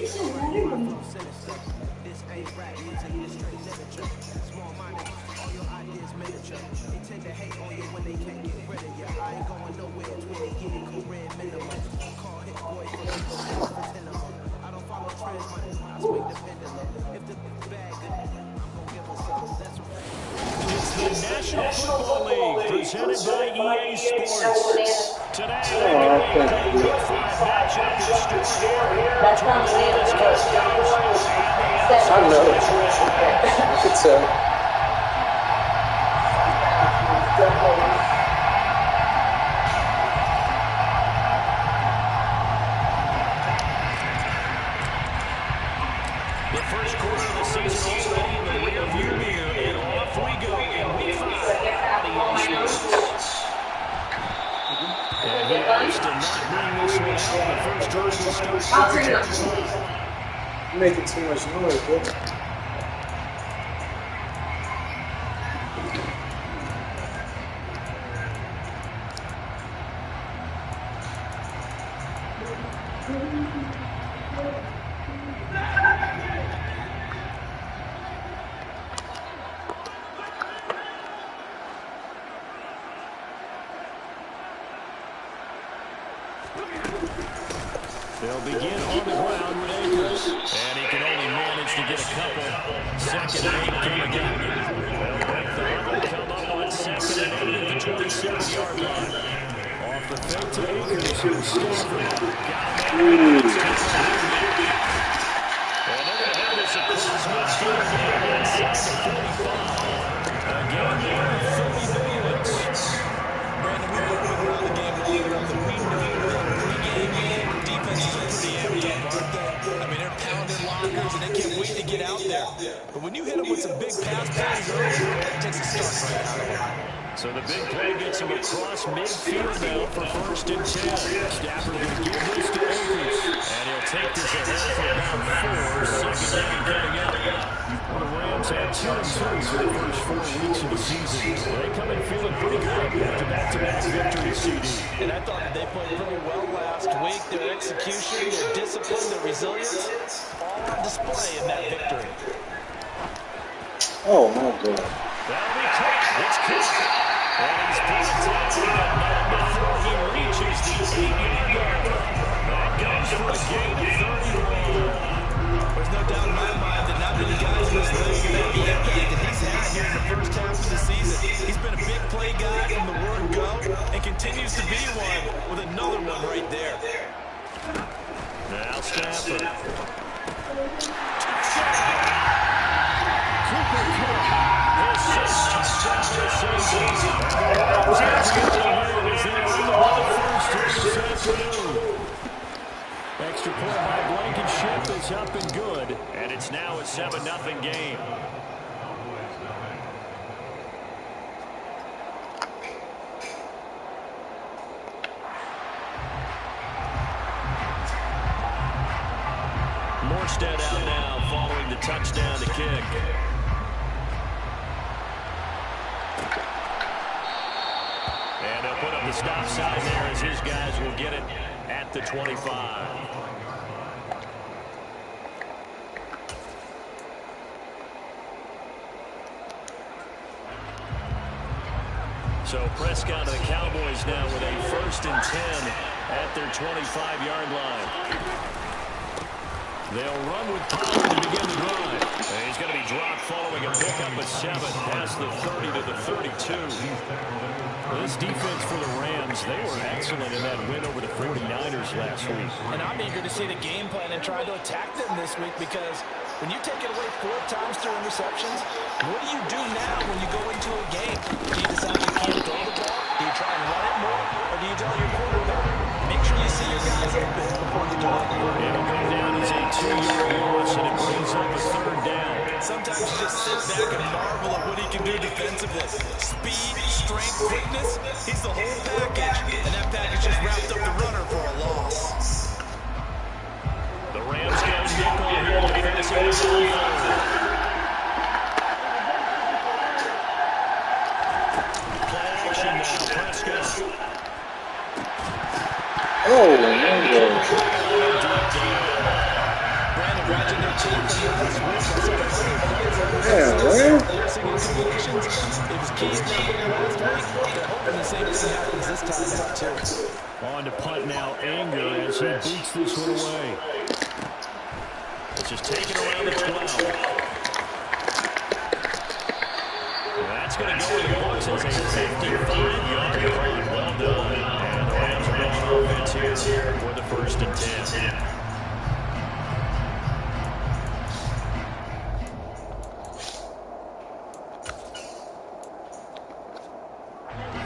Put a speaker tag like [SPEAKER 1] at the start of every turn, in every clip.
[SPEAKER 1] This ain't rap music, it's straight literature. Small minded, all your ideas miniature. They tend to hate on you when they can't get rid of you. I ain't going nowhere, 20-year career minimum. Call hit boy for the minimum. I don't follow trends, I swing the pendulum. If the bag good, I'm gonna give us some. That's right.
[SPEAKER 2] It's the National Football League, presented by EA Sports. Today, a Week 5 matchup in store here between the Dallas Cowboys and the
[SPEAKER 3] I know. I could tell.
[SPEAKER 2] The first quarter of the season already in the rearview mirror, and off we go in Week 5 at EA Sports. And he has to not bring this one out. The first drive will start.
[SPEAKER 3] You're making too much noise, bro.
[SPEAKER 2] They'll begin on the ground with Akers. And he can only manage to get a couple. 2nd and 8 coming up. They'll break the huddle, come up on 2nd and 8 at the 27-yard line. Off the fake to Akers, who's Stafford. Got him on the and they're going to have this across midfield inside the 45. Again, there, 30 minutes.
[SPEAKER 4] Brandon, we've been around the game long enough that we know that pre-game defenses are pretty amped up, aren't they? I mean, they're pounding lockers and they can't wait to get out there. But when you hit them with some big pass plays early, it takes a start right out of them.
[SPEAKER 2] So the big play gets him across midfield now for 1st and 10. Stafford going to give this to Akers. And he'll take this ahead for about 4. 2nd down coming up. Well, the Rams had 2 and 2 for the first 4 weeks of the season. They come in feeling pretty good after back-to-back victories, CD.
[SPEAKER 4] And I thought that they played pretty well last week. Their execution, their discipline, their resilience, all on display in that victory.
[SPEAKER 3] Oh, my God.
[SPEAKER 2] That'll be caught. It's caught. And he's beat down, but not before he reaches the 8-yard line. That goes for a gain of 31.
[SPEAKER 4] There's no doubt in my mind that not many guys in this league have had the impact that he's had here in the first half of the season. He's been a big play guy from the word go and continues to be one with another one right there.
[SPEAKER 2] Now Stafford. Cooper Kupp. His 6th touchdown this season. Extra point by Blankenship is up and good. And it's now a 7-0 game. Morstead out now following the touchdown to kick. And they'll put up the stop sign there as his guys will get it at the 25. So Prescott of the Cowboys now with a 1st and 10 at their 25-yard line. They'll run with Pollard to begin the drive. And he's going to be dropped following a pickup of 7 past the 30 to the 32. Well, this defense for the Rams, they were excellent in that win over the 49ers last week.
[SPEAKER 4] And I'm eager to see the game plan and try to attack them this week because when you take it away 4 times through interceptions, what do you do now when you go into a game? Do you decide you can't throw the ball? Do you try and run it more? Or do you tell your quarterback, make sure you see your guys open before you do it?
[SPEAKER 2] It'll go down as a 2-yard loss, and it brings up a 3rd down.
[SPEAKER 4] Sometimes you just sit back and marvel at what he can do defensively. Speed, strength, quickness, he's the whole package. And that package just wrapped up the runner for a loss.
[SPEAKER 2] The Rams go nickel here defensively. Play action now, Prescott.
[SPEAKER 3] Oh, no.
[SPEAKER 4] keys now last week. They're hoping the same thing happens this time out, too.
[SPEAKER 2] On to punt now, Anger, as he boots this one away. It's just taken around the 12. That's going to go in the books as a 55-yard run. Well done. And the Rams are on offense here for the 1st and 10.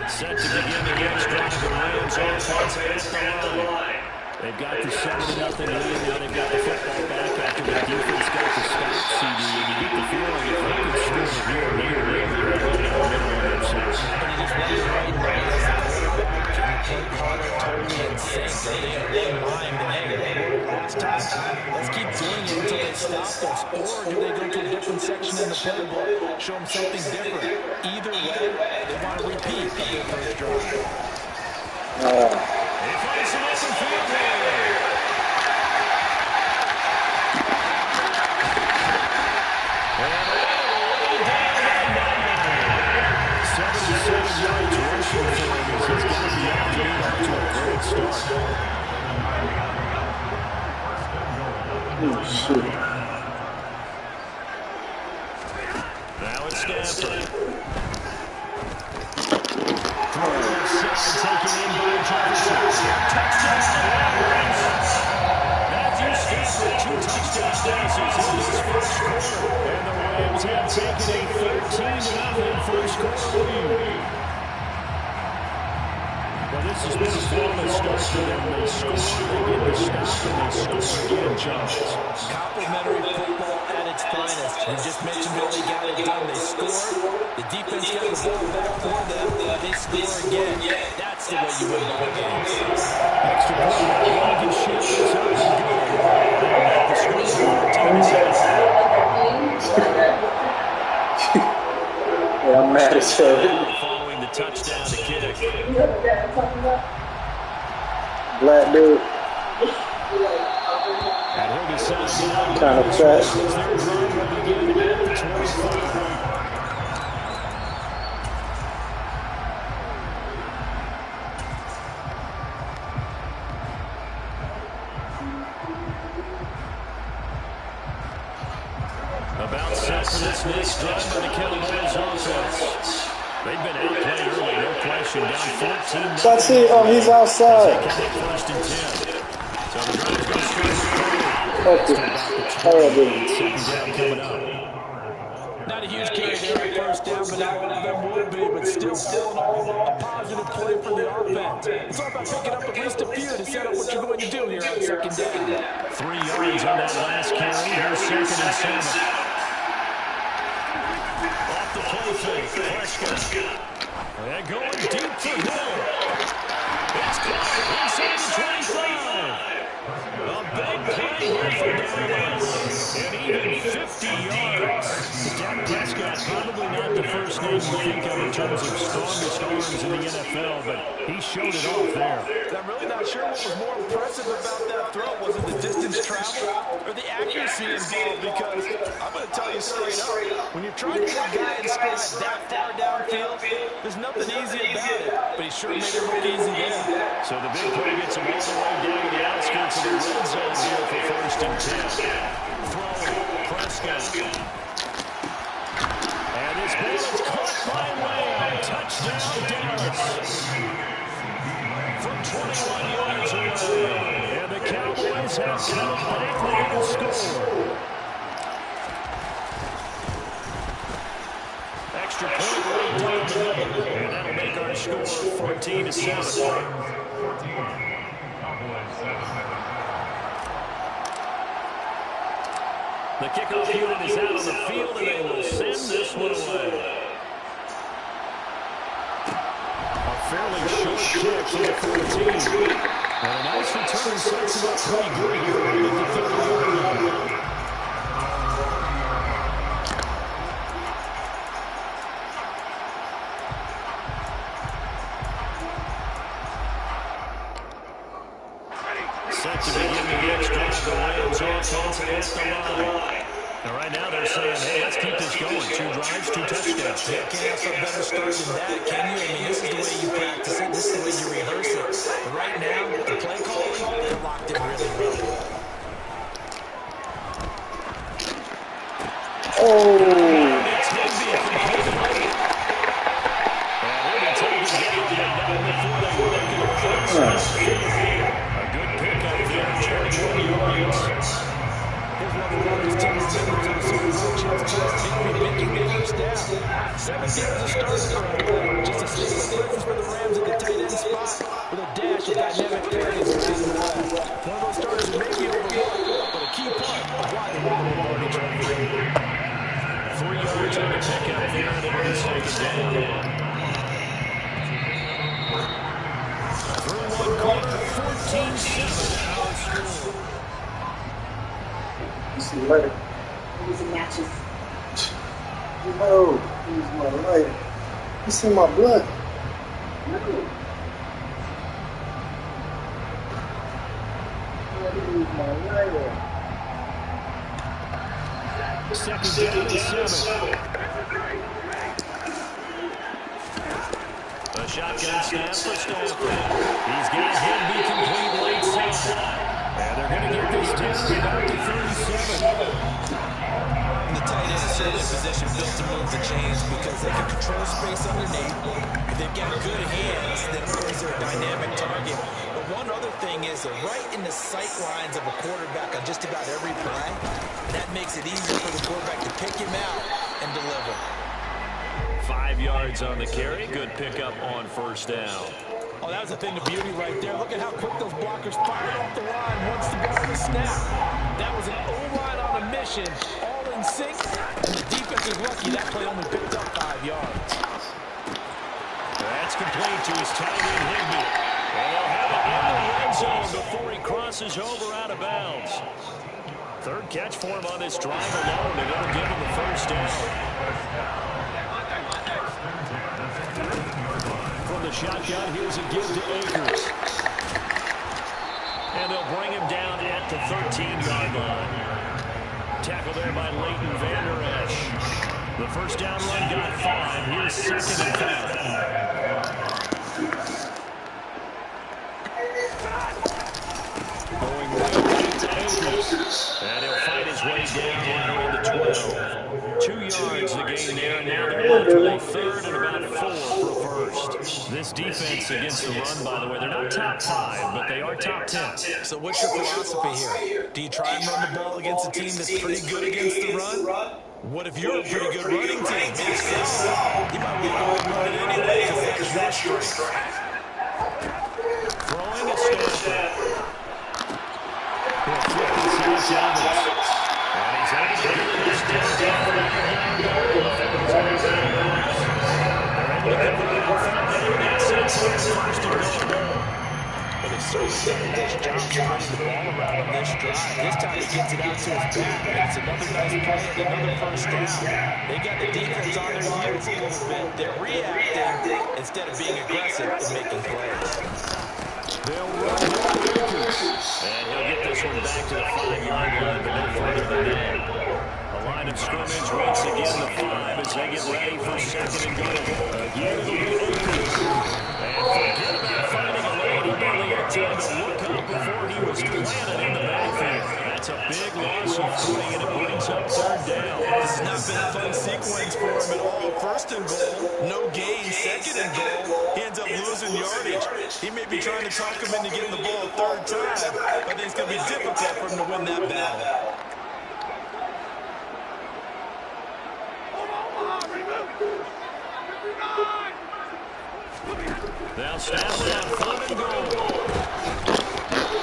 [SPEAKER 2] Set to begin the next drive. The Rams offense at the line. They've got the 7-0 lead. Now they've got the football back after the defense got the stop, CD. And you get the feeling if they can score it here later, they're going to have a middle of their season.
[SPEAKER 4] And you just wonder right now, as the quarterback, can Clay Carter totally in sync? Are they in mind that, hey, they worked last time, let's keep doing it until they stop us? Or do they go to a different section in the playbook, show them something different? Either way, they want to repeat of their first drive.
[SPEAKER 2] They find some open field there. 77 yards rushing for him as he's got the afternoon off to a great start.
[SPEAKER 3] Oh, shit.
[SPEAKER 2] Now it's Stafford. Taken in by Jefferson. Touchdown. Matthew Stafford, 2 touchdown passes in his first quarter. And the Rams have taken a 13-0 first quarter lead. Well, this has been a flawless start for them. They score, they get the stop, and they score again, Charles.
[SPEAKER 4] Complimentary football at its finest. We just mentioned how they got it done. They scored. The defense got the ball back for them. They score again. That's the way you win ball games.
[SPEAKER 2] Extra point. One can shoot this up and go. The score is 14-7.
[SPEAKER 3] Yeah, I'm mad as hell.
[SPEAKER 2] Following the touchdown to kick.
[SPEAKER 3] Black dude.
[SPEAKER 2] And he'll be sidelined.
[SPEAKER 3] Kind of fat.
[SPEAKER 2] Their drive will begin at the 25. About set for this next drive by the Cowboys offense. They've been outplayed early, no question. Down 14.
[SPEAKER 3] That's it. Oh, he's outside.
[SPEAKER 2] First and 10. So the drive's going to start.
[SPEAKER 3] Okay. All right, dude.
[SPEAKER 2] Second down coming up.
[SPEAKER 4] Not a huge carry there at first down, but not all of them would be, but still in all a positive play for the offense. It's all about picking up at least a few to set up what you're going to do here on second down.
[SPEAKER 2] 3 yards on that last carry. Here's 2nd and 7. Off the play fake. Prescott. They're going deep for Hill. It's caught inside the 25. A big play here for Dallas. And even 50 yards. Dak Prescott, probably not the first name you think of in terms of strongest arms in the NFL, but he showed it off there.
[SPEAKER 4] I'm really not sure what was more impressive about that throw. Was it the distance traveled or the accuracy involved? Because I'm going to tell you straight up, when you're trying to get a guy in stride that far downfield, there's nothing easy about it. But he sure made it look easy there.
[SPEAKER 2] So the big play gets him all the way down to the outskirts of the red zone here for 1st and 10. Throwing Prescott. And his ball is caught by Lamb. Touchdown Dallas. From 21 yards away. And the Cowboys have come back there to score. Extra point right down the middle. And that'll make our score 14-7. The kickoff unit is out on the field, and they will send this one away. A fairly short kick from the 14. And a nice return sets him up pretty good here right at the 30-yard line. Set to begin the next drive. The Rams offense at the line. Now, right now they're saying, hey, let's keep this going. 2 drives, 2 touchdowns.
[SPEAKER 4] Yeah, can't ask for a better start than that, can you? I mean, this is the way you practice it. This is the way you rehearse it. But right now, the play calling, they're locked in really well.
[SPEAKER 2] It's Higby completely. And he'll be taken down before they break it across. A good pickup there, 21 yards.
[SPEAKER 4] Here's one of the longest team remembers of the Super Bowl champs. Higby making the first down. 7 games of starting for him. Just a stable presence for the Rams at the tight end spot with a dash of dynamic plays around the way. One of those starters who may be overlooked, but a key part of why they won the Lombardi Trophy.
[SPEAKER 2] 3 yards on the pickup there, and it was taken down. Through one quarter, 14-7 our score.
[SPEAKER 3] See you later.
[SPEAKER 5] Easy matches.
[SPEAKER 3] No, use my lighter. You see my blood?
[SPEAKER 5] No.
[SPEAKER 3] Use my lighter.
[SPEAKER 2] Second down and 7. A shotgun snap for Stanford. He's got Higby complete late side. And they're going to get this down about to 37.
[SPEAKER 4] And the tight end is certainly in position built to move the chains because they can control space underneath. If they've got good hands, then of course they're a dynamic target. But one other thing is they're right in the sight lines of a quarterback on just about every play. That makes it easier for the quarterback to pick him out and deliver.
[SPEAKER 2] 5 yards on the carry. Good pickup on first down.
[SPEAKER 4] Oh, that was a thing of beauty right there. Look at how quick those blockers fired off the line once the ball was snapped. That was an O-line on a mission, all in sync, and the defense is lucky that play only picked up 5 yards.
[SPEAKER 2] That's complete to his tight end, Higby. And they'll have it in the red zone before he crosses over out of bounds. Third catch for him on this drive alone, and it'll give him the first down. From the shotgun, here's a give to Akers. And they'll bring him down at the 13-yard line. Tackle there by Leighton Vander Esch. The first down run got 5. Here's second and 5. Going right to Akers. And he'll fight his way down into the 12. 2 yards the gain there, and now they're on to a third and about 4 for first. This defense against the run, by the way, they're not top 5, but they are top 10.
[SPEAKER 4] So what's your philosophy here? Do you try and run the ball against a team that's pretty good against the run? What if you're a pretty good running team? If so, you might want to run it anyway because that's your strength.
[SPEAKER 2] Throwing at Stanford. He'll flip this out to Evans. And he's able to get this down for
[SPEAKER 4] But they certainly done a nice job spreading the ball around on this drive. This time he gets it out to his back, and it's another nice play and another first down. They got the defense on their heels a little bit. They're reacting instead of being aggressive and making plays.
[SPEAKER 2] They'll run and he'll get this one back to the 5-yard line, but no further than that. A line of scrimmage once again the 5 as they get ready for second and goal. Again, it'll be Akers. And forget about finding a lane. He barely had time to look up before he was planted in the backfield. That's a big loss of footing, and it brings up third down.
[SPEAKER 4] This has not been a fun sequence for him at all. First and goal, no gain. Second and goal, he ends up losing yardage. He may be trying to talk him into getting the ball a third time. I think it's going to be difficult for him to win that battle.
[SPEAKER 2] They'll snap it on third and goal.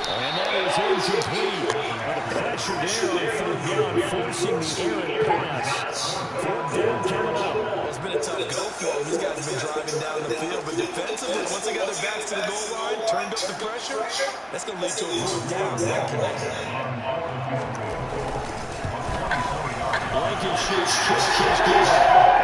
[SPEAKER 2] And that is incomplete. But a pressure there on third down, forcing the errant pass. Fourth down coming up.
[SPEAKER 4] It's been a tough go for him. These guys have been driving down the field, but defensively, once they got their backs to the goal line, turned up the pressure, that's going to lead to a fourth down at that point.
[SPEAKER 2] Blankenship's kick is good.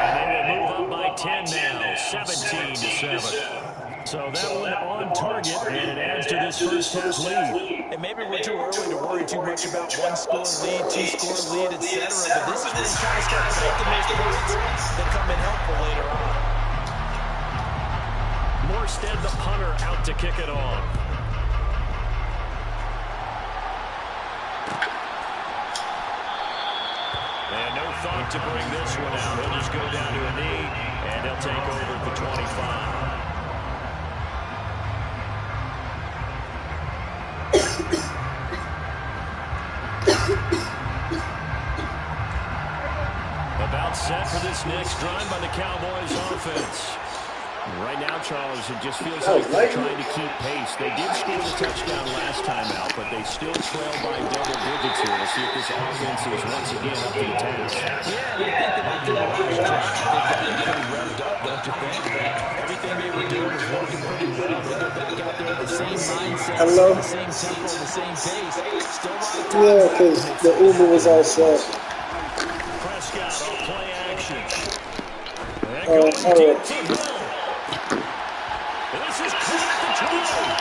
[SPEAKER 2] And they will move up by 10 now, 17-7. So that one on target, and it adds to this first half lead.
[SPEAKER 4] And maybe we're too early to worry too much about one-score lead, two-score lead, etc. But this is when you kind of start making those points that come in helpful later on.
[SPEAKER 2] Morstead, the punter, out to kick it off. And no thought to bring this one out. He'll just go down to a knee, and they'll take over at the 25. About set for this next drive by the Cowboys offense. Right now, Charles, it just feels like they're trying to keep pace. They did score the touchdown last time out, but they still trail by double digits here. We'll see if this offense is once again up to the task.
[SPEAKER 4] Yeah, and I think that after the last drive, they got them pretty revved up, don't you think? Everything they were doing was working pretty well. They go back out there with the same mindset, the same tempo, the same pace. Still a lot of time.
[SPEAKER 3] Yeah, because the Uber was all set.
[SPEAKER 2] Prescott on play action. And
[SPEAKER 3] All
[SPEAKER 2] going deep
[SPEAKER 3] right.
[SPEAKER 2] for Hill. This is caught at the 20.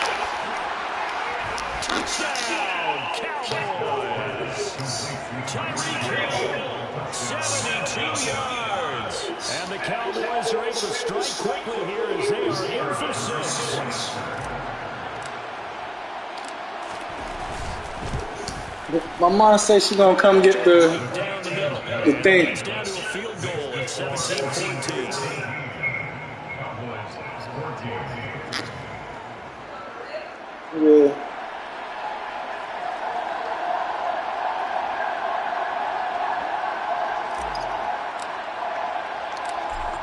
[SPEAKER 2] Touchdown, Cowboys. Tyreek Hill, 72 yards. And the Cowboys are able to strike quickly here as they are in for 6.
[SPEAKER 3] My mom says she's gonna come get the thing.
[SPEAKER 2] It's down to a field goal at 17-14.
[SPEAKER 3] Yeah.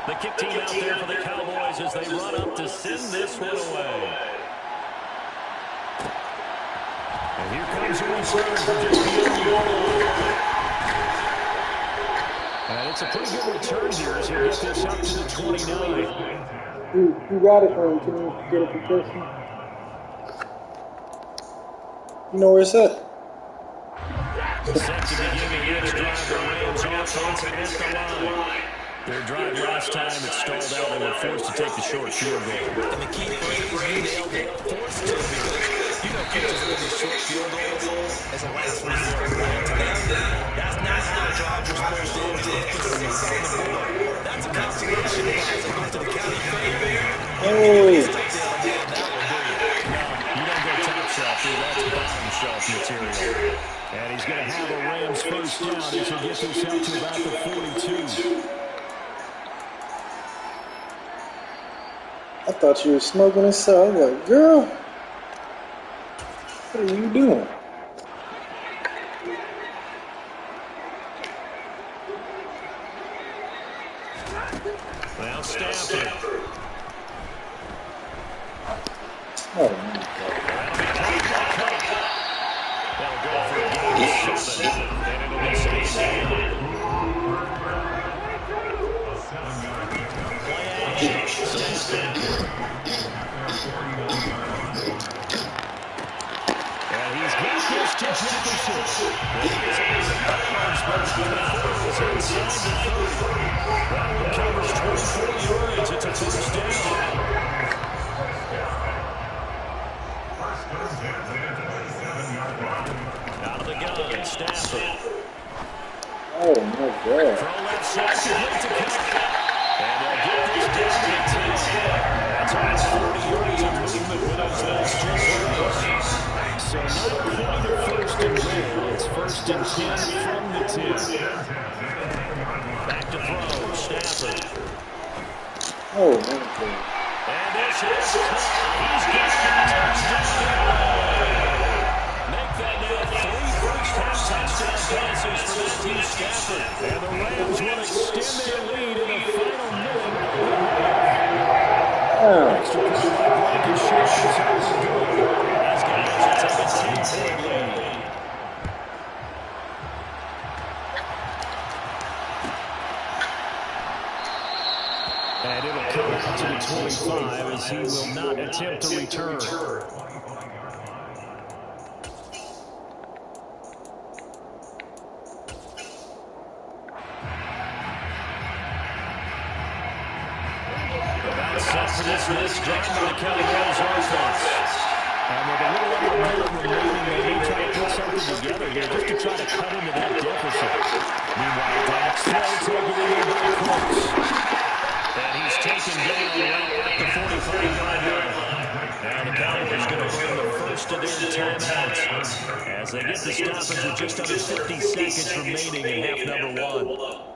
[SPEAKER 2] The kick team out there for the Cowboys as they run up to send this one away. And here comes a return for just beyond the line. And it's a pretty good return here as he gets this up to the 29.
[SPEAKER 3] You got it for him. Can you get a protection? You know where it's at?
[SPEAKER 2] Set to begin the next drive. The Rams offense at the line. Their drive last time, it stalled out. They were forced to take the short field goal.
[SPEAKER 4] And the key phrase, you nailed it, forced to, because you know coaches look at short field goals as a last resort right to them. That's not how the drives are supposed to end. Just put 6 on the board. That's a consolation prize that goes to the county fair.
[SPEAKER 3] Oh.
[SPEAKER 4] Stick the other hand that one, do you?
[SPEAKER 2] No, you don't go top shelf, dude. That's bottom shelf material. And he's going to have a Rams first down as he gets this out to about the 42.
[SPEAKER 3] I thought you were smoking inside. I'm like, girl, what are you doing?
[SPEAKER 2] Now Stafford.
[SPEAKER 3] Oh, my God.
[SPEAKER 2] That'll go for a gain of 7. And it'll be second down. Play action. Stafford. And he's got this to Jefferson. He is out of bounds, but it's inside the 30. That one covers 24 yards. It's a first down. Out of the gun, Stafford.
[SPEAKER 3] Oh, my God.
[SPEAKER 2] From left side to hit to Cook. And they'll get this down to 10. That's almost 40 yards of movement with those last 2 plays. So not quite a first and goal. It's first and 10 from the 10. Back to throw, Stafford.
[SPEAKER 3] Oh, my God.
[SPEAKER 2] And this is caught. He's got a touchdown. Make that now 3 first-half touchdown passes for Matthew Stafford. And the Rams will extend their lead in the final minute of the half. Extra point Blankenship is over good. These guys will take a 10-point lead. And it'll come out to the 25 as he will not attempt to return. About set for this this drive by the Cowboys offense. And with a little under a minute remaining, they may try to put something together here just to try to cut into that deficit. Meanwhile, Dak's throw taken in there by Cooks. And he's taken down right at the 45-yard line. Now the Cowboys going to burn the first of their timeouts as they get the stoppage with just under 50 seconds remaining in half number 1.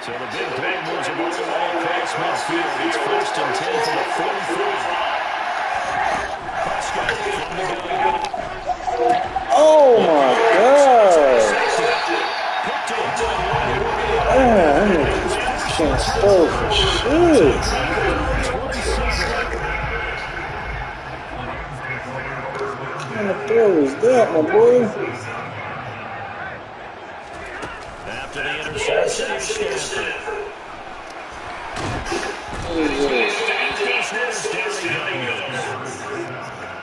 [SPEAKER 2] So the big play moves him all the way across midfield. It's 1st and 10 from the 45. Prescott from the gun.
[SPEAKER 3] Oh my God! Man, can't stole for shit. What kind of throw is that, my boy?
[SPEAKER 2] After the interception, it's Stanford.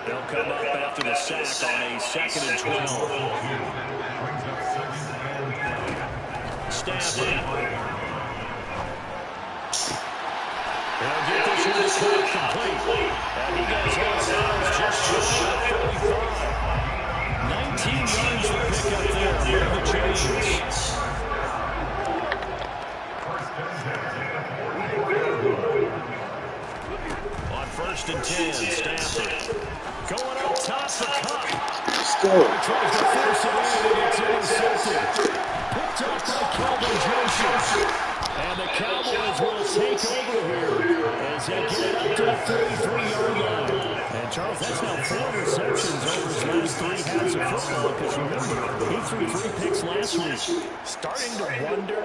[SPEAKER 2] They'll come up after the sack on a 2nd and 12. Stanford. They'll get this one to start complete. And he goes on the bounds just shy of 35. 19 yards to pick up there with the change. On 1st and 10, Stanford. Going up top for Cup.
[SPEAKER 3] Let's go.
[SPEAKER 2] He tries to force it in and it's intercepted. Picked up by Calvin Joseph. And the Cowboys will take over here as they get it up to the 33-yard line. And Charles, that's now 4 interceptions over his last 3 halves of football. Because remember, he threw 3 picks last week.
[SPEAKER 4] Starting to wonder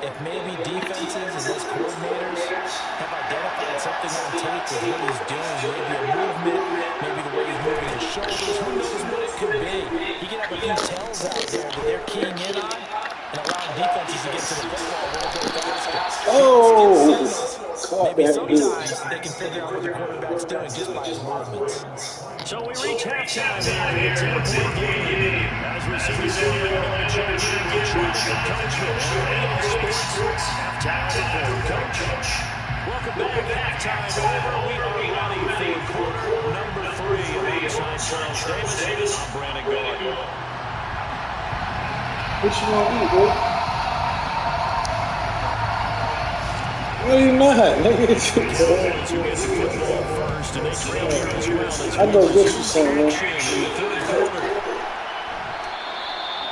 [SPEAKER 4] if maybe defenses and those coordinators have identified something on tape with what he's doing. Maybe a movement, maybe the way he's moving his shoulders. Who knows what it could be? He can have a few tells out there that they're keying in on and allowing defenses to get to the football a little bit faster.
[SPEAKER 3] Oh!
[SPEAKER 4] Maybe sometimes they can figure out what the quarterback's doing just by his movements.
[SPEAKER 2] So we reach halftime here. It's a 10-point game. As we see the video, we're going to check in with Travis and Coach with Sports Halftime Report. Coach, welcome back. Halftime over. We are ready for quarter number 3 alongside Charles Davis. I'm Brandon Gordon.
[SPEAKER 3] What you gonna eat, bro? Why you not? I go get you some, man.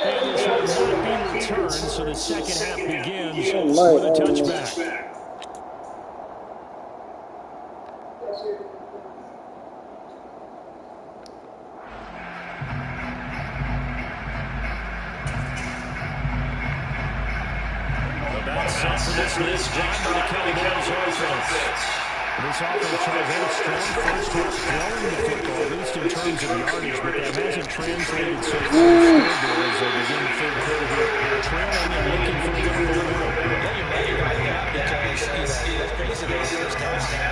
[SPEAKER 2] And this will not be returned, so the second half begins with a touchback. This drive by the Cowboys offense. This offense tries out a strong first half throwing the football, at least in terms of yardage, but that hasn't translated so far as they begin the third quarter here. Trailing and looking for a little bit of hope.
[SPEAKER 4] Yeah, you're right about that because, let's face it,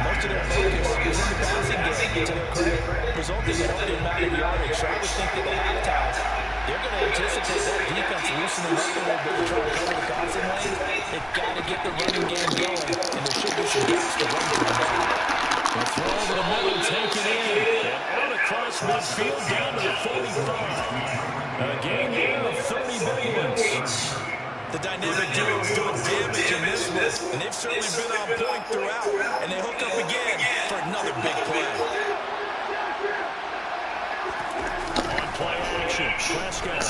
[SPEAKER 4] most of their focus is in the passing game. To their credit, resulting in the amount of yardage. So I would think that at halftime, they're going to anticipate that defense loosening up a little bit to try to cover the passing lane. They've got to get the running game going, and there should be some gaps to run through that.
[SPEAKER 2] The throw over the middle, taken in, and out across midfield down to the 45. A game here of 30 big ones.
[SPEAKER 4] The dynamic duo is doing damage in this one, and they've certainly been on point throughout, and they hook up again for another big play.
[SPEAKER 2] On play action, Prescott.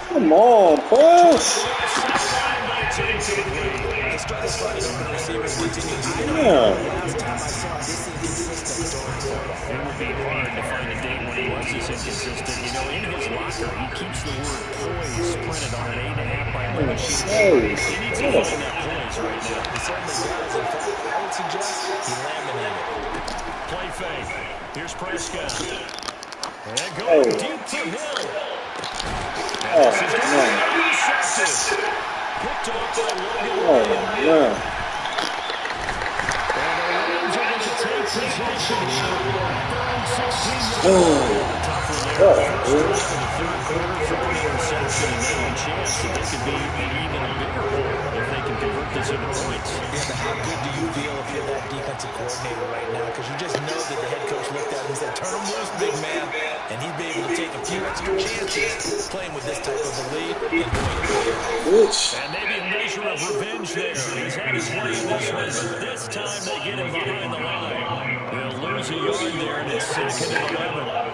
[SPEAKER 3] Come on, Press. Yeah.
[SPEAKER 2] It would be hard to find a day when he was this inconsistent. You know, in his locker, he keeps the word poise printed on an 8.5 by 11 sheet. He needs to find that poise right now.
[SPEAKER 4] He certainly does. In fact, I would suggest he laminated.
[SPEAKER 2] Play fake. Here's Prescott. And going deep to Hill.
[SPEAKER 3] Oh, man.
[SPEAKER 2] Picked off by Logan.
[SPEAKER 3] Oh, man.
[SPEAKER 2] And the Rams are going to take possession Tough one there. First drive of the third quarter, throw an interception, and now a chance that they could be in even a bigger hole if they can convert this into points.
[SPEAKER 4] Yeah, but how good do you feel if you're that defensive coordinator right now? Because you just know that the head coach looked at him and said, turn him loose, big man. And he'd be able to take a few extra chances playing with this type of a lead and going to pay off.
[SPEAKER 2] And maybe a measure of revenge there. He's had his way in this one, but this time they get him behind the line. They'll lose a yard there, and it's 2nd and 11.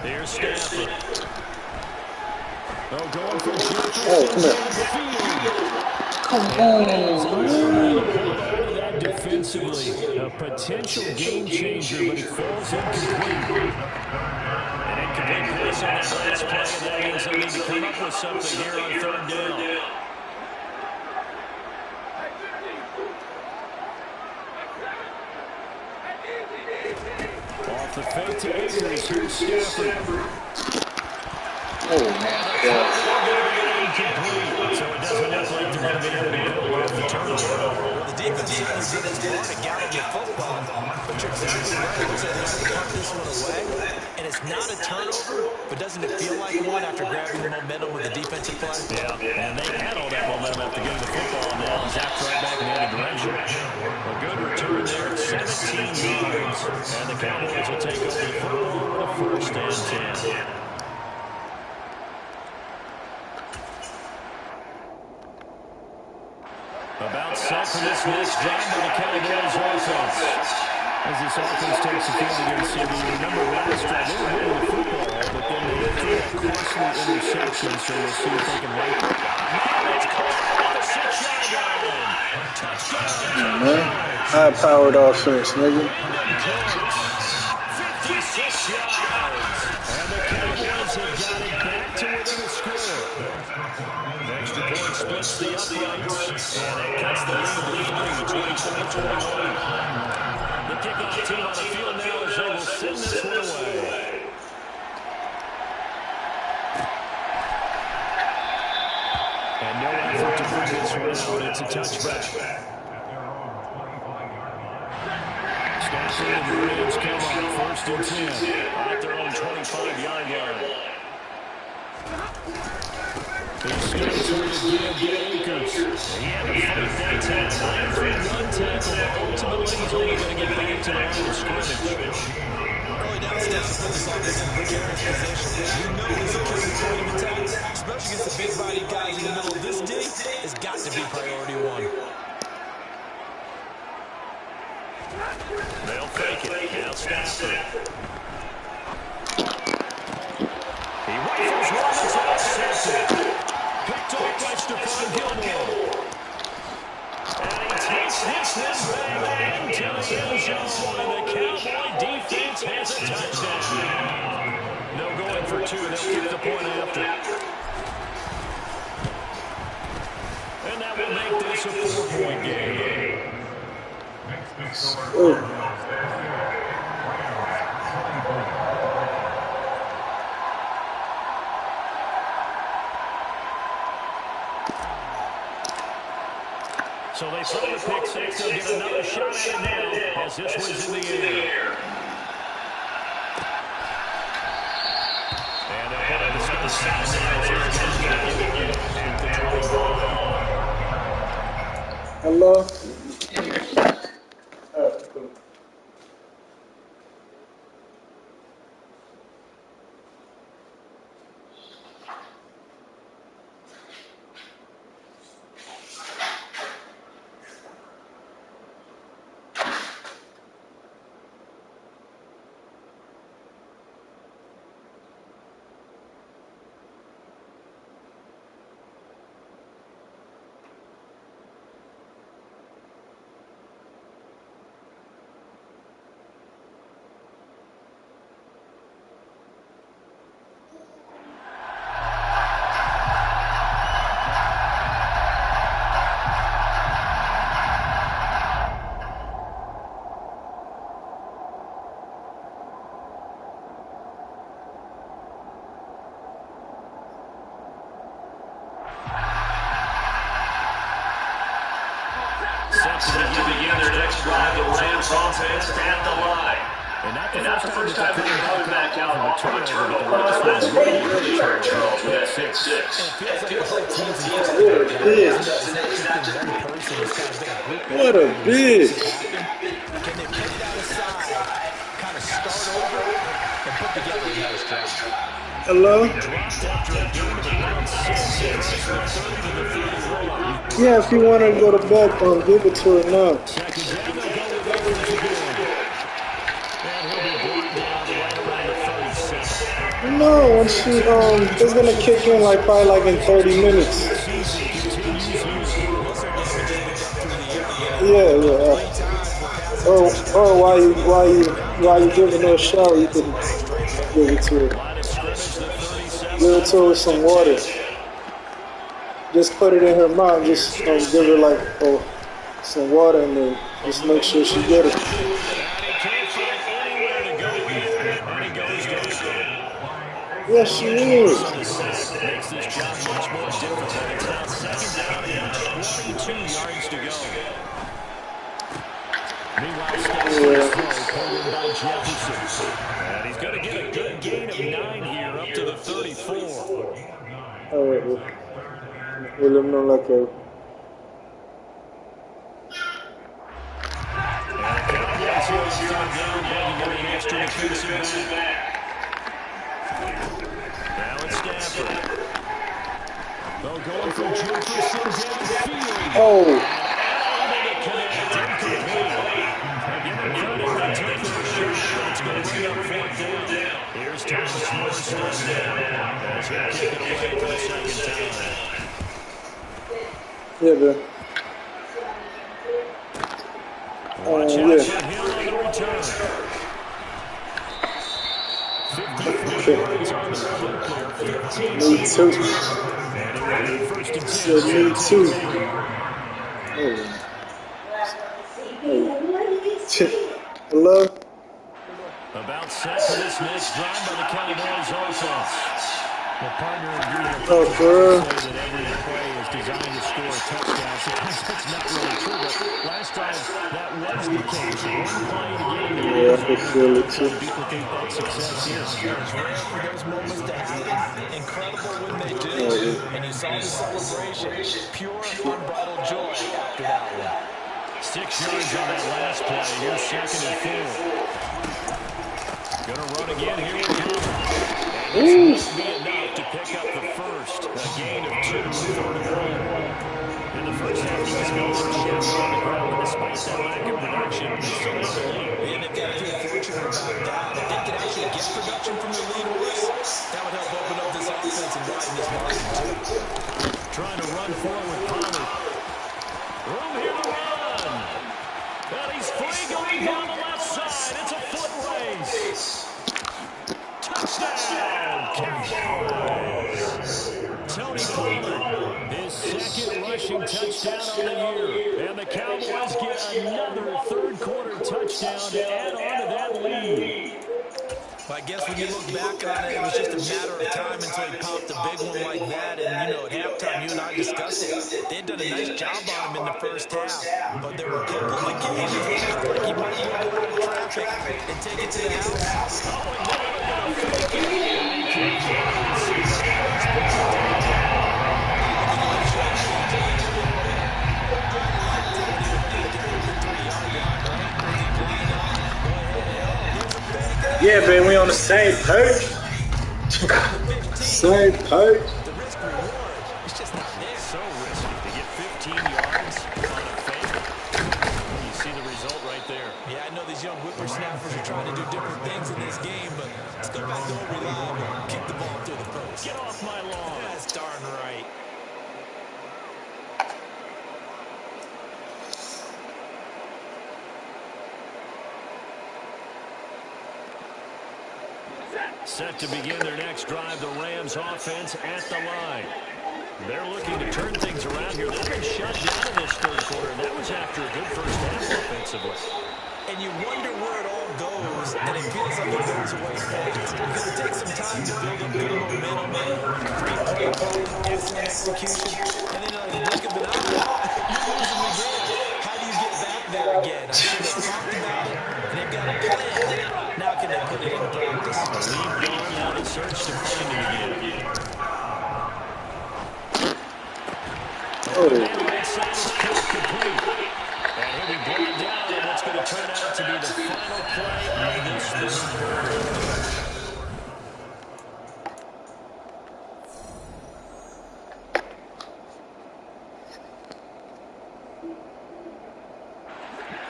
[SPEAKER 2] Here's Stafford. Oh, going for Jefferson.
[SPEAKER 3] Come on.
[SPEAKER 2] That defensively, a potential game changer, but it falls incomplete. An incomplete pass on that last play, and that means they need to come up with something here on 3rd down. Off the fake to Akers, here's Stafford.
[SPEAKER 3] Oh, my God.
[SPEAKER 2] So it doesn't look like they're going to be able to build off the turnover.
[SPEAKER 4] The defense certainly did its part to gallop the football, but you're exactly right. It was a have to punt this one away, and it's not a turnover, but doesn't it feel like one after grabbing the momentum with the defensive play?
[SPEAKER 2] Yeah, and they had all that momentum after getting the football, and now zapped right back in the other direction. A good return there, 17 yards, and the Cowboys will take over the football with a 1st and 10. About set for this next drive by the Cowboys offense. As this offense takes the field against City, you remember last drive, they were winning the football, but then they threw that costly interception, so we'll see if they can right it. Now it's caught at the 6-yard line. Touchdown.
[SPEAKER 3] High-powered offense, nigga.
[SPEAKER 2] 56 yards. And the Cowboys have got it back to within a score. Extra point splits the uprights, and it cuts the lead to 24-21. The kickoff team on the field now as they will send this one away. And no effort to bring this one out. It's a touchback. Stafford and the Rams come on 1st and 10 at their own 25-yard line. He's still trying to give Akers. He had to fight that tackle. 3-1 tackle, but ultimately he's only going to get back to the line of scrimmage.
[SPEAKER 4] Early down steps to put this offense in a precarious position. You know he's a killing point of attack, especially against the big-body guys in the middle of this D. It's got to be priority one.
[SPEAKER 2] They'll fake it. Now Stafford. He rifles one that's intercepted. Picked off by Stephon Gilmore. And he takes this bang into the end zone, and the Cowboy defense has a touchdown. No going for 2. They'll keep the point after. And that will make this a 4-point game. So they throw the pick six. They'll get another shot at it now as this one's in the air. And they'll put it to the side.
[SPEAKER 3] Hello?
[SPEAKER 2] And not the first time that they're coming back out on a turnover. But the last one really hurt Charles with that pick six.
[SPEAKER 4] And it feels like the whole team's in
[SPEAKER 3] What a bitch.
[SPEAKER 4] It's not just been one person. It's kind of been a group.
[SPEAKER 3] What a bitch.
[SPEAKER 4] Can they put that aside, kind of start over, and put together a nice drive?
[SPEAKER 3] Hello? Yeah, if you want to go to bed, give it to her now. No, and she is gonna kick in probably in 30 minutes. Yeah. Or while you giving her a shower, you can give it to her. Give it to her with some water. Just put it in her mouth. Just give her some water and then just make sure she get it. Yes, she is.
[SPEAKER 2] Makes this job much more difficult. It's now second down and 22 yards to go. Meanwhile, Steps pulled in by Jefferson. And he's going to get a good gain of 9 here, up to the 34.
[SPEAKER 3] All right, we'll let them know like a... Oh!
[SPEAKER 2] Here's Thomas Morris.
[SPEAKER 3] Yeah, man.
[SPEAKER 2] Watch out
[SPEAKER 3] yeah.
[SPEAKER 2] for him on the return. 54 yards on the play.
[SPEAKER 3] Me too.
[SPEAKER 2] First and 10.
[SPEAKER 3] Said me too. Hello?
[SPEAKER 2] About set for this next drive by the Cowboys offense. The partner agreed
[SPEAKER 3] Oh, for real?
[SPEAKER 2] that every play is designed to score a touchdown. Sometimes that's not really true, but last time that was the case. One play to get in the
[SPEAKER 3] Yeah, I can feel it too.
[SPEAKER 2] duplicate that success here.
[SPEAKER 4] It's rare for those moments to happen. Incredible when they do. And you saw the celebration. Pure, unbridled joy after that one.
[SPEAKER 2] 6 yards on that last play. Here's second and 4. Gonna run again here with Palmer. And this won't be enough to pick up the first. A gain of 2, third and 1. In the first half, he was going for Shepard on the ground. Despite that lack of production, they still have the lead.
[SPEAKER 4] And they've got to feel fortunate about that. If they can actually get production from their leaders, that would help open up this offense and widen this margin too.
[SPEAKER 2] Trying to run forward with Palmer. Room here to run. And he's free going down the left side. It's a foot race. Touchdown, Cowboys. Tony Pollard, his second rushing touchdown on the year. And the Cowboys get another third-quarter touchdown to add on to that lead.
[SPEAKER 4] Well, I guess when you look back on it, it was just a matter of time until he popped a big one like that. And, at halftime, you and I discussed it. They had done a nice job on him in the first half. But there were a couple of occasions where it looked like he might be able to go out of traffic and take it to the house.
[SPEAKER 3] Yeah, man, we on the same page. Same page.
[SPEAKER 4] The risk reward is just not there.
[SPEAKER 2] So risky to get 15 yards on a fake. You see the result right there.
[SPEAKER 4] Yeah, I know these young whippersnappers are trying to do different things in this game, but let's go back to what we love. Kick the ball through the post.
[SPEAKER 2] Get off my lawn.
[SPEAKER 4] That's darn right.
[SPEAKER 2] Set to begin their next drive, the Rams offense at the line. They're looking to turn things around here. They've been shut down in this third quarter, and that was after a good first half offensively.
[SPEAKER 4] And you wonder where it all goes, and it feels like it goes away fast. It's going to take some time to build up good momentum, great play calling, excellent execution, and then like the blink of an eye, you're losing the game. How do you get back there again? I mean, they've talked about it, and they've got a plan. Now, can
[SPEAKER 2] the man right side is cut complete. And he'll be brought down on what's going to turn out to be the final play of this third quarter.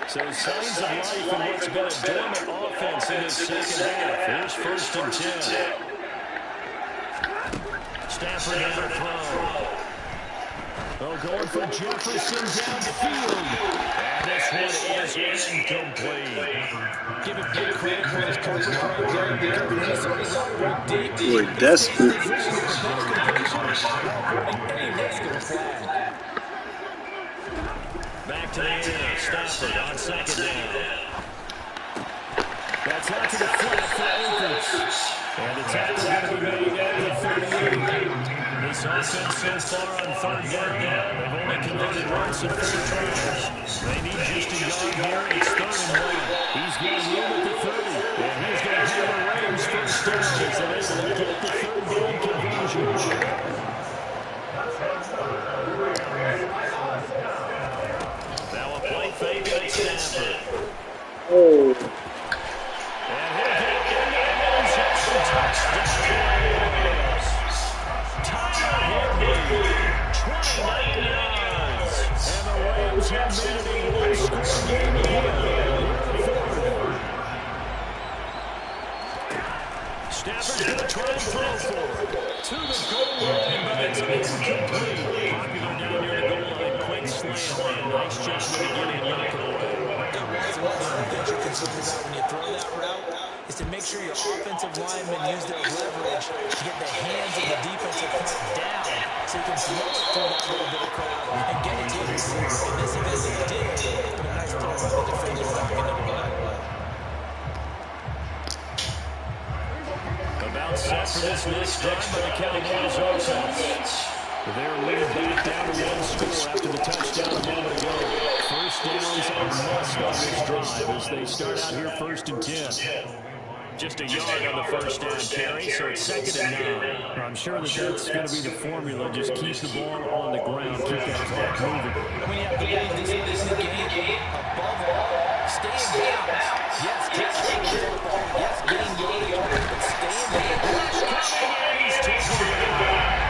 [SPEAKER 2] So signs of life in what's been a dormant offense in this second half. Here's 1st and 10. Stafford on the throw. Oh, going for Jefferson downfield. And this one is incomplete.
[SPEAKER 4] Give him big credit for his coverage right there because he started out very deep.
[SPEAKER 3] We're desperate.
[SPEAKER 2] Back to the air. Stafford on 2nd down. That's out to the flat for Akers. And the tackle going to be made at the 38. This offense so far on 3rd down. They've only converted once in 4 tries. They need just a yard here. It's 3rd and 1. He's got room at the 30. And he's going to have the Rams 1st down as they're able to get the 3rd down conversion. Now a play fake at Stafford.
[SPEAKER 3] Oh.
[SPEAKER 2] And he'll get in there. Touchdown. Tyler Higbee, 29 yards. And the Rams have made it a one-score game here. Stafford's going to try and throw for it. To the goal line, but it's incomplete. Popular down near the goal line. Quick slant. Nice job to get in and knock it away.
[SPEAKER 4] That was one of the things you're concerned about when you throw that route is to make sure your offensive linemen use their leverage to get the hands of the defensive front down so you can throw it through that little bit of crowd and get it to the receiver. In this event, they did, but a nice throw by the defender back into the line.
[SPEAKER 2] About set for this next drive by the Cowboys offense. They're leading back down to 1 score after the touchdown a moment ago. 1st downs are must on this drive as they start out here 1st and 10. Just a yard on the 1st down carry, so it's 2nd and 9. I'm sure that that's going to be the formula. Just keep the ball on the ground, keep that clock moving.
[SPEAKER 4] When you have to lead this in the game, above all, stay in bounds. Yes, take the football. Yes, gain yardage, but stay in the bounds.
[SPEAKER 2] And he's taken down.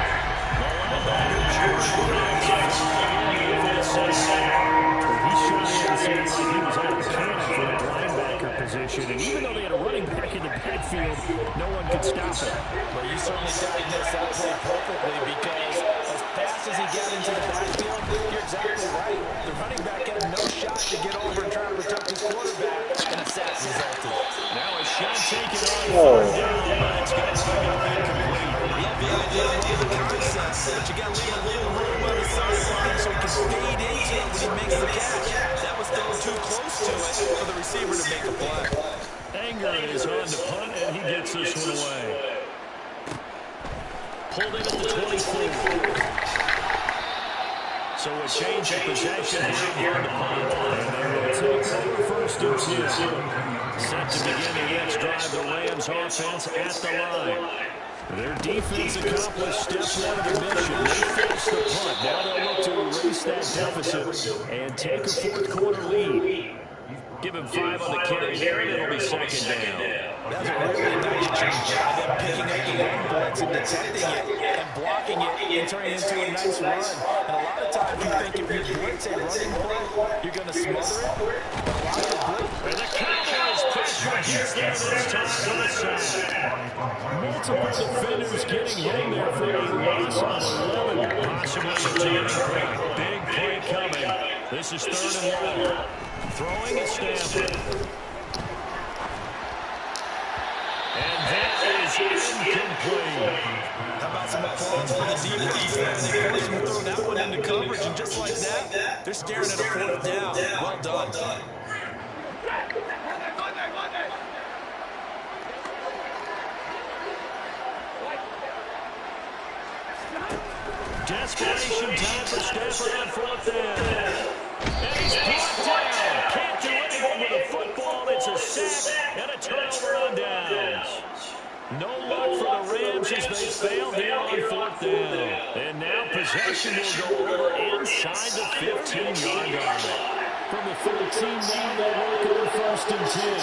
[SPEAKER 2] He shot in and seemed like he was out of cannon for the linebacker position. And even though they had a running back in the backfield, no one could stop it.
[SPEAKER 4] But you certainly diagnosed that play perfectly because as fast as he got into the backfield, you're exactly right. The running back had no shot to get over and try to protect his quarterback, and a sack resulted.
[SPEAKER 2] Now a shot taken on 3rd down, but it's going to be incomplete.
[SPEAKER 4] But you got to leave a little room on the sideline so he can fade into it when he makes the catch. That was thrown too close to it for the receiver to make a play.
[SPEAKER 2] Anger is on the punt, and he gets this one away. Pulled in at the 24. So a change of possession here on the punt. And they will take over 1st and 10. Set to begin the next drive, the Rams offense at the line. Their defense accomplished step 1 of the mission. They forced the punt. Now they'll look to erase that deficit and take a 4th quarter lead. Give him 5 on the carry there, and it'll be 2nd down.
[SPEAKER 4] That's a really nice job of picking up the run blitz and detecting it and blocking it and turning it into a nice run. And a lot of times you think if you blitz a running play, you're going to smother it. But a lot of the blitz.
[SPEAKER 2] And the Cowboys pressure gets there this time for the sack. Multiple defenders getting in there for a loss on 11. Possibly a turning point. Big play coming. This is 3rd and 1. Throwing at Stafford. And that is incomplete.
[SPEAKER 4] How about some applause for the defense? They forced him to throw that one into coverage, and just like that, they're staring at a 4th down. Well done.
[SPEAKER 2] Desperation time for Stafford on 4th down. And he's blocked down. Can't do anything with a football. It's a sack and a turnover on downs. No luck for the Rams as they failed here on 4th down. And now possession will go over inside the 15-yard line. From the 13 now, they work on 1st and 10.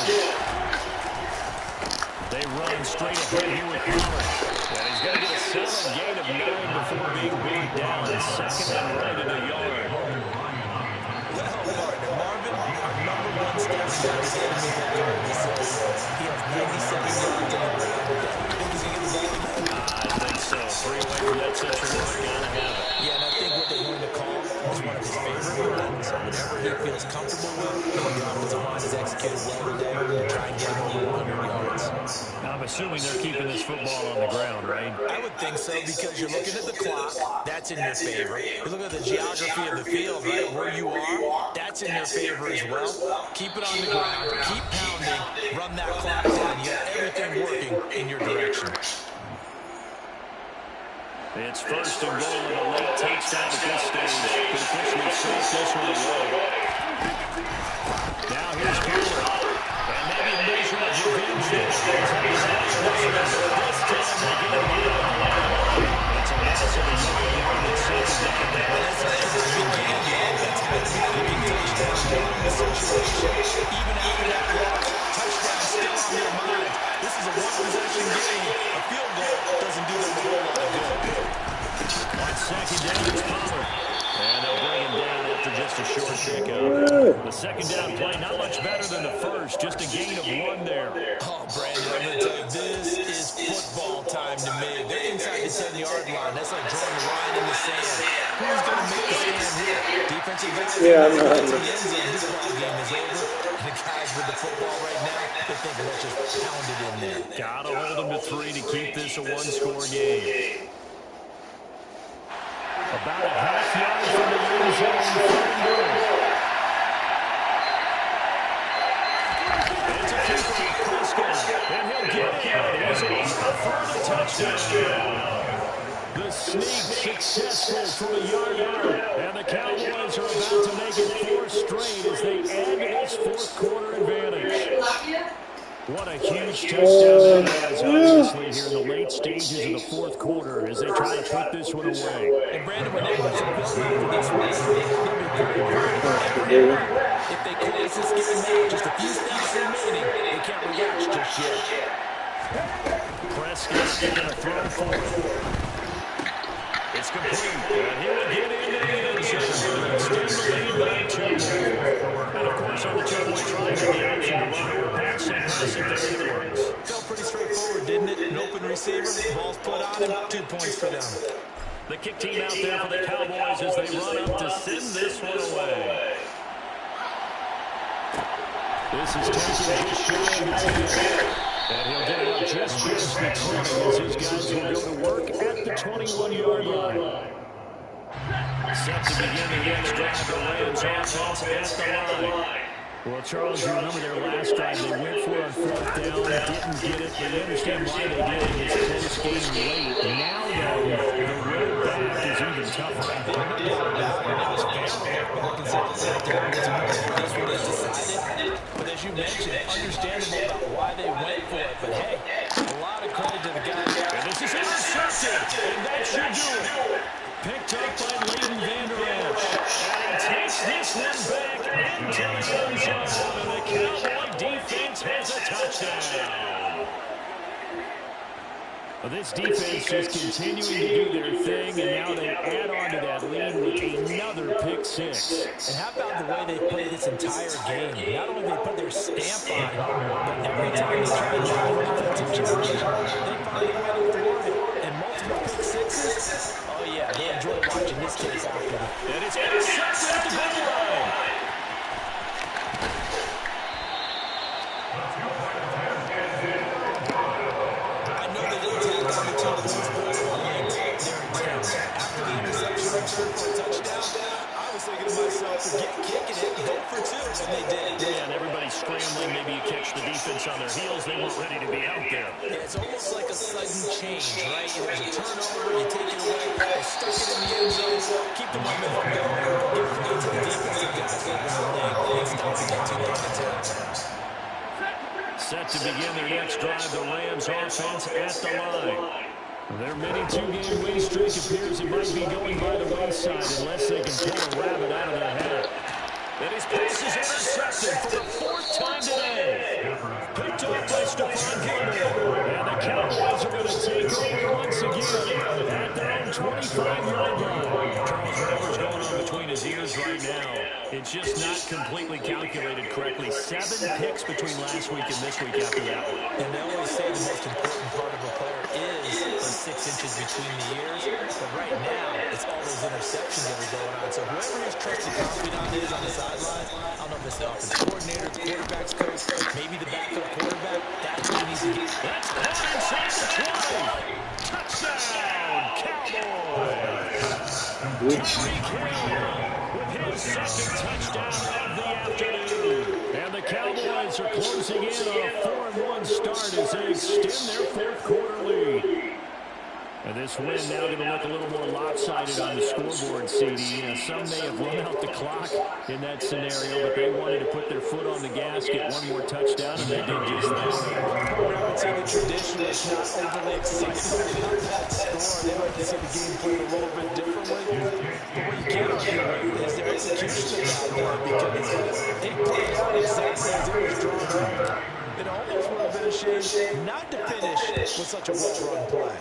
[SPEAKER 2] They run straight ahead here with Palmer. And he's going to get a solid gain of 9 before being brought down. 2nd and right at a yard.
[SPEAKER 4] Well, partner, Marvin, our number one stat guy is able to make that guard. He says he has 97 yards on the ground today. Think he's going to get the ball back?
[SPEAKER 2] I think so. 3 away from that situation. Gotta have it.
[SPEAKER 4] Yeah, and I think what they're going to call is one of his favorite runs. Whatever he feels comfortable with, the offensive line has executed well today. Try and get him over 100 yards.
[SPEAKER 2] I'm assuming they're keeping this football on the ground, right?
[SPEAKER 4] I would think so, because you're looking at the clock. That's in your favor. You look at the geography of the field, right? Where you are, that's in your favor as well. Keep it on the ground. Keep pounding. Run that clock down. You got everything working in your direction.
[SPEAKER 2] It's 1st and goal with a late touchdown at this stage. Could officially start this one away. Now here's Palmer. And maybe a measure of revenge there. This time they get it. It's a loss of a yard and 2nd down.
[SPEAKER 4] That's a big game. That's how it's being touchdown. The situation, even after that loss, touchdown still on their mind. This is a one-possession game. A field goal doesn't do them a whole lot of good.
[SPEAKER 2] On 2nd down, it's Palmer. And they'll bring him down after just a short pickup. The 2nd down play, not much better than the first. Just a gain of 1 there.
[SPEAKER 4] Oh, Brandon, I'm going to tell you, this is football time to me. They're inside the 10-yard line. That's like drawing a line in the sand. Who's going to make the stand here? Defensive guys.
[SPEAKER 3] Yeah, I know.
[SPEAKER 4] This ball game is over. The guys with the football right now, they're thinking, let's just pound it in there.
[SPEAKER 2] Gotta hold them to 3 to keep this a 1-score game. About a half yard from the end zone. It's a kick from Prescott, and he'll get it. He's in for the touchdown. The sneak successful from a yard out, and the Cowboys are about to make it 4 straight as they add this 4th quarter advantage. What a huge touchdown that is, obviously, here in the late stages of the 4th quarter as they try to put this one away.
[SPEAKER 4] And Brandon, when they put some building for this one, if they close this game out, just a few snaps remaining, they can't relax just yet.
[SPEAKER 2] Prescott's going to throw for it. It's complete, and he'll get into the end zone. Extend the lead by 2. And, of course, on the 2-point try, the option to run over pass and pass it there it works.
[SPEAKER 4] Felt pretty straightforward, didn't it? An open receiver, ball's put on him, 2 points for them.
[SPEAKER 2] The kick team out there for the Cowboys as they run up to send this one away. This is taken just shy of the 10. And he'll get it up just the 20 as his guys will go to work at the 21-yard line. Set to begin the next drive. The Rams offense at the line. Well, Charles, you remember their last drive. They went for it on 4th down, didn't get it. They understand why they did it. It was close game late. Now, though, the road back is even tougher.
[SPEAKER 4] But as you mentioned, understandable about why they went for it. But hey, a lot of credit to the guys.
[SPEAKER 2] And this is intercepted, and that should do it. Picked up by Leighton Vander Esch. And he takes this one back into the end zone. And the Cowboy defense has a touchdown. Well, this defense just continuing to do their thing, and now they add on to that lead with another pick 6.
[SPEAKER 4] And how about the way they played this entire game? Not only they put their stamp on it, but every time they try to make an offensive challenge, they find a way to thwart it. And multiple pick 6s, oh yeah, they enjoy watching this case after.
[SPEAKER 2] And it's intercepted at the goal line. And everybody's scrambling. Maybe you catch the defense on their heels. They weren't ready to be out there.
[SPEAKER 4] Yeah, it's almost like a sudden change, right? There's a turnover, you take it away, they stuck it in the end zone, keep the momentum going, give it to the defensive guys over the leg. Things start to get too long.
[SPEAKER 2] Set to begin their next drive, the Rams offense at the line. Their mini 2-game win streak appears it might be going by the wayside unless they can pull a rabbit out of their hat. And his pass is intercepted for the 4th time today. Picked off by Stephon Gilmore. And the Cowboys are going to take over once again at their own 25-yard line. Charles, whatever's going on between his ears right now, it's just not completely calculated correctly. 7 picks between last week and this week after that one.
[SPEAKER 4] And they always say the most important part of a player is the 6 inches between the ears. But right now, it's all those interceptions that are going on. So whoever his trusted confidant is on the sideline, I don't know if it's the offensive coordinator, the quarterback's coach, maybe the backup quarterback, that's what he needs to get.
[SPEAKER 2] That's caught inside the 20. Touchdown, Cowboys. Tyreek Hill with his 2nd touchdown of the afternoon. And the Cowboys are closing in on a 4-1 start as they extend their 4th quarter lead. And this win now going to look a little more lopsided on the scoreboard, CD. Some may have run out the clock in that scenario, but they wanted to put their foot on the gas, get one more touchdown, and they did just that.
[SPEAKER 4] I would say the traditionalists not overly excited about that score. They like to see the game played a little bit differently. But what you can't argue with is their execution out there, because they played out exactly as it was drawn up. It almost would have been a shame not to finish with such a well-run play.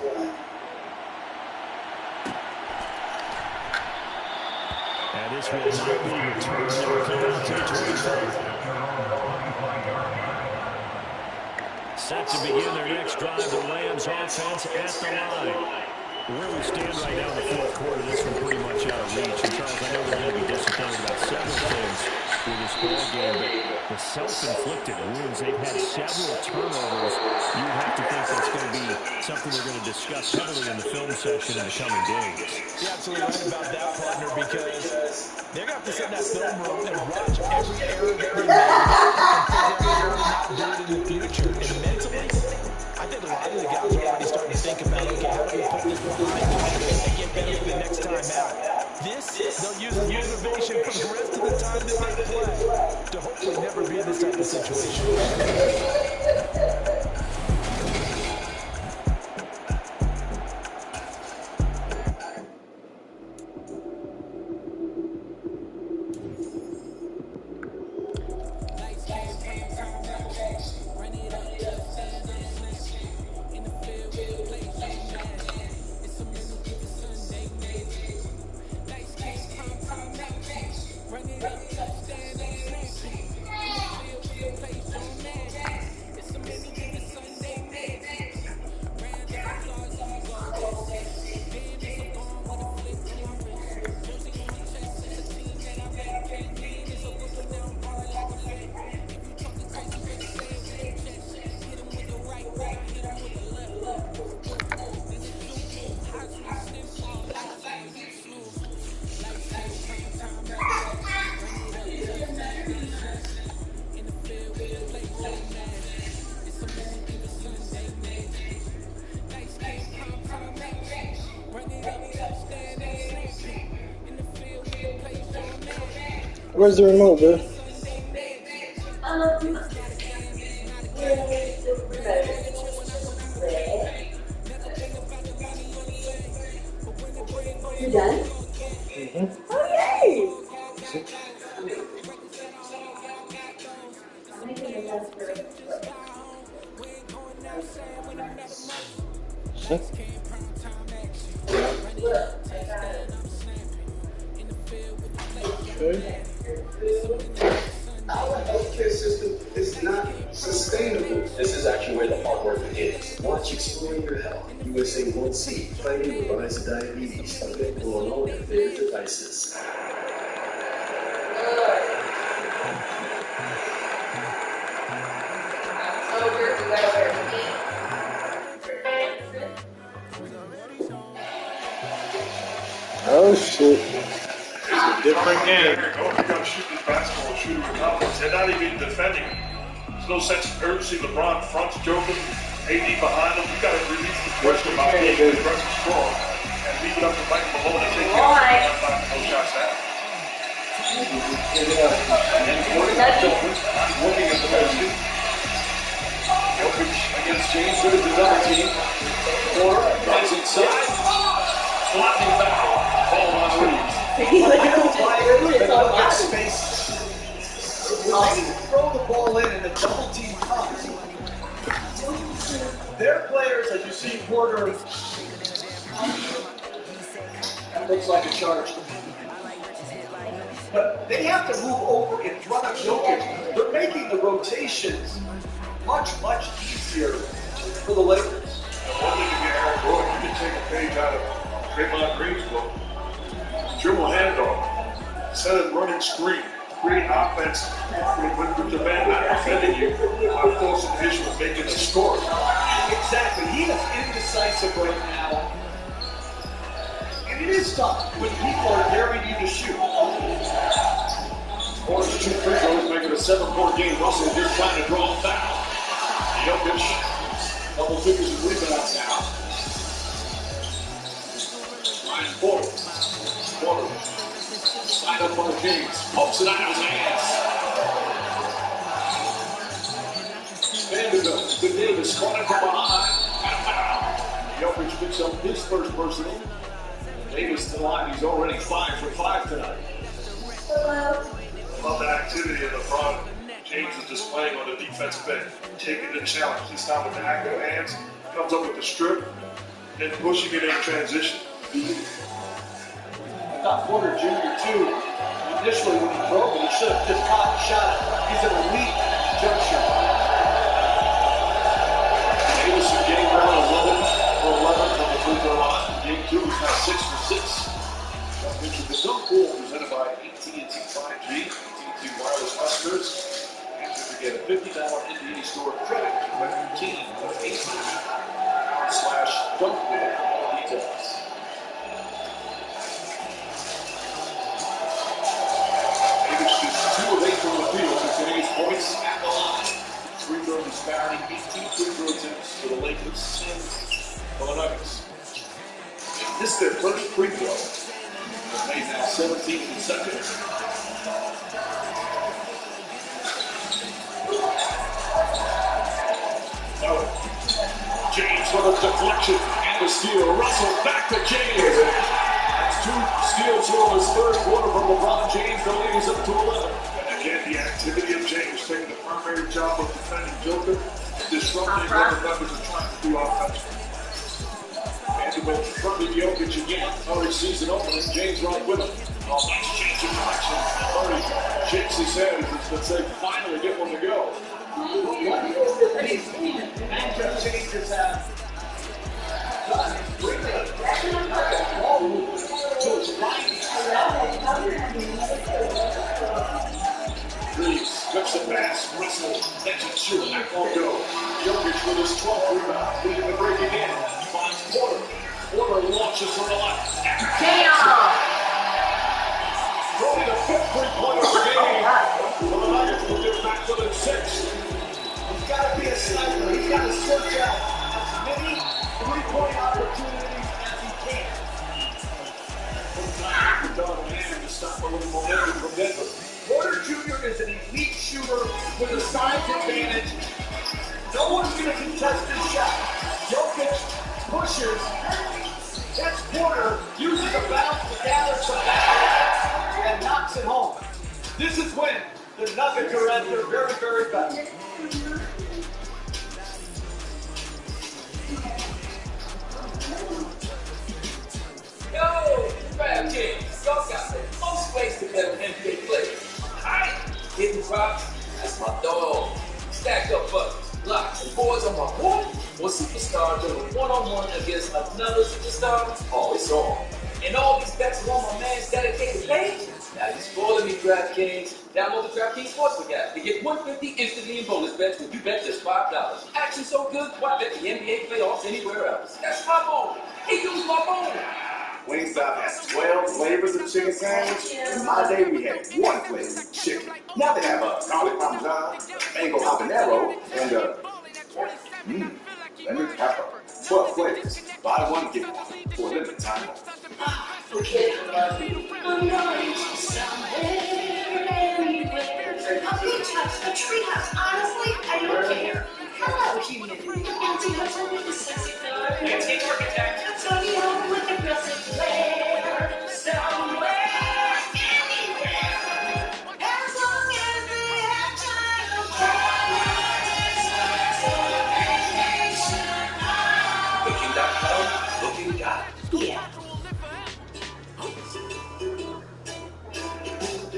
[SPEAKER 2] And this will not be returned. They will come out to the 25. Set to begin their next drive, the Rams offense at the line. Where we stand right now in the 4th quarter, this one pretty much out of reach. And Charles, I know we're going to be disappointed about several things with this ball game, but the self-inflicted wounds, they've had several turnovers. You would have to think that's going to be something we're going to discuss heavily in the film session in the coming days.
[SPEAKER 4] You're absolutely right about that, partner, because they're going to have to sit in that film room and watch every error that they make and figure out how to not do it in the future. And mentally, I think a lot of the guys are already starting to think about, okay, how do we put this behind us and get better for the next time out? They'll use as motivation for the rest of the time that they play to hopefully never be in this type of situation.
[SPEAKER 3] Where's the remote, bro?
[SPEAKER 5] You done?
[SPEAKER 3] Mm-hmm.
[SPEAKER 5] Oh, yay!
[SPEAKER 3] Okay.
[SPEAKER 6] Our healthcare system is not sustainable. This is actually where the hard work begins. Watch Exploring Your Health. USA 1C, fighting the rise of diabetes. Available on all your favorite devices.
[SPEAKER 3] Oh shit.
[SPEAKER 7] It's a different game. Go become shooting basketball, shooting for confidence. They're not even defending. There's no sense of urgency. LeBron fronts joking, AD behind him. You got to release the pressure about being aggressive strong and leave it up to Mike Malone to take care of it. No shots out. And then Gordon working as the best. Jokic against James with the double team. Corner runs inside. flattening foul. Ball on Reeves.
[SPEAKER 6] Space. When they throw the ball in and the double team comes, their players, as you see Porter, that looks like a charge. But they have to move over in front of Jokic. They're making the rotations much easier for the Lakers.
[SPEAKER 7] One thing to get Aaron Gordon, you can take a page out of Draymond Green's book. Dribble handoff, set a running screen, create offense with the man not defending you, forcing the issue of making a score.
[SPEAKER 6] Exactly. He is indecisive right now. And it is tough when people are daring you to shoot.
[SPEAKER 7] Hornets 2 free throws, making a 7-point game. Russell just trying to draw a foul. Jokic, double figures of rebounds now. Ryan Porter. Side up on James. Pokes it out of his hands. Vanderbilt. Good Davis. Caught it from behind. And a foul. Jokic picks up his first personal. Davis to the line. He's already 5 for 5 tonight. Love the activity in the front. James is displaying on the defensive end. Taking the challenge. This time with the active hands. Comes up with the strip. And pushing it in transition.
[SPEAKER 6] I thought Porter Jr. too, initially when he drove it, he should have just caught and shot it. He's an elite jump shot.
[SPEAKER 7] Davis in game 1, 11 for 11 from the free throw line. Game 2, he's now 6 for 6. Picture the Dunk Pool presented by AT&T 5G, AT&T Wireless customers. And don't forget a $50 NBD store credit to your team with AT&T/Dunk Pool. All details. Davis shoots 2 of 8 from the field for today's points at the line. Free throw disparity, 18 free throw attempts for the Lakers, 10 for the Nuggets. This is their first free throw. They've made now 17 consecutive. James with a deflection and the steal. Russell back to James. That's 2 steals here in his third quarter from LeBron James. The lead is up to 11. And again, the activity of James taking the primary job of defending Joker, disrupting what the Nuggets are trying to do offensively. Vanderbilt fronting Jokic again. Murray sees an opening. James right with him. Oh, nice change of direction. Murray shakes his head as if say, finally get one to go.
[SPEAKER 6] Matchup changes have done is bring the ball to its right.
[SPEAKER 7] Reeves cuts the pass. Russell catch it, shoot, that won't go. Jokic with his 12th rebound. Leading the break again. Finds Porter. Porter launches from the left. Throwing the 5th three-pointer of the game. Well, the Nuggets will get back to the 6th.
[SPEAKER 6] He's got to be a sniper. He's got to search out as many three-point opportunities as he can.
[SPEAKER 7] The dog man to stop a little momentum from Denver.
[SPEAKER 6] Porter Jr. is an elite shooter with a size advantage. No one's going to contest his shot. Jokic pushes. Gets Porter, uses a bounce to gather some balance, and knocks it home. This is when the Nuggets are at their very, very best.
[SPEAKER 8] Yo, DraftKings, y'all got the most ways to bet on NBA players. Alright, hidden props, that's my dog. Stacked up buckets, blocks, and boards on my board. One superstar doing one-on-one against another superstar. Oh, it's on. And all these bets are on my man's dedicated page. Now you're spoiling me, DraftKings. Download the DraftKings Sportsbook app to get $150 instantly in bonus bets when you bet just $5. Action so good, why bet the NBA playoffs anywhere else? That's my phone. He used my phone.
[SPEAKER 9] Wingstop has 12 flavors of chicken sandwich. In my day, we had 1 flavor of chicken. Now they have a garlic parmesan, mango habanero, and lemon pepper. 12 flavors. Buy 1, get 1 for a limited time.
[SPEAKER 5] Okay, I'm going somewhere, anywhere. A beach house, a tree house, honestly, I don't care. Hello, humidity. Nancy Hudson with the sexy color. Antique architect. Tony Home with aggressive flair. Yeah.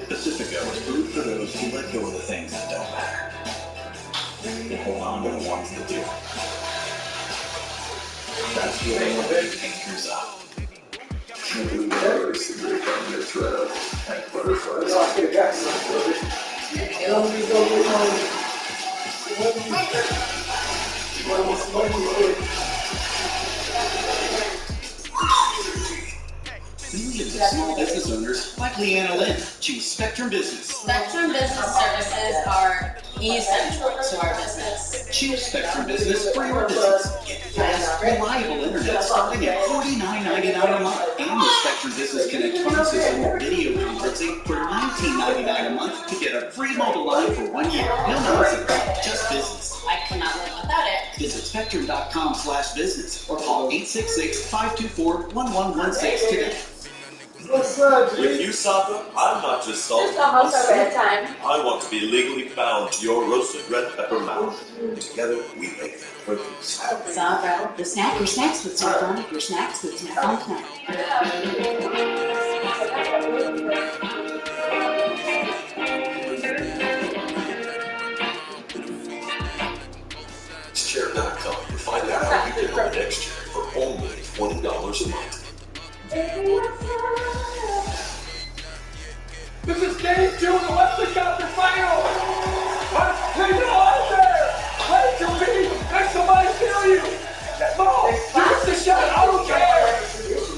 [SPEAKER 9] Pacifico is food for those who let go of the things that don't matter. They hold on to the ones that do. That's where everything screws up. Millions of small business owners like Leanna Lynn choose Spectrum Business.
[SPEAKER 5] Spectrum Business services are essential to our business.
[SPEAKER 9] Choose Spectrum Business for your business. Get fast, reliable internet starting at $49.99 a month. And the Spectrum Business Connect phone system with video conferencing for $19.99 a month to get a free mobile line for 1 year. No nonsense, just business.
[SPEAKER 5] I cannot live without it.
[SPEAKER 9] Visit spectrum.com/business or call 866-524-1116 today.
[SPEAKER 3] What's up, G?
[SPEAKER 10] With USAPA, I'm not just salty.
[SPEAKER 5] It's almost our bedtime.
[SPEAKER 10] I want to be legally bound to your roasted red pepper mountain. Together, we make perfect snack.
[SPEAKER 5] Sabra, the snack, your snacks with Sabra, your snacks with snack on snack.
[SPEAKER 10] Chair.com to find out how you can own next year for only $20 a month.
[SPEAKER 7] This is game 2 of the Western Conference Final. I'm taking it out there. Play to me. Let somebody kill you. No, give us the shot. I don't care.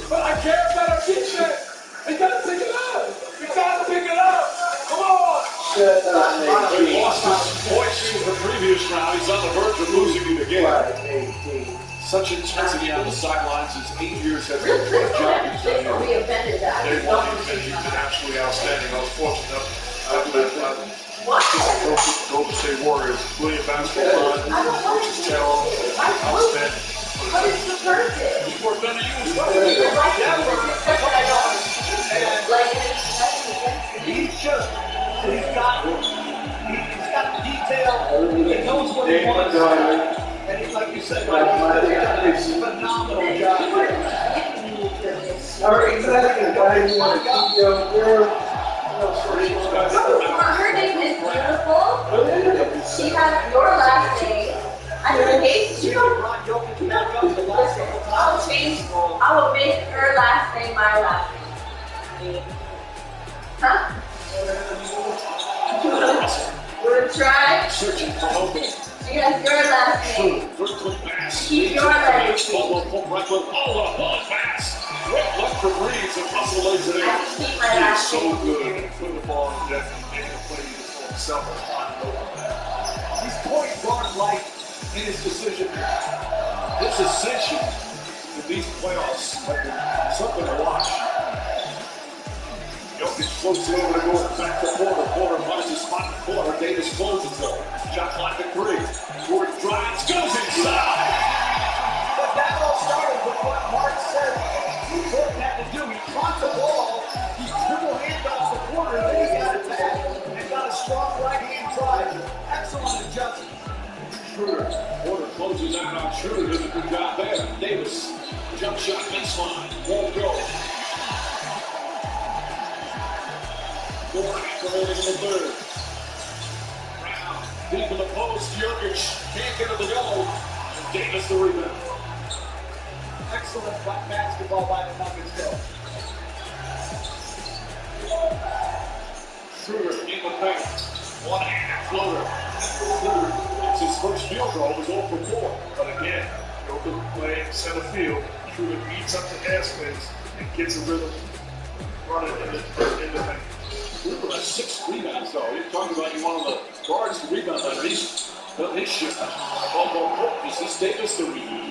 [SPEAKER 7] But I care about our defense. We gotta pick it up. We gotta pick it up. Come on.
[SPEAKER 3] He
[SPEAKER 7] lost his voice in the previous round. He's on the verge of losing it again. Such intensity on the sidelines. His 8 years has been a great job. He's done here. Day one, he's been absolutely outstanding. I was fortunate enough to have Golden State Warriors, William Basketball, versus Terrell. Outstanding.
[SPEAKER 5] What is the purpose?
[SPEAKER 7] He's worked under you as well.
[SPEAKER 9] He's got detail. He knows what he wants. And it's like you said, it's a phenomenal job.
[SPEAKER 3] exactly.
[SPEAKER 5] Her name is beautiful. She has your last name. I hate you. I will make her last name my last name. Huh? We'll try.
[SPEAKER 7] Searching for open.
[SPEAKER 5] She has your last name. Keep your legacy.
[SPEAKER 7] Oh, pass. Left for Breeze and Russell lays it in.
[SPEAKER 5] I keep my last
[SPEAKER 7] He's so
[SPEAKER 5] name.
[SPEAKER 7] good at putting the ball in the net and making a play for himself and on.
[SPEAKER 9] He's point guard-like in his decision.
[SPEAKER 7] This ascension in these playoffs has been something to watch. Jokic floats it over to go back to Porter. Porter finds his spot in the corner. Davis closes though. Shot clock at 3. Porter drives, goes inside.
[SPEAKER 9] But that all started with what Mark said he had to do. He caught the ball, he dribbled handoffs to Porter, then he got it back and got a strong right-hand drive. Excellent adjustment.
[SPEAKER 7] Schroeder. Porter closes out on Schroeder. Does a good job there. Davis. Jump shot baseline. Won't go. Four activated in the third. Brown. Deep in the post. Jokic can't get it to go. And Davis the rebound.
[SPEAKER 9] Excellent basketball by the Nuggets, though.
[SPEAKER 7] Schroeder in the paint. One-hand floater. It's his first field goal. It was 0 for 4. But again, Jokic playing center field. Schroeder beats up the gas space and gets a rhythm running in the paint. Schroeder has 6 rebounds, though. You're talking about one of the guards to rebound at least. But his shot. Oh, is this Davis the rebound?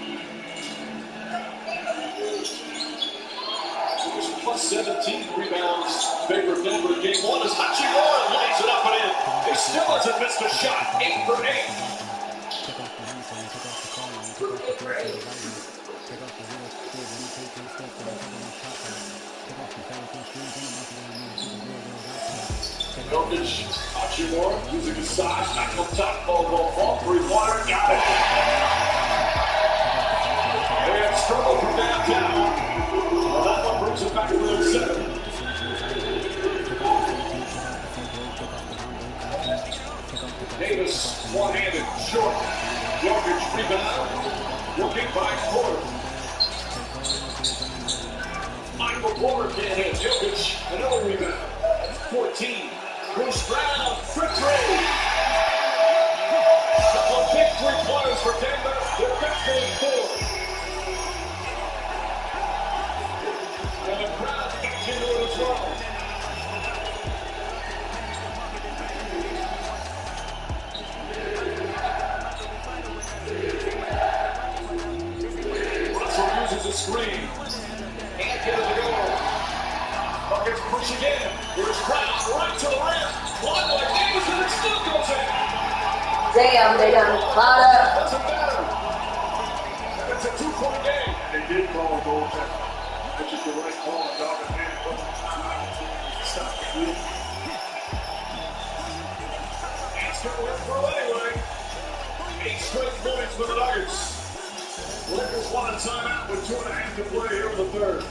[SPEAKER 7] Plus 17 rebounds. Favorite Denver game 1 is Hachimura lays it up and in. He still hasn't missed a shot. 8 for 8. Jokic, Hachimura using his size, back on top, ball, 3-pointer, got it. And struggle from downtown.
[SPEAKER 11] beautiful corner can't hit. Jokic, another rebound. 14. Bruce Brown for 3. Couple of big three-pointers for Denver. They're back going 4. And the crowd gets into it as well. The screen. Can't get it to go. Buckets push again. Here's Brown right to the rim. Blocked by Davis and it still goes in.
[SPEAKER 5] Damn, they done caught up.
[SPEAKER 11] Doesn't matter. It's a 2-point game.
[SPEAKER 7] They did call a goaltender, which is the right call. Donovan Mitchell stop the lead.
[SPEAKER 11] It's going to work through anyway. 8 straight points for the Nuggets. Lakers want a timeout with 2.5 to play here in the third.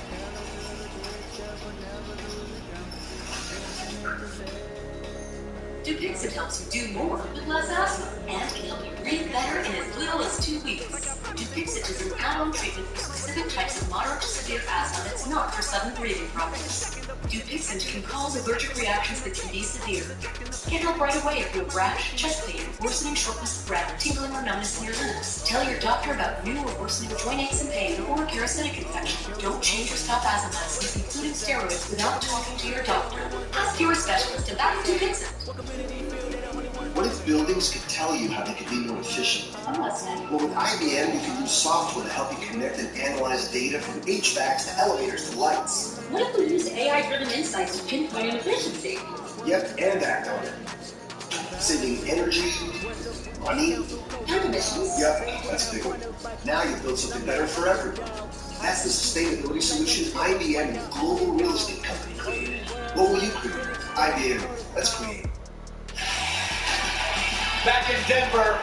[SPEAKER 12] Dupixent helps you do more with less asthma and can help you breathe better in as little as 2 weeks. Dupixent is an add-on treatment for specific types of moderate to severe asthma that's not for sudden breathing problems. Dupixent can cause allergic reactions that can be severe. Can help right away if you have rash, chest pain, worsening shortness of breath, tingling or numbness in your limbs. Tell your doctor about new or worsening joint aches and pain or a parasitic infection. Don't change or stop asthma medicines, including steroids, without talking to your doctor. Ask your specialist about Dupixent.
[SPEAKER 13] What if buildings could tell you how they could be more efficient? Well, with IBM, you can use software to help you connect and analyze data from HVACs to elevators to lights.
[SPEAKER 12] What if we use AI-driven insights to pinpoint inefficiency?
[SPEAKER 13] Yep, and act on it. Saving energy, money.
[SPEAKER 12] And emissions.
[SPEAKER 13] Yep, that's a big one. Now you've built something better for everyone. That's the sustainability solution IBM, the global real estate company, created. What will you create? IBM, let's create.
[SPEAKER 14] Back in Denver,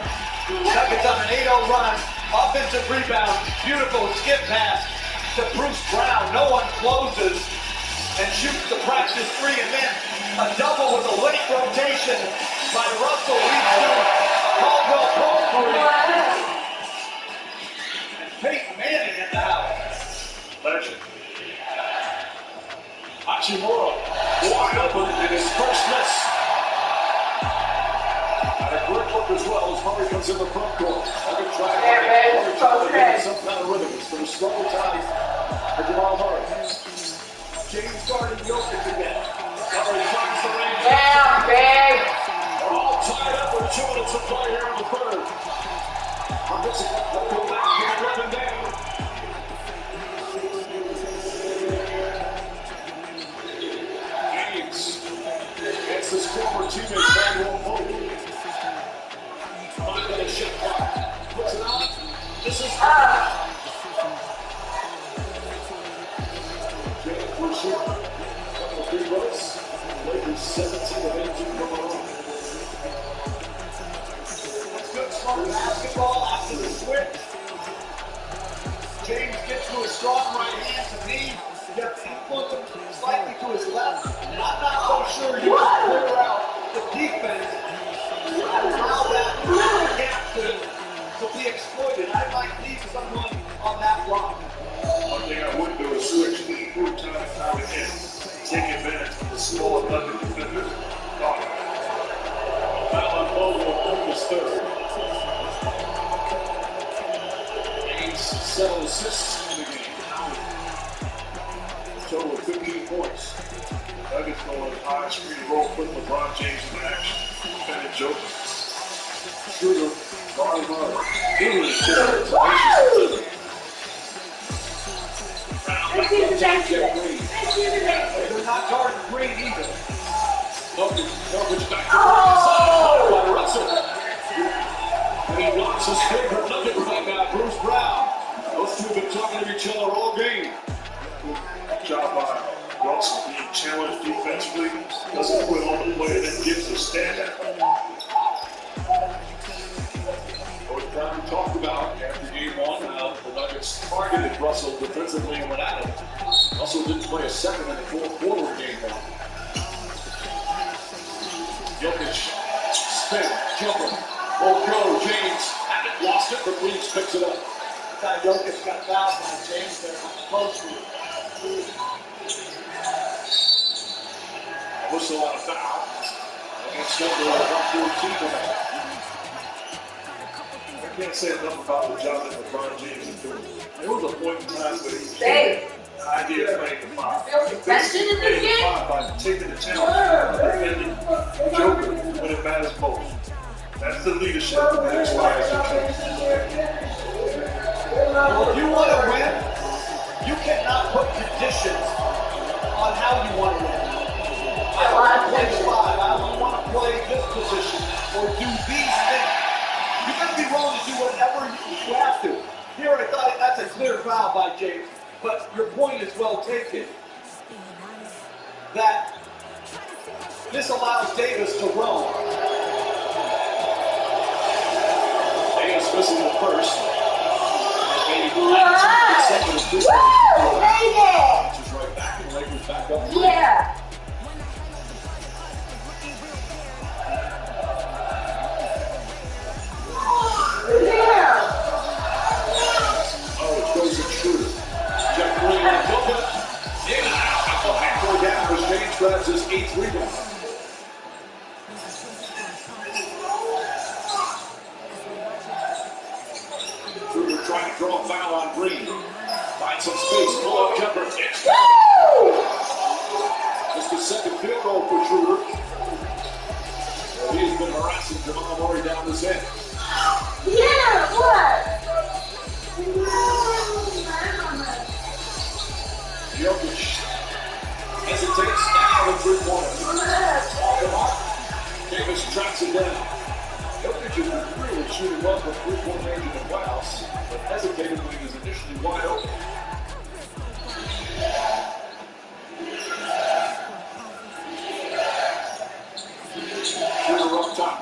[SPEAKER 14] Nuggets on an 8-0 run, offensive rebound, beautiful skip pass to Bruce Brown. No one closes and shoots the practice 3, and then a double with a late rotation by Russell leads to Caldwell Pope 3. And Peyton Manning in the house.
[SPEAKER 7] Legend.
[SPEAKER 11] Hachimura wide open in his first miss. And a great look as well as Murray comes in the front court. Murray trying to get some kind of rhythm. It's been a struggle time for Jamal Murray. James guarding Jokic again. Murray finds the range.
[SPEAKER 5] Damn, big.
[SPEAKER 11] We're all tied up with 2 minutes to play here in the third. They'll go back to 11 down. James against his former teammate, Caldwell Pope. 5-minute shot clock. Puts it on. This is James Boucher. Couple of free throws. Lakers 17 of 18 going on.
[SPEAKER 14] Good smart basketball after the switch. James gets to his strong right hand to me. Gets influenced slightly to his left. And I'm not so sure you can clear out the defense. Allow that gap to be exploited. I might need someone on that block.
[SPEAKER 7] One thing I would do is switch to improve time in. Take advantage of the small and left defenders.
[SPEAKER 11] Foul on Caldwell Pope is third. James 7 assists in the game.
[SPEAKER 7] Total of 15 points. Nuggets going high screen roll, put LeBron James in action. Defended Joker. Shooter, guarding Murray.
[SPEAKER 14] They're not guarding Green either.
[SPEAKER 11] Jokic back to by Russell. And he blocks his favorite Nugget right now, Bruce Brown. Those two have been talking to each other all game.
[SPEAKER 7] Good job by Russell being challenged defensively. Doesn't quit on the play and then gives a standout.
[SPEAKER 11] Coach Brown talked about after game 1 how the Nuggets targeted Russell defensively and went at him. Russell didn't play a second in the fourth quarter of game 1. Jokic, spin, jumper, won't go. James had it, lost it, but Reeves picks it up.
[SPEAKER 14] Jokic got fouled by James there. Close to it.
[SPEAKER 11] whistle on a foul. And Scheffler with 114 coming. I can't say enough about the job that LeBron James is doing. There was a point in time where he came the idea of playing the five.
[SPEAKER 5] Tension in this game?
[SPEAKER 11] By taking the challenge of defending Joker when it matters most. That's the leadership that that's why it's
[SPEAKER 14] Well, if you want to win, you cannot put conditions on how you want to win. I want to play five. I don't want to play this position or do these things. You got to be willing to do whatever you have to. Here, I thought that's a clear foul by James, but your point is well taken. That this allows Davis to roam.
[SPEAKER 11] Davis missing the first.
[SPEAKER 5] Second is this one.
[SPEAKER 11] Which is right back, and the Lakers back up.
[SPEAKER 5] Yeah.
[SPEAKER 11] Oh, it goes to Schroeder. Jeff Green and Booker. In and out. Halfway down as James grabs his 8th rebound. Schroeder trying to draw a foul on Green. Find some space. Pull up jumper. Just a second field goal for Schroeder. Well, he has been harassing Jamal Murray down this end.
[SPEAKER 5] Yeah, what?
[SPEAKER 11] Jokic hesitates now in three-pointer. Off the mark. Davis tracks it down. Jokic has been really shooting well from three-point range in the playoffs, but hesitated when he was initially wide open. Shooter up top.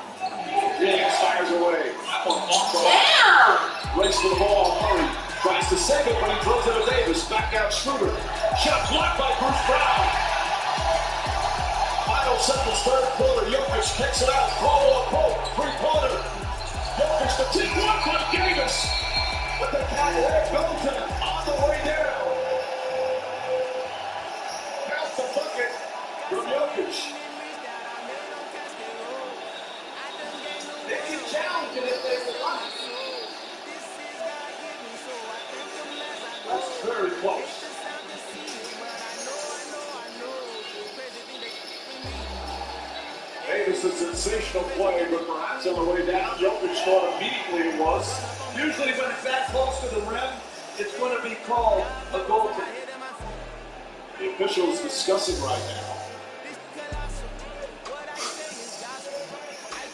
[SPEAKER 11] James fires away. That one off the line. Race for the ball. Murray tries to save it, but he throws it to Davis. Back out Schroeder. Shot blocked by Bruce Brown. Final seconds, third quarter. Jokic kicks it out. Follow up Pope. Three-pointer. Jokic the tip blocked by Davis. With the cat Middleton on the way down. Count the bucket from Jokic. They can challenge it if they would like. That's very close. Davis a sensational play, but perhaps on the way down, Jokic thought immediately it was.
[SPEAKER 14] Usually when it's that close to the rim, it's going to be called a goal kick.
[SPEAKER 11] The officials discussing right now.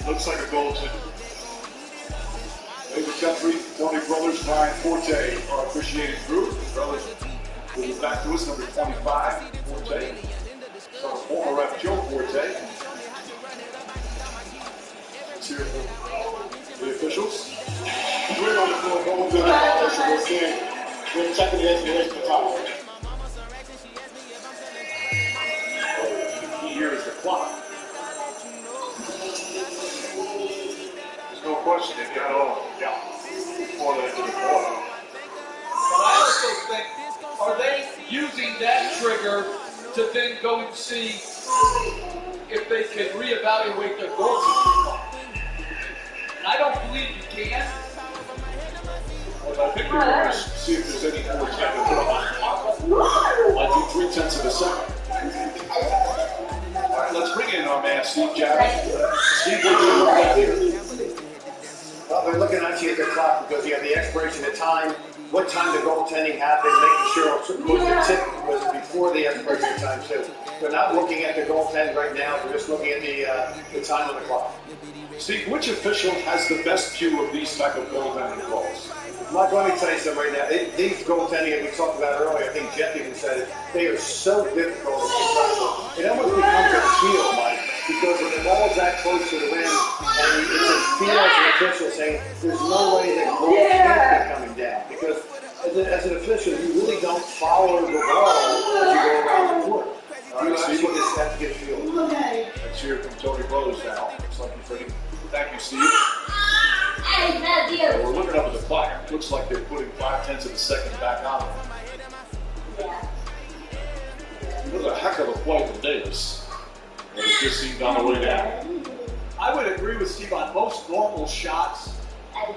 [SPEAKER 11] Looks like a goal kick. David Guthrie, Tony Brothers, Brian Forte, our officiating group. Brothers will be back to us, number 25, Forte. So former ref Joe Forte. Let's hear from the officials. We're on the floor going to the officials game. We're checking the escalation at the top. The key here is the clock. There's no question they got all before they do the quarter.
[SPEAKER 14] But I also think, are they using that trigger to then go and see if they can reevaluate their goals? And I don't believe you can.
[SPEAKER 11] Well, I think they're going to see if there's any more time to put on. I think 3/10 of a second. All right, let's bring in our man, Steve Javin. Steve, what do you look at here?
[SPEAKER 15] Well, they're looking actually at the clock because you have the expiration of time, what time the goaltending happened, making sure the tip was before the expiration of time too. They're not looking at the goaltend right now, they're just looking at the time on the clock.
[SPEAKER 11] Steve, which official has the best view of these type of goaltending calls?
[SPEAKER 15] Mike, let me tell you something right now. These goaltending that we talked about earlier, I think Jeff even said it, they are so difficult to keep. It almost becomes a field, Mike, because when the ball is that close to the rim, and it's a field as an official saying, there's no way that goal can't be coming down. Because as an official, you really don't follow the ball as you go around the court. All right, Steve, you just have to get a feel.
[SPEAKER 11] Let's hear from Tony Brothers now. Looks like he's ready. Thank you, Steve. We're looking up at the clock. It looks like they're putting 5/10 of a second back on them. It was a heck of a play from Davis.
[SPEAKER 7] this seemed on the way down.
[SPEAKER 14] I would agree with Steve on most normal shots.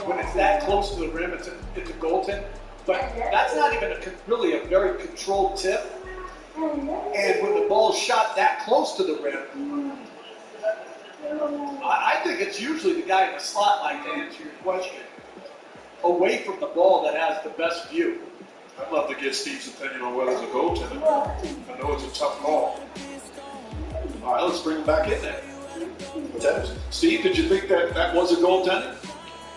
[SPEAKER 14] When it's that close to the rim, it's a goaltend. But that's not even really a very controlled tip. And when the ball's shot that close to the rim, I think it's usually the guy in the slot, like to answer your question, away from the ball that has the best view.
[SPEAKER 7] I'd love to get Steve's opinion on whether it's a goaltender. I know it's a tough call.
[SPEAKER 14] All right, let's bring him back in there.
[SPEAKER 7] Steve, did you think that was a goaltender?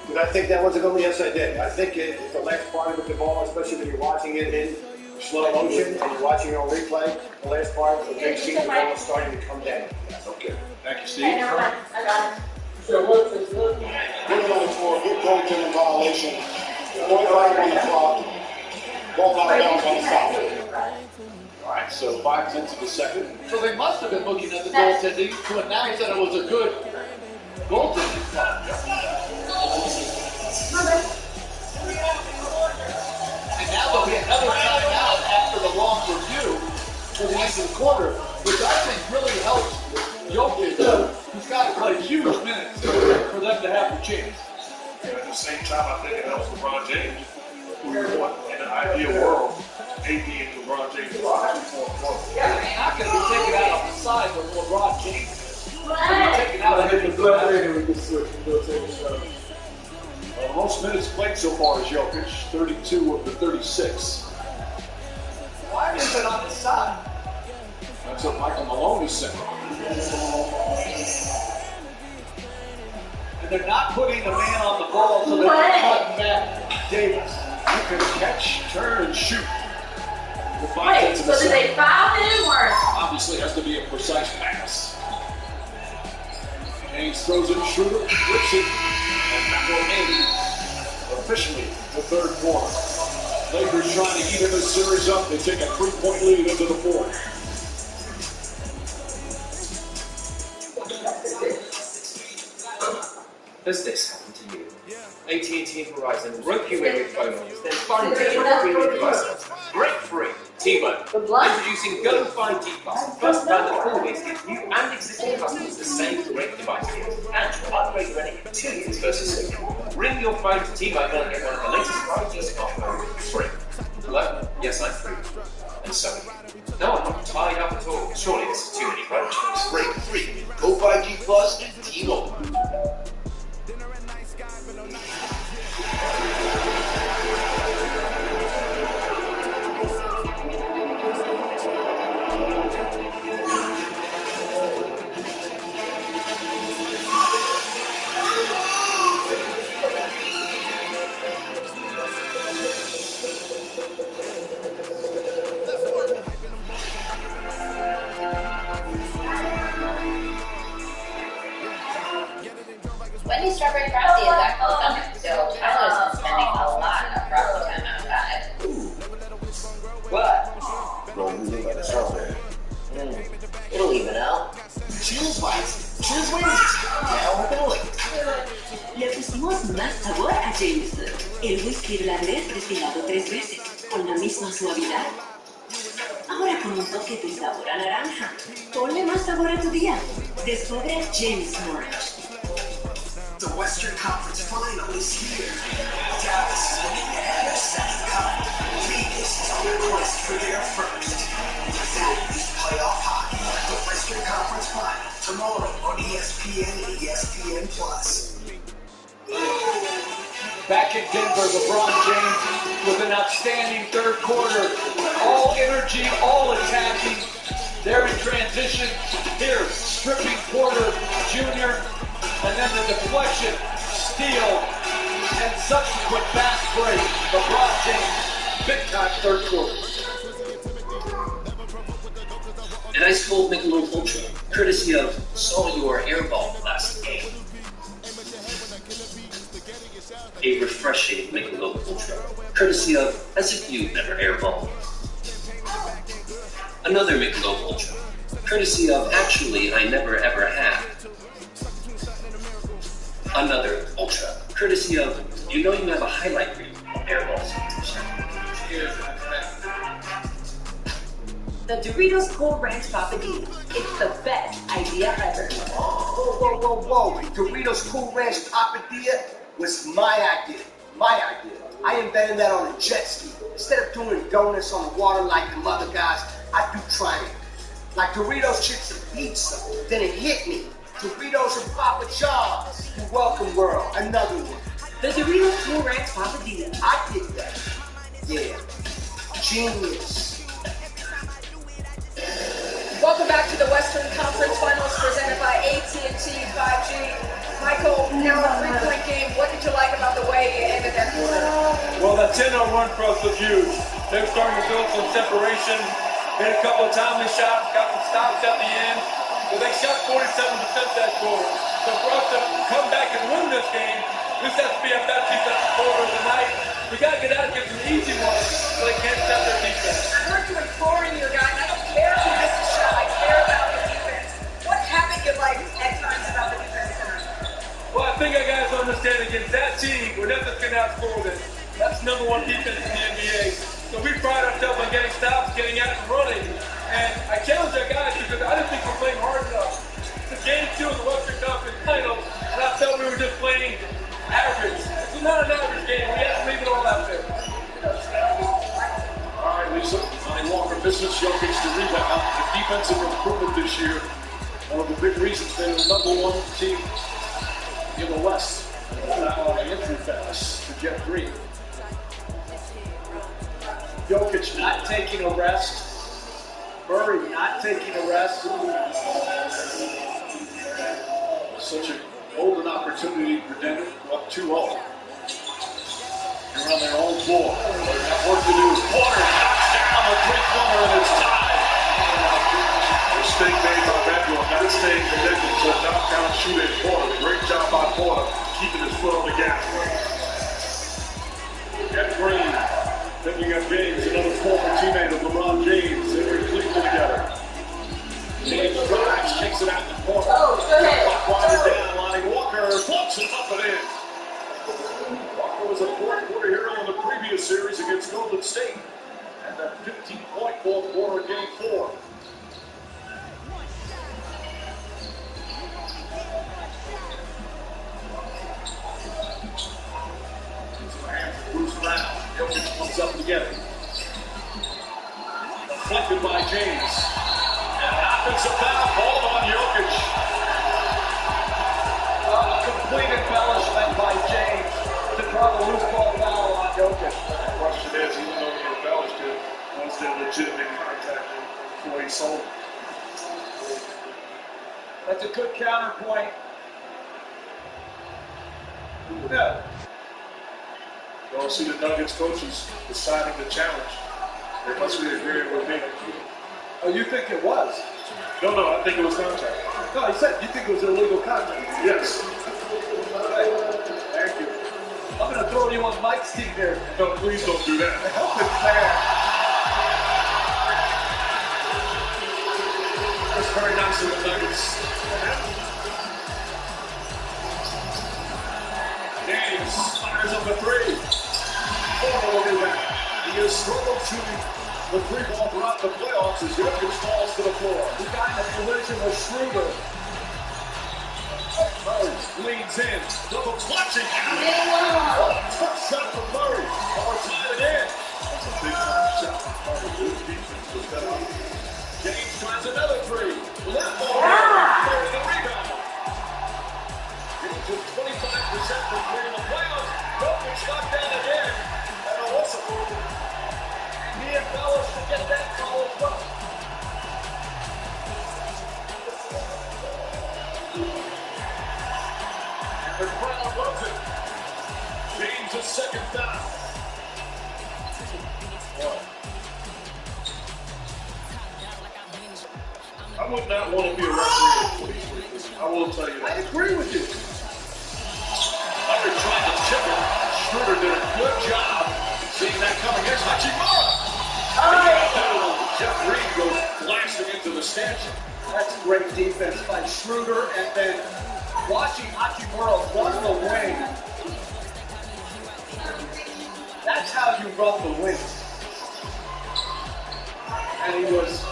[SPEAKER 15] Did I think that was a goal? Yes, I did. I think it's the last part with the ball, especially when you're watching it in slow motion and you're watching it on replay. The last part, the big seat, the ball is starting to come down.
[SPEAKER 7] Okay. Thank you, Steve.
[SPEAKER 5] I got it.
[SPEAKER 11] We're going for a good goaltending violation. 45 on the clock. Ball out of bounds on the foul.
[SPEAKER 14] All right, so 5/10 of the second. So they must have been looking at the goaltending to announce that it was a good goaltending foul. And now there'll be another timeout after the long review for the end of the quarter, which I think really helps Jokic. He's got to play huge minutes for them to have the chance.
[SPEAKER 7] And at the same time, I think it helps LeBron James. In an ideal world, AD and LeBron James are 2-4.
[SPEAKER 14] Yeah, they're not going to be taken out on the side where LeBron James is. They're taken out of the
[SPEAKER 7] Most minutes played so far is Jokic, 32 of the 36.
[SPEAKER 14] Why is it on the side?
[SPEAKER 7] That's what Michael Malone is saying.
[SPEAKER 14] And they're not putting the man on the ball, so they're cutting back Davis.
[SPEAKER 7] You can catch, turn, and shoot.
[SPEAKER 5] Wait, so did they foul him or?
[SPEAKER 7] Obviously, has to be a precise pass. Haynes throws it, Schroeder rips it, and that will end officially the third quarter. Lakers trying to even this series up. They take a 3-point lead into the fourth.
[SPEAKER 16] Has this happened to you? AT&T and Verizon rope you in with phone numbers, then find you streaming devices. Break free. T-Mobile. Introducing Go 5G Plus, the first plan that always gives new and existing customers the same great devices. And you'll upgrade ready in 2 years versus 6. Bring your phone to T-Mobile and get one of the latest 5G smartphones free. Hello? Yes, I'm free. And so, no, I'm not tied up at all. Surely this is too many roadshows.
[SPEAKER 13] Break free. Go 5G Plus and T-Mobile.
[SPEAKER 17] Wendy's Strawberry Frosty is back all summer, so Tyler's been spending a lot of frosty time outside.
[SPEAKER 16] What?
[SPEAKER 13] Well, you think about the strawberry.
[SPEAKER 16] It'll even out.
[SPEAKER 13] Choose bites. Choose wings. Now open a link.
[SPEAKER 18] Le pusimos más sabor a Jameson, el whisky irlandés destilado 3 veces, con la misma suavidad. Ahora con un toque de sabor a naranja. Ponle más sabor a tu día. Descubre Jameson Orange.
[SPEAKER 13] The Western Conference Final is here. Dallas is looking to have a second cup. Vegas is on a quest for their first. That is playoff hockey. The Western Conference Final tomorrow on ESPN and ESPN+.
[SPEAKER 14] Back in Denver, LeBron James with an outstanding third quarter. All energy, all attacking. They're in transition. Here, stripping Porter Jr., and then the deflection, steal, and subsequent fast break. LeBron James, big time third quarter.
[SPEAKER 16] An ice cold Michelob Ultra, courtesy of Saw Your Airball last game. A refreshing Michelob Ultra, courtesy of As If You've Never Airballed. Another Michelob Ultra, courtesy of Actually I Never Ever Have. Another Ultra, courtesy of You Know You Have a Highlight Reel of Airballs. Cheers.
[SPEAKER 18] The Doritos Cool Ranch Papadilla. It's the best idea ever.
[SPEAKER 13] Whoa. Doritos Cool Ranch Papadilla was my idea. I invented that on a jet ski. Instead of doing donuts on the water like the other guys, I do triangle. Like Doritos chips and pizza. Then it hit me. Doritos and Papa John's. You're welcome, world. Another one.
[SPEAKER 18] The Doritos Cool Ranch Papadilla.
[SPEAKER 13] I did that. Yeah. Genius.
[SPEAKER 19] Welcome back to the Western Conference Finals presented by AT&T 5G. Michael, now a three-point game. What did you like about the way you ended that quarter?
[SPEAKER 14] Well, that 10-0 run for us was huge. They were starting to build some separation. Hit a couple of timely shots, got some stops at the end. But they shot 47% that quarter. So for us to come back and win this game, this has to be our best defensive quarter of the night. We got to get out and get some easy ones so they can't stop their defense.
[SPEAKER 19] I heard you imploring your guys. I don't care if you miss a shot. I care about the defense. What happened you like at times about the defense tonight?
[SPEAKER 14] Well, I think our guys understand against that team, we're never going to outscore them. That's number one defense in the NBA. So we pride ourselves on getting stops, getting out and running. And I challenge our guys because I didn't think we were playing hard enough. It's game 2 of the Western Conference Finals, and I felt we were just playing average. It's not an average game. We have to leave it all out there.
[SPEAKER 7] All right, Lisa. Lonnie Walker misses Jokic to rebound. The defensive improvement this year, one of the big reasons they're the #1 team in the West. Now on the entry pass to Jeff Green.
[SPEAKER 14] Jokic not taking a rest. Murray not taking a rest.
[SPEAKER 7] Such a golden opportunity for Denver, up 2-0. They're on their own floor. They've got work to do. Porter knocks down the three-pointer and it's tied. Mistake made by Randall, not staying connected to a knockdown shooting Porter. Great job by Porter, keeping his foot on the gas. Jeff Green picking up James, another former teammate of LeBron James. They were in Cleveland together. James drives, kicks it out in the corner. Wider down, Lonnie Walker floats it up and in. Walker was a fourth-quarter hero in the previous series against Golden State. And that 15-point fourth quarter in Game 4. Bruce Brown, Jokic comes up together. Deflected by James. And an offensive foul called on Jokic.
[SPEAKER 14] A complete embellishment by James to draw the loose ball foul on Jokic.
[SPEAKER 7] The question is, even though he embellished it, was there legitimate contact before he sold it?
[SPEAKER 14] That's a good counterpoint. Yeah.
[SPEAKER 7] You don't see the Nuggets coaches deciding the challenge. They must be agreeing with me.
[SPEAKER 14] Oh, you think it was?
[SPEAKER 7] No, I think it was contact.
[SPEAKER 14] No, he said you think it was illegal contact.
[SPEAKER 7] Yes.
[SPEAKER 14] Right. Thank you. I'm going to throw you on Mike's team here.
[SPEAKER 7] No, please don't do that.
[SPEAKER 14] Help it, man.
[SPEAKER 7] That's very nice of the Nuggets. James fires up a three. Porter will be back. He has struggled shooting the three ball throughout the playoffs as Jokic falls to the floor.
[SPEAKER 14] He got in a collision with Schroeder.
[SPEAKER 7] Murray leans in. Double clutching. Tough shot from Murray. Or tied it in. That's a big time shot. Good defense was that up. James tries another three. Left ball. Murray the rebound. James with 25% from three in the playoffs. Jokic knocked down again. And a whistle.
[SPEAKER 14] He embellished to get that call as well.
[SPEAKER 7] And the crowd loves it. James' second foul. I would not want to be a referee. I will tell you that.
[SPEAKER 14] I agree with you.
[SPEAKER 7] Under trying to tip it. Schroeder did a good job seeing that coming. Here's Hachimura. Jeff Green goes blasting into the stanchion.
[SPEAKER 14] That's great defense by Schroeder, and then watching Hachimura run the wing. That's how you run the wing. And he was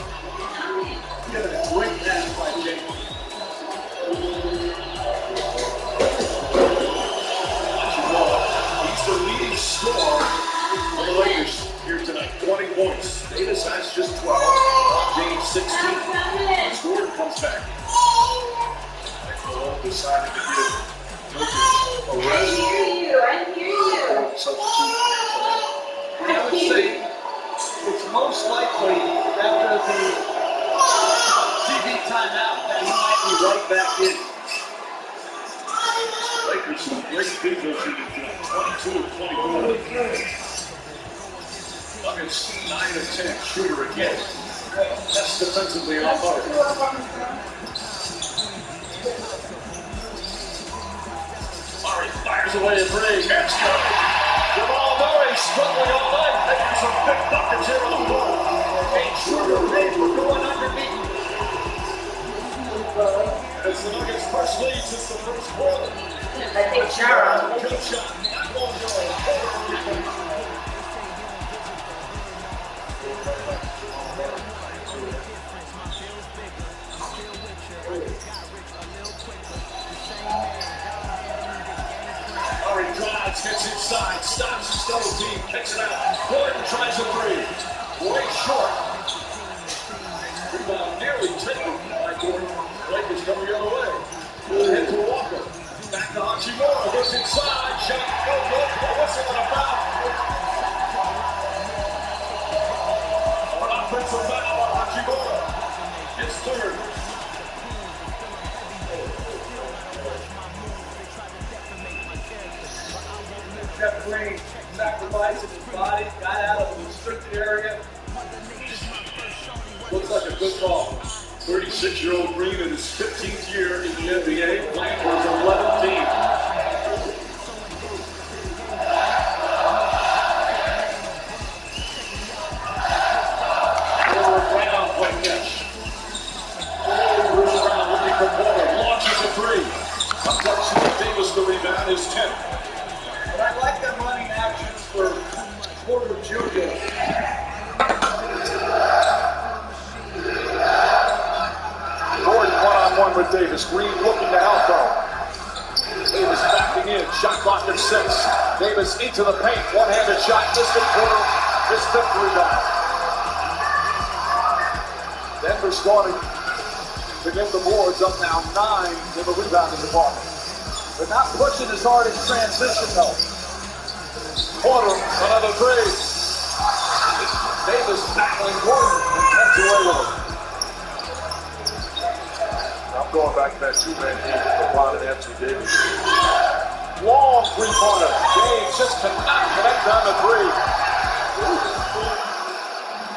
[SPEAKER 7] 16. Scorer comes back. Malone decided to give Jokic a rest.
[SPEAKER 5] I hear you.
[SPEAKER 7] Substitute.
[SPEAKER 14] I would say it's most likely after the TV timeout that he might be right back in.
[SPEAKER 7] Lakers some great field goal shooting tonight. 22 of 24. Nuggets 9 of 10. Shooter again. That's defensively off hard. Murray fires away a three. It's good. Jamal Murray struggling all night. Making some big buckets here on the floor. And Shooter made for going underneath. As the Nuggets first lead since the first quarter.
[SPEAKER 5] I think Sharon.
[SPEAKER 7] Good shot. Not going to go. Murray drives, gets inside, stops his double team, kicks it out. Gordon tries a three. Way short. Rebound nearly taken by Gordon. Lakers coming the other way. Head to Walker. Back to Hachimura. Gets inside. Shot. No good. A whistle and a foul. An offensive foul on Hachimura. It's third.
[SPEAKER 14] Jeff Green sacrificing his body, got out of the restricted area. Looks like a good call.
[SPEAKER 7] 36-year-old Green in his 15th year in the NBA, playing for his 11th team. Forward Brown, quick catch. Bruce Brown looking for Porter, launches a three. Unfortunately, Davis the rebound is 10.
[SPEAKER 14] But I like them running actions for Porter Jr.
[SPEAKER 7] Gordon one-on-one with Davis. Green looking to help though. Davis backing in. Shot clock at 6. Davis into the paint. One-handed shot. Missed it. Porter. His 5th rebound. Denver starting to get the boards up now 9 in the rebounding department. They're not pushing as hard in transition though. Porter, another three. Davis battling Gordon and comes away with it. I'm going back to that two-man game with LeBron and Anthony Davis. Long three-pointer. James just cannot connect on the three.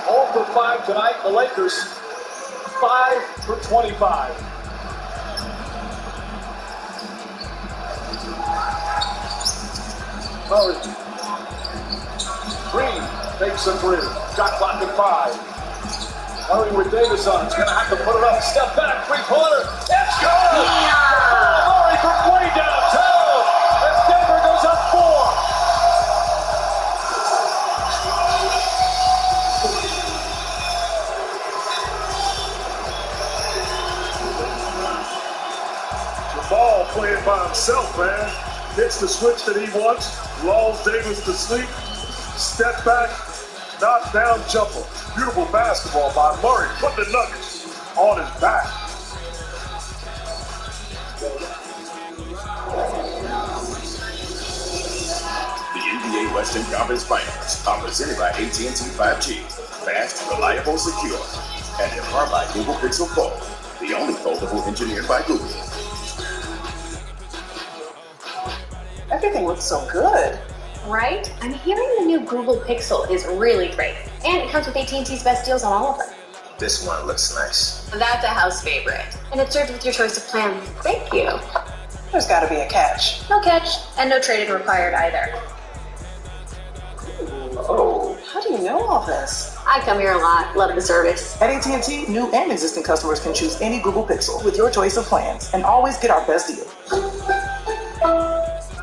[SPEAKER 7] 0 for 5 tonight. The Lakers 5 for 25. Murray. Green makes a three. Shot clock at 5. Murray with Davis on. He's going to have to put it up. Step back. Three-pointer. It's good! Murray from way downtown. As Denver goes up 4. The ball playing by himself, man. Hits the switch that he wants. Lulls Davis to sleep. Step back. Knock down jumper. Beautiful basketball by Murray. Putting the Nuggets on his back.
[SPEAKER 20] The NBA Western Conference Finals are presented by AT&T 5G. Fast, reliable, secure. And empowered by Google Pixel Fold. The only foldable engineered by Google.
[SPEAKER 21] Everything looks so good.
[SPEAKER 17] Right? I'm hearing the new Google Pixel is really great. And it comes with AT&T's best deals on all of them.
[SPEAKER 20] This one looks nice.
[SPEAKER 17] That's a house favorite. And it's served with your choice of plans. Thank you.
[SPEAKER 21] There's got to be a catch.
[SPEAKER 17] No catch. And no trade-in required either.
[SPEAKER 21] Oh, how do you know all this?
[SPEAKER 17] I come here a lot. Love the service.
[SPEAKER 21] At AT&T, new and existing customers can choose any Google Pixel with your choice of plans and always get our best deal.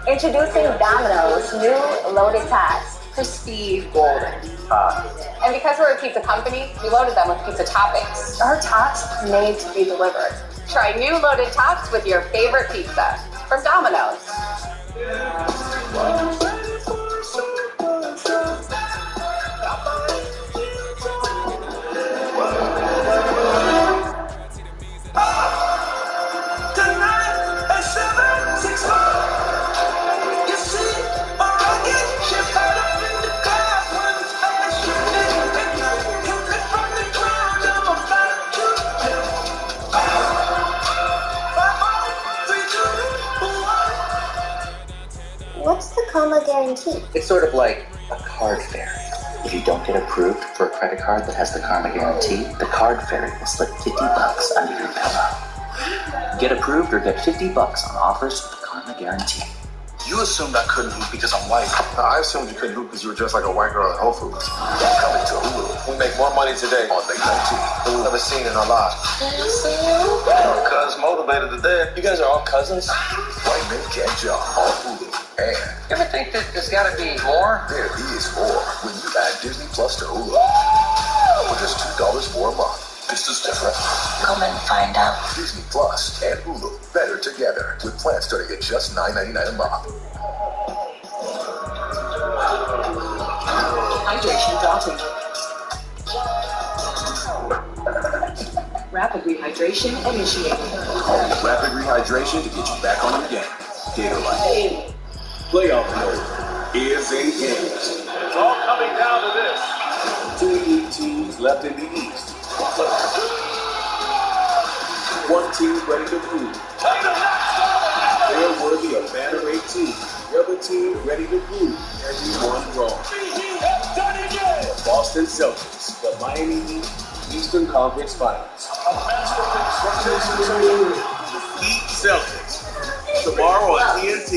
[SPEAKER 17] Introducing Domino's new loaded tots, crispy golden. And because we're a pizza company, we loaded them with pizza toppings. Our tots made to be delivered. Try new loaded tots with your favorite pizza from Domino's.
[SPEAKER 5] Guarantee.
[SPEAKER 9] It's sort of like a card fairy. If you don't get approved for a credit card that has the Karma Guarantee, the card fairy will slip $50 under your pillow. Get approved or get $50 on offers with the Karma Guarantee.
[SPEAKER 1] You assumed I couldn't hoop because I'm white. No, I assumed you couldn't hoop because you were dressed like a white girl at Whole Foods. Coming to Hulu. We make more money today on Late Night TV than we've ever seen in our lives. Cuz motivated to death. You guys are all cousins? White Men Can't Jump on Hulu. And
[SPEAKER 22] You ever think that there's got to be more?
[SPEAKER 1] there is more when you add Disney Plus to Hulu. For just $2 more a month. This is different.
[SPEAKER 22] Come and find out.
[SPEAKER 1] Disney Plus and Hulu, better together. With plans starting at just $9.99 a month.
[SPEAKER 21] Hydration dropping. Rapid rehydration initiated.
[SPEAKER 20] Rapid rehydration to get you back on your game. Gatorade. Playoff mode is in game.
[SPEAKER 14] It's all coming down to this.
[SPEAKER 20] 2 elite teams left in the East. One team ready to prove they're worthy of Banner 18. The other team ready to prove everyone wrong. The Boston Celtics, the Miami Heat, Eastern Conference Finals. Heat Celtics tomorrow on TNT.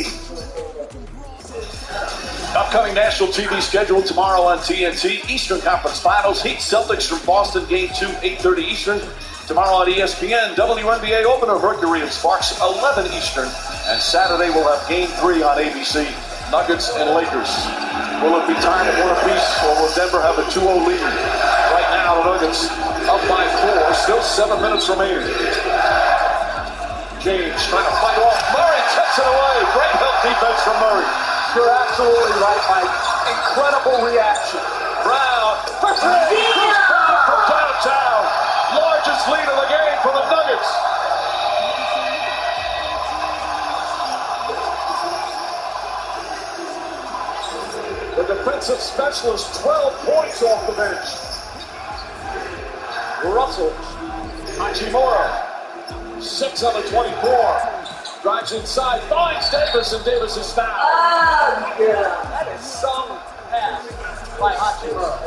[SPEAKER 7] Upcoming national TV schedule tomorrow on TNT. Eastern Conference Finals. Heat Celtics from Boston. Game 2, 8:30 Eastern. Tomorrow on ESPN. WNBA opener Mercury and Sparks, 11 Eastern. And Saturday we'll have Game 3 on ABC. Nuggets and Lakers. Will it be time at one apiece, or will Denver have a 2-0 lead? Right now the Nuggets up by 4. Still 7 minutes remaining. James trying to fight off. Murray takes it away. Great help defense from Murray.
[SPEAKER 14] You're absolutely right, Mike. Incredible reaction.
[SPEAKER 7] Brown for three. Bruce Brown from downtown. Largest lead of the game for the Nuggets. The defensive specialist, 12 points off the bench. Russell, Hachimura, 6 out of 24. Drives inside, finds Davis, and Davis is fouled.
[SPEAKER 14] Oh, yeah. That is some pass by Hachimura.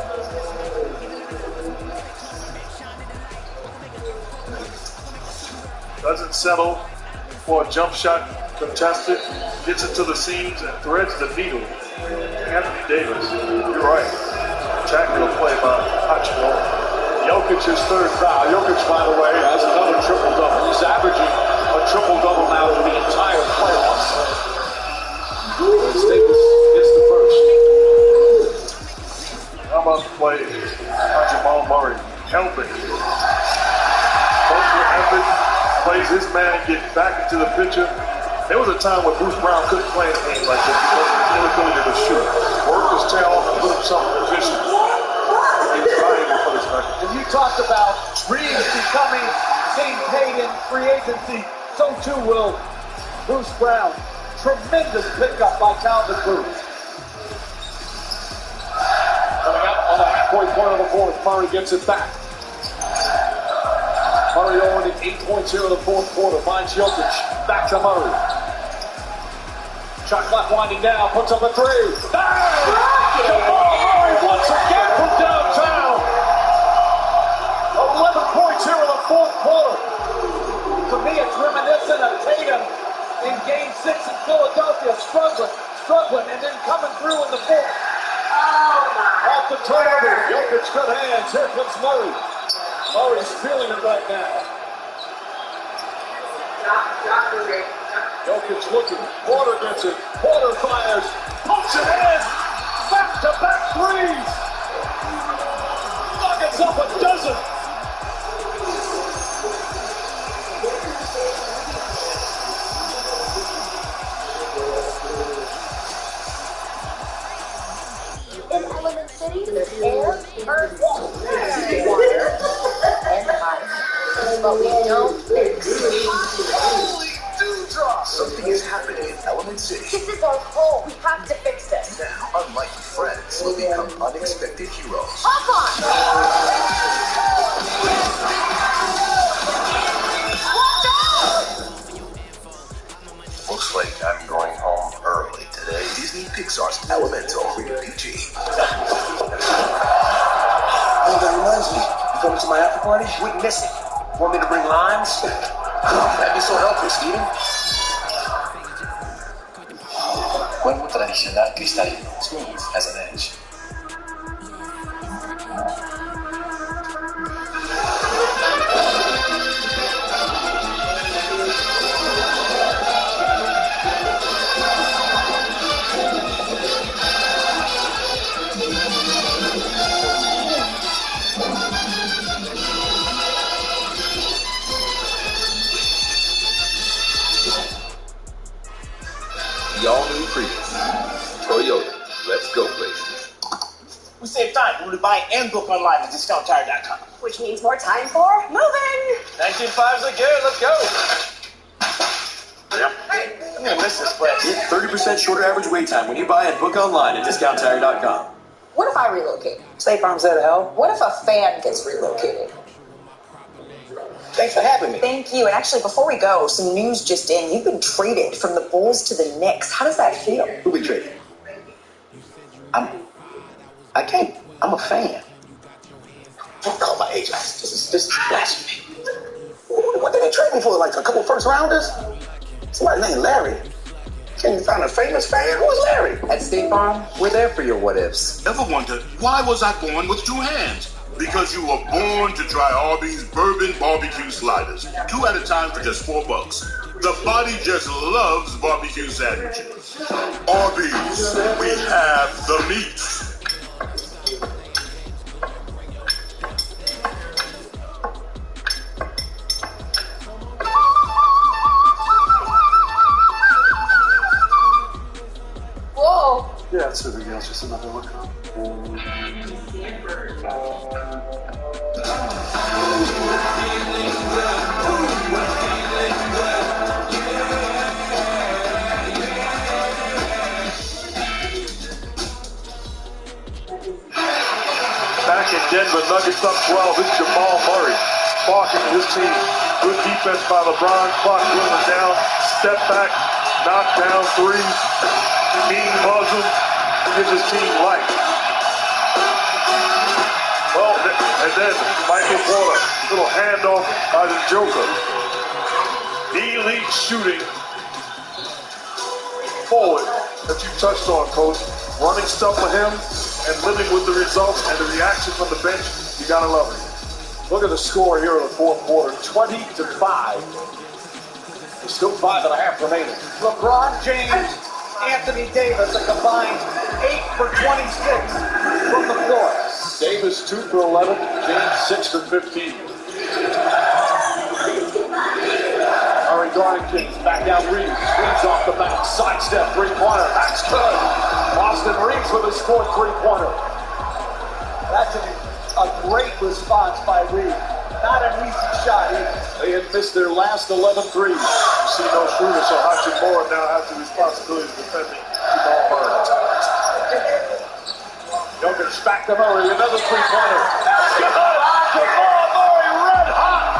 [SPEAKER 7] Doesn't settle for a jump shot contested. Gets it to the seams and threads the needle. Anthony Davis, you're right. Spectacular play by Hachimura. Jokic's third foul. Jokic, by the way, has another triple-double. He's averaging a triple-double now for the entire playoffs. Davis gets the first. How about the play by Jamal Murray? Helping. Personal effort, plays his man, gets back into the picture. There was a time when Bruce Brown couldn't play in a game like this because of his inability to shoot. Work his tail off and put himself in position. He's valuable for this record.
[SPEAKER 14] And you talked about Reeves becoming getting paid in free agency. So too will Bruce Brown. Tremendous pickup by Calvin Bruce.
[SPEAKER 7] Coming out on the halfway point of the fourth, Murray gets it back. Murray already 8 points here in the fourth quarter. Finds Jokic. Back to Murray. Shot clock winding down. Puts up a three. Jamal Murray once again from downtown. 11 points here in the fourth quarter.
[SPEAKER 14] To me, it's reminiscent of Tatum in Game 6 in Philadelphia, struggling, and then coming through in the fourth.
[SPEAKER 7] Off the turnover. Jokic, good hands. Here comes Murray. Murray's feeling it right now. Jokic looking. Porter gets it. Porter fires. Pumps it in. Back-to-back threes. Nuggets up a dozen.
[SPEAKER 17] In Element City, there's air, earth, water, and ice. But we don't fix.
[SPEAKER 1] Holy dewdrop! Something is happening in Element City.
[SPEAKER 17] This is our home. We have to fix this.
[SPEAKER 1] Now, unlikely friends will become unexpected heroes.
[SPEAKER 17] Hop
[SPEAKER 1] Looks like I'm going home early today. Disney Pixar's
[SPEAKER 2] party, we'd miss it. Want me to bring limes?
[SPEAKER 1] That'd be so helpful, Steven. Huevo tradicional cristalino. Smooth as an edge.
[SPEAKER 20] The all-new Prius. Toyota. Let's go places.
[SPEAKER 2] We save time when we buy and book online at DiscountTire.com.
[SPEAKER 17] Which means more time for moving.
[SPEAKER 14] 19.5's are good. Let's go.
[SPEAKER 2] I'm gonna miss this place.
[SPEAKER 1] Get 30% shorter average wait time when you buy and book online at DiscountTire.com.
[SPEAKER 17] What if I relocate?
[SPEAKER 2] State Farm's there to help.
[SPEAKER 17] What if a fan gets relocated?
[SPEAKER 2] Thanks for having me.
[SPEAKER 17] Thank you. And actually, before we go, some news just in. You've been traded from the Bulls to the Knicks. How does that feel?
[SPEAKER 1] Who we traded? I'm a fan. Don't call my age. This is blasphemy. What did they trade me for? Like a couple first rounders? Somebody named Larry. Can you find a famous fan? Who is Larry?
[SPEAKER 2] At State Farm, we're there for your what ifs.
[SPEAKER 4] Ever wondered, why was I born with two hands? Because you were born to try Arby's Bourbon Barbecue Sliders. 2 at a time for just $4. The body just loves barbecue sandwiches. Arby's, we have the meats.
[SPEAKER 17] Whoa.
[SPEAKER 3] Yeah, it's everything else. Just another one.
[SPEAKER 7] Back in Denver, Nuggets up 12. It's Jamal Murray. Sparking his team. Good defense by LeBron. Clock running down. Step back. Knock down three. Mean Muslim. Gives his team life. Well, and then Michael Porter. Little handoff by the Joker. Elite shooting. Forward that you touched on, Coach. Running stuff with him and living with the results and the reaction from the bench. You gotta love it. Look at the score here in the fourth quarter, 20-5. There's still 5.5 remaining.
[SPEAKER 14] LeBron James, Anthony Davis, a combined 8 for 26 from the floor.
[SPEAKER 7] Davis 2 for 11, James 6 for 15. Murray guarding Kings, back out Reeves. Reeves off the back, sidestep, three-pointer. That's good. Austin Reeves with his fourth three-pointer.
[SPEAKER 14] That's a great response by Reeves. Not an easy shot either.
[SPEAKER 7] They had missed their last 11 threes. You see no shooter, so Hachimura now has the responsibility of defending Jamal Murray. Jokic back to Murray, another three-pointer. Jamal Murray red hot!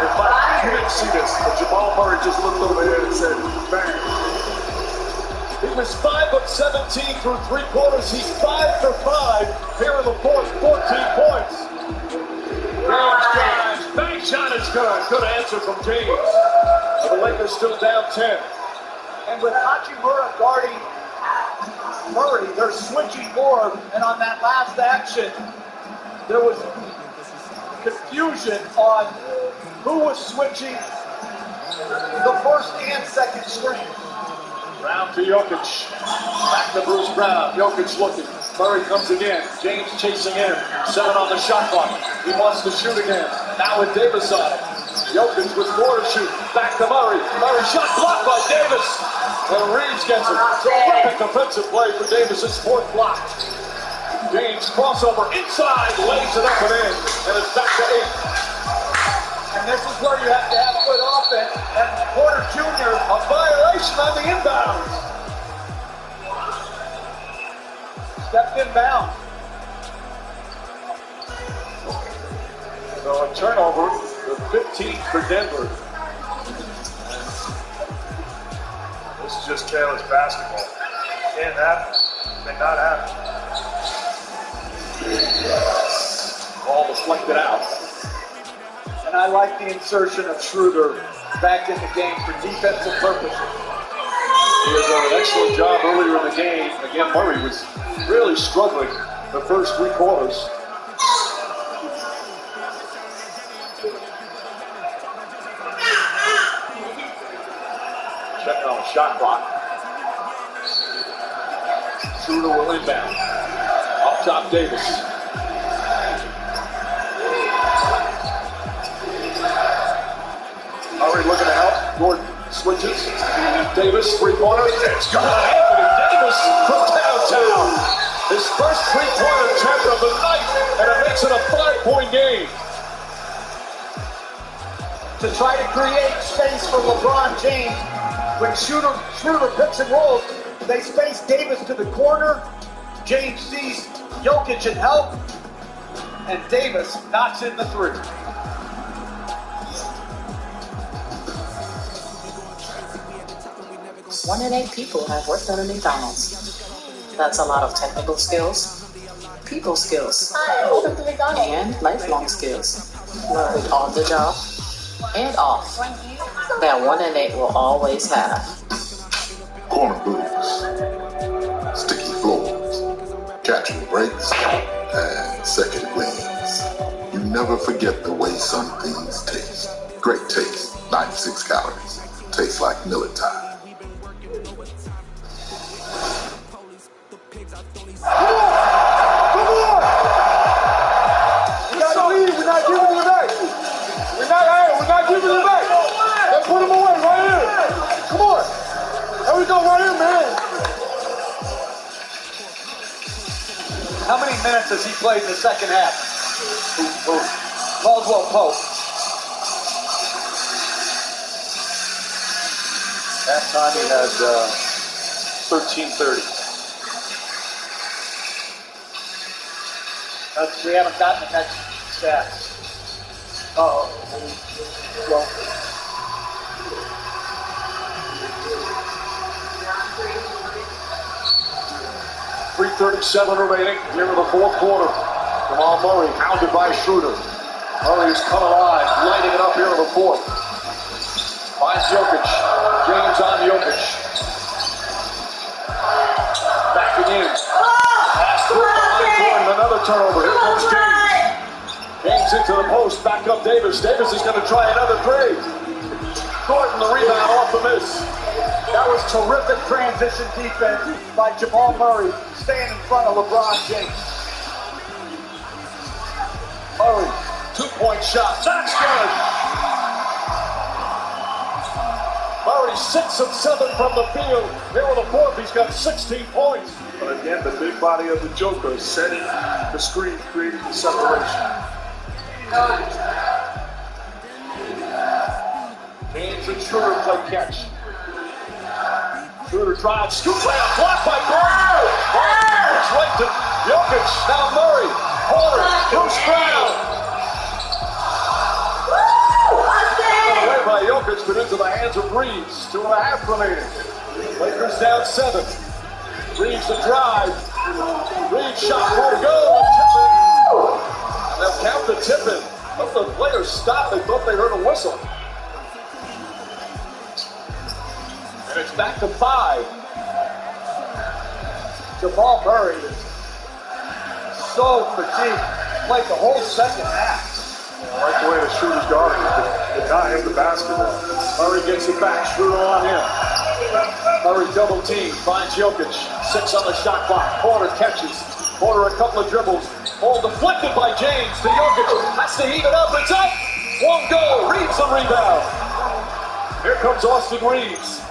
[SPEAKER 7] In fact, you didn't see this, but Jamal Murray just looked over there and said, bang.
[SPEAKER 14] He was 5 of 17 through 3 quarters. He's 5 for 5 here in the fourth, 14 points.
[SPEAKER 7] James drives, bank shot is good. Good answer from James. The Lakers still down 10.
[SPEAKER 14] And with Hachimura guarding Murray, they're switching more. And on that last action, there was confusion on who was switching the first and second string.
[SPEAKER 7] Brown to Jokic. Back to Bruce Brown. Jokic looking. Murray comes again. James chasing in. 7 on the shot clock. He wants to shoot again. Now with Davis on it. Jokic with 4 to shoot. Back to Murray. Murray shot blocked by Davis. And Reeves gets it. Terrific defensive play for Davis' fourth block. James crossover inside. Lays it up and in. And it's back to 8.
[SPEAKER 14] And this is where you have to have good offense. And Porter Jr., a violation on the inbounds. Stepped inbound.
[SPEAKER 7] So a turnover, the 15th for Denver. This is just careless basketball. Can't happen. May not happen.
[SPEAKER 14] Ball deflected out.
[SPEAKER 6] And I like the insertion of Schroeder back in the game for defensive purposes.
[SPEAKER 14] He has done an excellent job earlier in the game. Again, Murray was really struggling the first 3 quarters. Checking on the shot clock. Schroeder will inbound. Up top, Davis. Murray looking to help. Gordon switches. Davis, 3-pointer. It's got Anthony Davis from downtown. His first 3-pointer attempt of the night, and it makes it a 5-point game.
[SPEAKER 6] To try to create space for LeBron James, when Schroeder picks and rolls, they space Davis to the corner. James sees Jokic and help, and Davis knocks in the 3.
[SPEAKER 21] One in 8 people have worked at a McDonald's. That's a lot of technical skills, people skills, and lifelong skills learned on the job and off that 1 in 8 will always have.
[SPEAKER 4] Corner blues, sticky floors, catching breaks, and second wins. You never forget the way some things taste. Great taste, 96 calories. Tastes like millet time.
[SPEAKER 6] Put him away right here. Come on. There we go right here, man. How many minutes has he played in the second half? Caldwell Pope.
[SPEAKER 14] Half time he had 13:30.
[SPEAKER 6] We haven't gotten the next stats. Well,
[SPEAKER 14] 3:37 remaining here in the 4th quarter. Jamal Murray hounded by Schroeder. Murray's come alive, lighting it up here in the 4th. Finds Jokic. James on Jokic. Backing in. Pass through behind Gordon. Another turnover. Here comes James. James into the post. Back up Davis. Davis is going to try another 3. Gordon the rebound off the miss.
[SPEAKER 6] That was terrific transition defense by Jamal Murray, staying in front of LeBron James.
[SPEAKER 14] Murray, 2-point shot. That's good. Murray 6 of 7 from the field. Here in the 4th, he's got 16 points. But again, the big body of the Joker setting the screen, creating the separation. James and Schroeder play catch. Schroeder drives, scoops layup, blocked by Gordon. It's right to Jokic. Now Murray, Porter, Bruce Brown. Away by Jokic, but into the hands of Reeves. 2.5 remaining. Lakers down 7. Reeves the drive. Reeves shot for a goal. And they'll count the tip-in. But the players stopped. They thought they heard a whistle. And it's back to 5.
[SPEAKER 6] Jamal Murray is so fatigued. Played the whole second half.
[SPEAKER 14] I like the way the shooter's guarding. The guy has the basketball. Murray gets it back. Schroeder on him. Murray double team. Finds Jokic. 6 on the shot clock. Porter catches. Porter a couple of dribbles. Ball deflected by James to Jokic. Has to heave it up. It's up. Won't go. Reeves the rebound. Here comes Austin Reeves.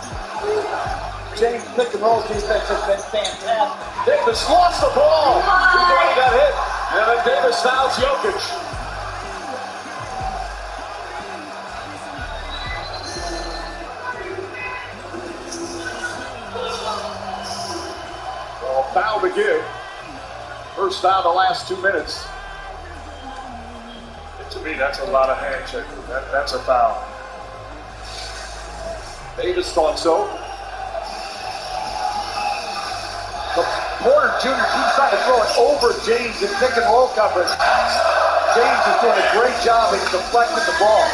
[SPEAKER 6] James pick and roll defense has been fantastic.
[SPEAKER 14] Davis lost the ball. He already got hit. And then Davis fouls Jokic. Well, foul to give. First foul the last 2 minutes. And to me, that's a lot of hand checking. That's a foul. Davis thought so.
[SPEAKER 6] But Porter Jr. keeps trying to throw it over James in pick and roll coverage. James is doing a great job at deflecting the ball.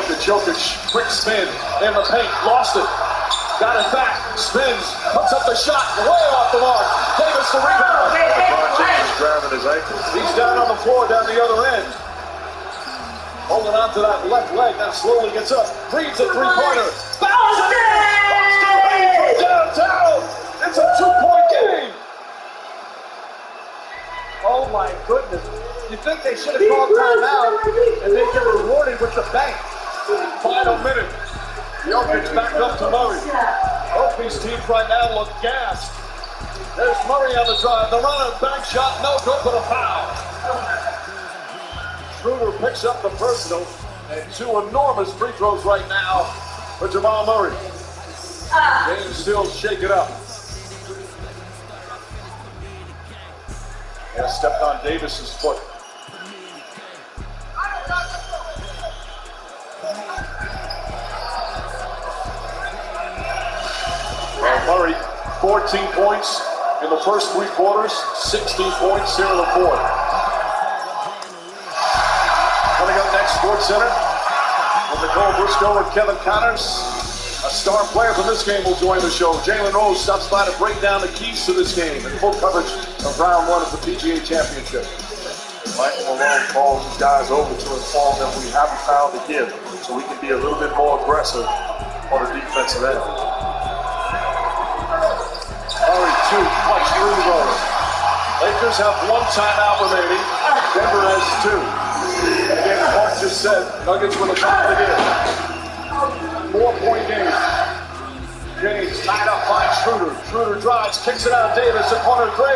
[SPEAKER 8] To Jokic, quick spin in the paint, lost it, got it back, spins, puts up the shot, way off the mark. Davis the rebound.
[SPEAKER 7] LeBron James is grabbing his ankles.
[SPEAKER 8] He's down on the floor, down the other end. Holding on to that left leg, now slowly gets up. Reads a three-pointer. Fouls it! Buster Reed from downtown! It's a 2-point game!
[SPEAKER 6] Oh my goodness. You think they should have called timeout and they get rewarded with the bank.
[SPEAKER 8] Final minute. Jokic back up to Murray. Both these teams right now look gassed. There's Murray on the drive. The runner, back shot, no good, but a foul. Schroeder picks up the personal, and 2 enormous free throws right now for Jamal Murray. James still shake it up. And stepped on Davis's foot. Murray, 14 points in the first 3 quarters, 16 points here in the fourth. Coming up next, Sports Center, with Nicole Briscoe and Kevin Connors. A star player from this game will join the show. Jalen Rose stops by to break down the keys to this game and full coverage of round 1 of the PGA Championship.
[SPEAKER 7] Michael Malone calls these guys over to inform them we haven't found the give, so we can be a little bit more aggressive on the defensive end.
[SPEAKER 8] Murray, 2, clutch through the goal. Lakers have 1 timeout remaining. Denver has 2. And again, Clark just said, Nuggets with a time to give. 4-point game. James tied up by Schroeder. Schroeder drives, kicks it out. Davis in corner 3.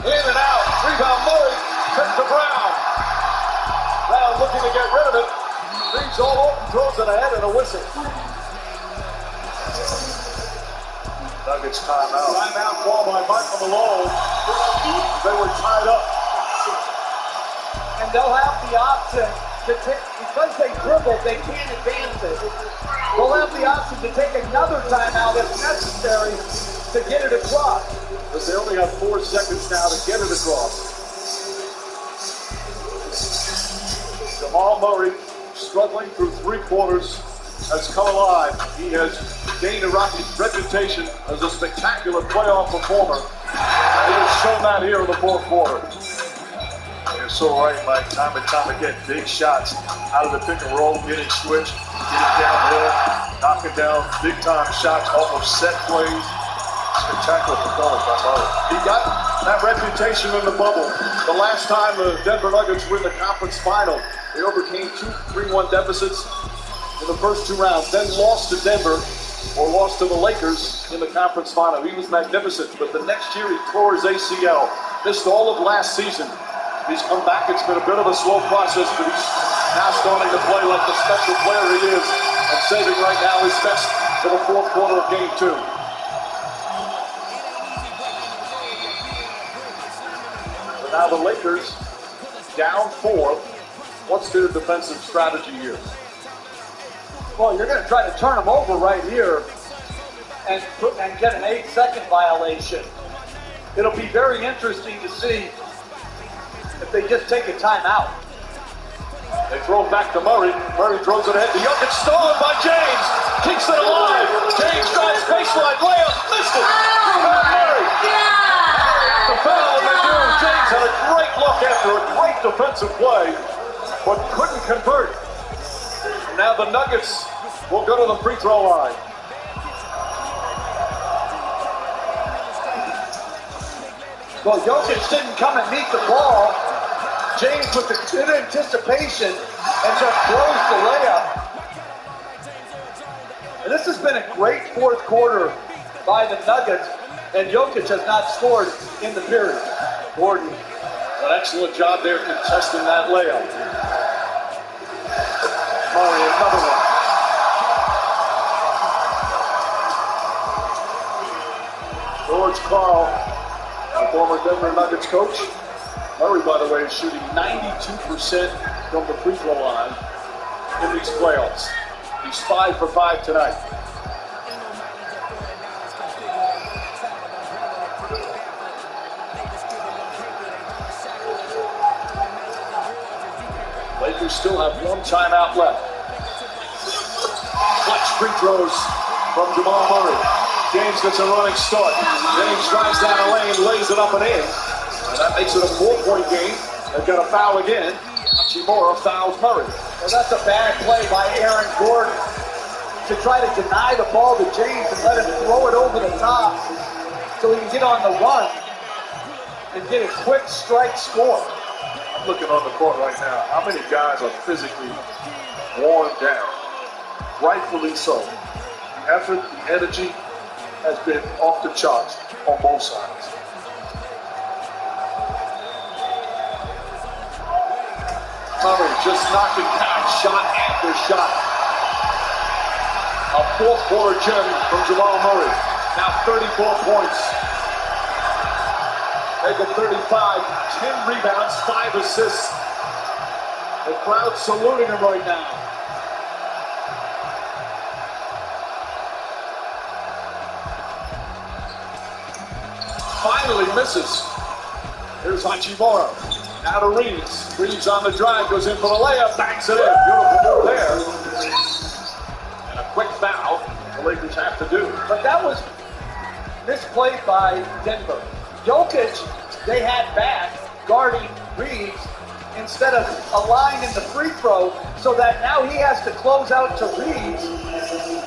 [SPEAKER 8] In and out. Rebound Murray. Kick to Brown. Brown looking to get rid of it. Reads all open, throws it ahead, and a whistle.
[SPEAKER 7] Nuggets timeout.
[SPEAKER 8] Timeout call by Michael Malone. They were tied up.
[SPEAKER 6] And they'll have the option to take, because they dribble, they can't advance it. They'll have the option to take another timeout if necessary to get it across.
[SPEAKER 8] But they only have 4 seconds now to get it across. Jamal Murray, struggling through 3 quarters, has come alive. He has gained a reputation as a spectacular playoff performer. He has shown that here in the 4th quarter.
[SPEAKER 7] You're so right, Mike. Time and time again, big shots out of the pick and roll, getting switched, getting downhill, knocking down big-time shots, almost set plays. Spectacular performance by Murray.
[SPEAKER 8] He got that reputation in the bubble. The last time the Denver Nuggets were in the conference final, they overcame 2 3-1 deficits in the first 2 rounds, then lost to Denver or lost to the Lakers in the conference final. He was magnificent, but the next year he tore his ACL, missed all of last season. He's come back. It's been a bit of a slow process, but he's now starting to play like the special player he is and saving right now his best for the 4th quarter of game 2. But now the Lakers down 4. What's their defensive strategy here?
[SPEAKER 6] Well, you're going to try to turn them over right here and get an 8-second violation. It'll be very interesting to see if they just take a timeout.
[SPEAKER 8] They throw it back to Murray. Murray throws it ahead to Jokic, stolen by James. Keeps it alive. James drives baseline, layup, missed it. Murray. The foul, and they do. James had a great look after a great defensive play, but couldn't convert. And now the Nuggets will go to the free throw line.
[SPEAKER 6] Well, Jokic didn't come and meet the ball. James with the good anticipation and just blows the layup. And this has been a great 4th quarter by the Nuggets, and Jokic has not scored in the period.
[SPEAKER 8] Gordon, an excellent job there contesting that layup. Murray, another one. George Karl, the former Denver Nuggets coach. Murray, by the way, is shooting 92% from the free throw line in these playoffs. He's 5 for 5 tonight. Lakers still have one timeout left. Clutch free throws from Jamal Murray. James gets a running start. James drives down the lane, lays it up and in. And that makes it a 4-point game. They've got a foul again. Hachimura fouls Murray.
[SPEAKER 6] Well, that's a bad play by Aaron Gordon to try to deny the ball to James and let him throw it over the top so he can get on the run and get a quick strike score.
[SPEAKER 8] I'm looking on the court right now. How many guys are physically worn down? Rightfully so. The effort, the energy has been off the charts on both sides. Murray just knocking down shot after shot. A fourth quarter gem from Jamal Murray. Now 34 points. Make it 35, 10 rebounds, 5 assists. The crowd saluting him right now. Finally misses. Here's Hachimura. Now to Reeves. Reeves on the drive, goes in for the layup, banks it in. Beautiful move there. And a quick foul the Lakers have to do.
[SPEAKER 6] But that was misplayed by Denver. Jokic, they had back guarding Reeves instead of aligned in the free throw, so that now he has to close out to Reeves,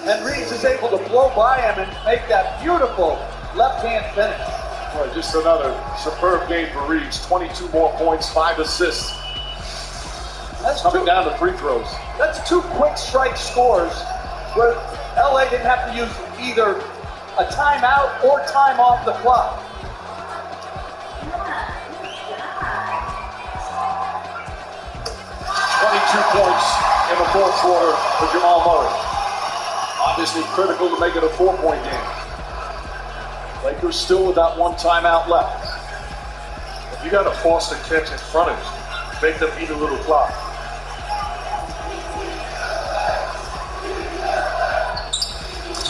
[SPEAKER 6] and Reeves is able to blow by him and make that beautiful left-hand finish.
[SPEAKER 8] Boy, just another superb game for Reeves. 22 more points, 5 assists.
[SPEAKER 6] That's
[SPEAKER 8] coming down to free throws.
[SPEAKER 6] That's 2 quick strike scores where LA didn't have to use either a timeout or time off the clock.
[SPEAKER 8] Points in the fourth quarter for Jamal Murray. Obviously critical to make it a 4-point game. Lakers still with that one timeout left. If you got to force the catch in front of you, make them eat a little clock.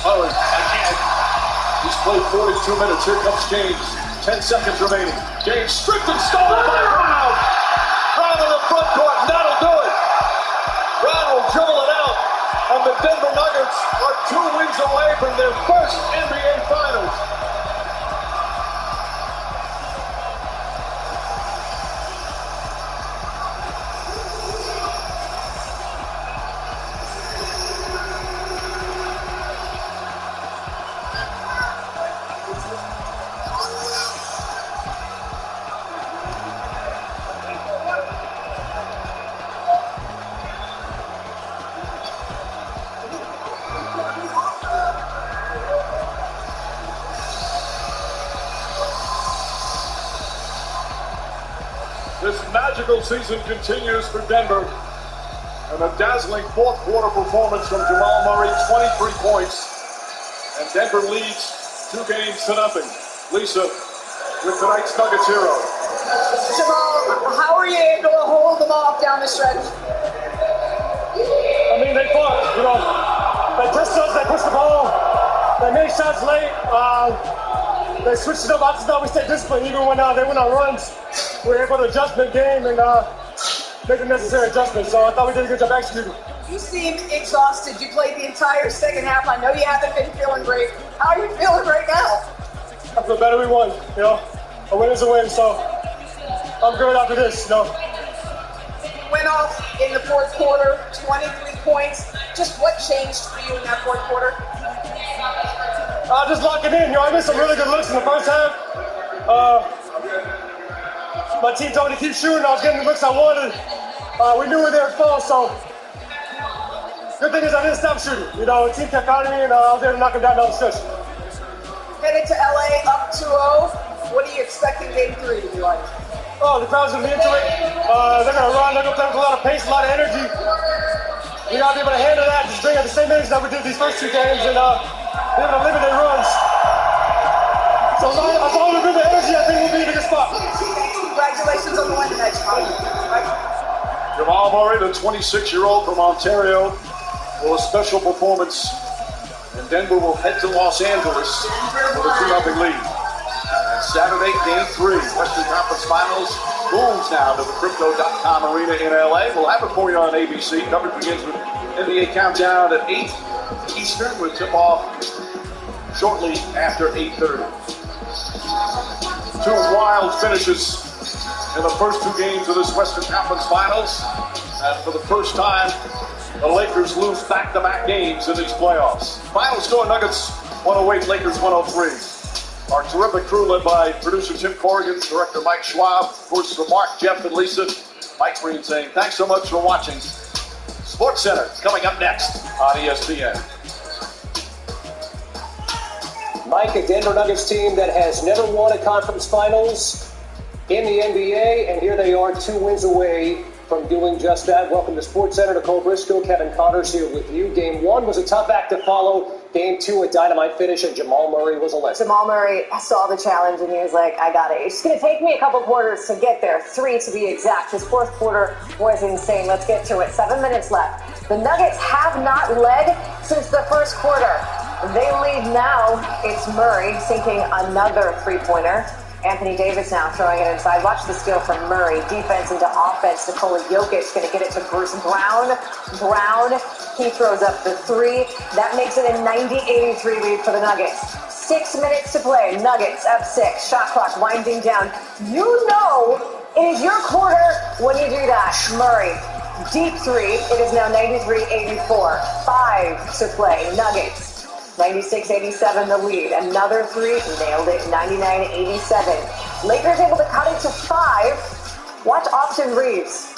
[SPEAKER 8] Murray again. He's played 42 minutes. Here comes James. 10 seconds remaining. James stripped and stolen by Brown. Brown in the front court. That'll do it. Brown will dribble it out, and the Denver Nuggets are 2 wins away from their first NBA Finals. This magical season continues for Denver. And a dazzling fourth quarter performance from Jamal Murray, 23 points. And Denver leads 2-0. Lisa, with tonight's Nuggets hero.
[SPEAKER 19] Jamal, how are you able to hold them off down the stretch?
[SPEAKER 10] I mean, they fought, they pressed us, they pushed the ball, they made shots late, they switched it up. I just thought we stayed disciplined even when they went on runs. We were able to adjust mid-game and make the necessary adjustments. So I thought we did a good job executing.
[SPEAKER 19] You seem exhausted. You played the entire second half. I know you haven't been feeling great. How are you feeling right now?
[SPEAKER 10] I feel better. We won. A win is a win. So I'm good after this.
[SPEAKER 19] Went off in the fourth quarter, 23 points. Just what changed for you in that fourth quarter?
[SPEAKER 10] Just lock it in. I missed some really good looks in the first half. My team told me to keep shooting. I was getting the looks I wanted. We knew we were there to fall, so good thing is I didn't stop shooting. The team kept fighting me, and I was there to knock them down the stretch.
[SPEAKER 19] Headed to LA up 2-0. What are you expecting Game 3 to be like?
[SPEAKER 10] Oh, the crowd's going to be into it. They're going to run. They're going to play with a lot of pace, a lot of energy. We got to be able to handle that, just bring out the same energy that we did these first 2 games, and be able to limit their runs. So as long as we bring the energy, I think we'll be in a good spot.
[SPEAKER 19] Congratulations on the win tonight,
[SPEAKER 8] Jamal Murray, the 26-year-old from Ontario, will a special performance. And Denver will head to Los Angeles with a 2-0 lead. And Saturday, Game 3, Western Conference Finals. moves now to the Crypto.com arena in LA. We'll have it for you on ABC. Coverage begins with NBA Countdown at 8 Eastern with tip-off shortly after 8:30. Two wild finishes in the first two games of this Western Conference Finals. And for the first time, the Lakers lose back-to-back games in these playoffs. Final score, Nuggets 108, Lakers 103. Our terrific crew led by producer Tim Corrigan, director Mike Schwab, of course, for Mark, Jeff, and Lisa. Mike Green saying thanks so much for watching. Sports Center coming up next on ESPN.
[SPEAKER 12] Mike, a Denver Nuggets team that has never won a conference finals in the NBA, and here they are 2 wins away from doing just that. Welcome to Sports Center. Nicole Briscoe, Kevin Connors here with you. Game 1 was a tough act to follow. Game 2, a dynamite finish, and Jamal Murray was a lesson.
[SPEAKER 17] Jamal Murray saw the challenge, and he was like, I got it. It's going to take me a couple quarters to get there, 3 to be exact. His fourth quarter was insane. Let's get to it. 7 minutes left. The Nuggets have not led since the first quarter. They lead now. It's Murray sinking another three-pointer. Anthony Davis now throwing it inside. Watch the steal from Murray. Defense into offense. Nikola Jokic going to get it to Bruce Brown. He throws up the 3. That makes it a 90-83 lead for the Nuggets. 6 minutes to play. Nuggets up 6. Shot clock winding down. You know it is your quarter when you do that. Murray. Deep 3. It is now 93-84. 5 to play. Nuggets. 96-87 the lead. Another 3. Nailed it. 99-87. Lakers able to cut it to 5. Watch Austin Reeves.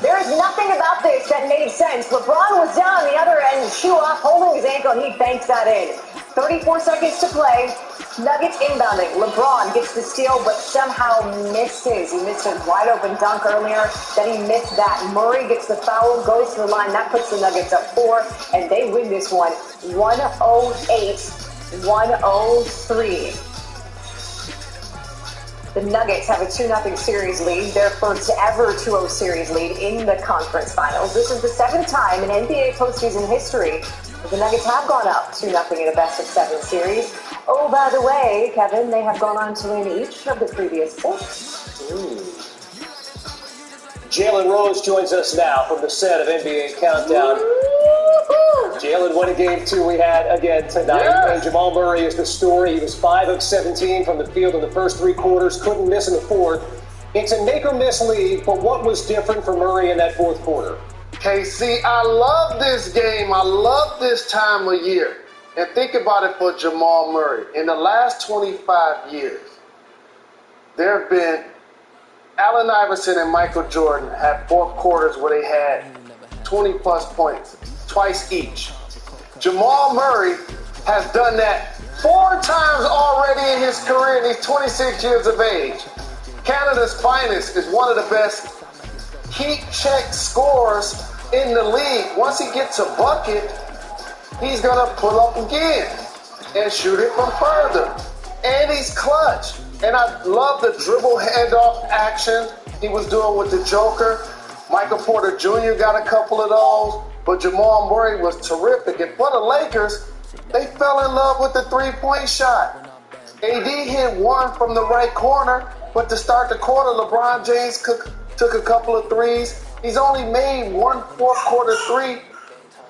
[SPEAKER 17] There is nothing about this that made sense. LeBron was down on the other end, shoe off, holding his ankle, and he banks that in. 34 seconds to play. Nuggets inbounding. LeBron gets the steal, but somehow misses. He missed a wide open dunk earlier. Then he missed that. Murray gets the foul, goes to the line. That puts the Nuggets up 4, and they win this one 108-103. The Nuggets have a 2-0 series lead, their first ever 2-0 series lead in the conference finals. This is the 7th time in NBA postseason history that the Nuggets have gone up 2-0 in a best-of-7 series. Oh, by the way, Kevin, they have gone on to win each of the previous 4.
[SPEAKER 12] Jalen Rose joins us now from the set of NBA Countdown. Jalen won a game 2 we had again tonight. Yes. And Jamal Murray is the story. He was 5 of 17 from the field in the first 3 quarters. Couldn't miss in the fourth. It's a make-or-miss lead, but what was different for Murray in that fourth quarter?
[SPEAKER 3] KC, I love this game. I love this time of year. And think about it for Jamal Murray. In the last 25 years, there have been Allen Iverson and Michael Jordan had fourth quarters where they had 20-plus points, twice each. Jamal Murray has done that 4 times already in his career, and he's 26 years of age. Canada's finest is one of the best heat check scorers in the league. Once he gets a bucket, he's going to pull up again and shoot it from further. And he's clutch. And I love the dribble handoff action he was doing with the Joker. Michael Porter Jr. got a couple of those, but Jamal Murray was terrific. And for the Lakers, they fell in love with the three-point shot. AD hit one from the right corner, but to start the quarter, LeBron James took a couple of threes. He's only made 1 fourth-quarter 3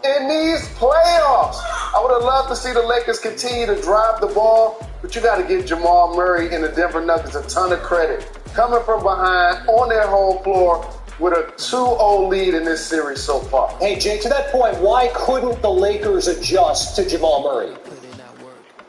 [SPEAKER 3] in these playoffs. I would have loved to see the Lakers continue to drive the ball, but you got to give Jamal Murray and the Denver Nuggets a ton of credit. Coming from behind on their home floor with a 2-0 lead in this series so far.
[SPEAKER 12] Hey, Jay, to that point, why couldn't the Lakers adjust to Jamal Murray?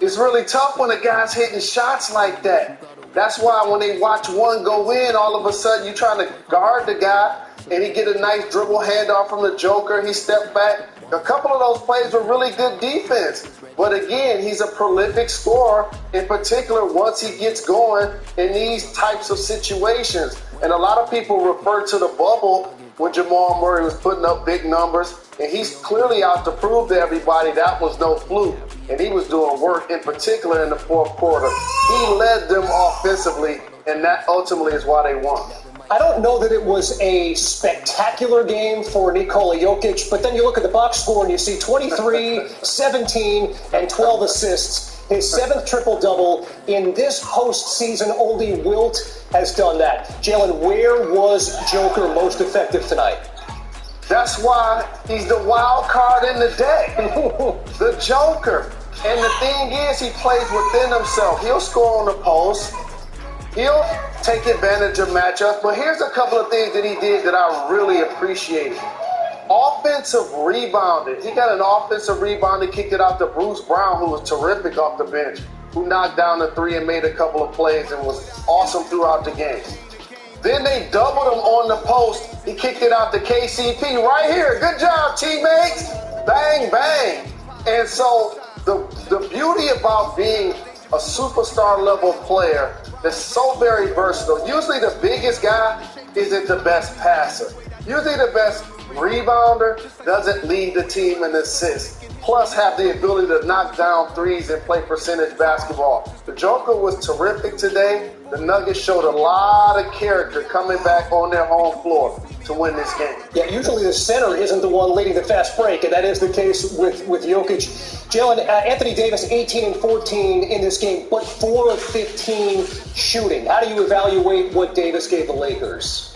[SPEAKER 3] It's really tough when a guy's hitting shots like that. That's why when they watch one go in, all of a sudden you're trying to guard the guy, and he get a nice dribble handoff from the Joker. He stepped back. A couple of those plays were really good defense. But again, he's a prolific scorer, in particular once he gets going in these types of situations. And a lot of people refer to the bubble when Jamal Murray was putting up big numbers. And he's clearly out to prove to everybody that was no fluke. And he was doing work, in particular in the fourth quarter. He led them offensively, and that ultimately is why they won.
[SPEAKER 12] I don't know that it was a spectacular game for Nikola Jokic, but then you look at the box score and you see 23, 17, and 12 assists. his 7th triple-double. In this postseason, only Wilt has done that. Jalen, where was Joker most effective tonight?
[SPEAKER 1] That's why he's the wild card in the deck. The Joker. And the thing is, he plays within himself. He'll score on the post. He'll take advantage of matchups. But here's a couple of things that he did that I really appreciated. Offensive rebounding. He got an offensive rebound and kicked it out to Bruce Brown, who was terrific off the bench, who knocked down the three and made a couple of plays and was awesome throughout the game. Then they doubled him on the post. He kicked it out to KCP right here. Good job, teammates. Bang, bang. And so the beauty about being a superstar level player that's so very versatile. Usually the biggest guy isn't the best passer. Usually the best rebounder doesn't lead the team in assists. Plus have the ability to knock down threes and play percentage basketball. The Joker was terrific today. The Nuggets showed a lot of character coming back on their home floor to win this game.
[SPEAKER 12] Yeah, usually the center isn't the one leading the fast break, and that is the case with Jokic. Jalen, Anthony Davis, 18 and 14 in this game, but 4 of 15 shooting. How do you evaluate what Davis gave the Lakers?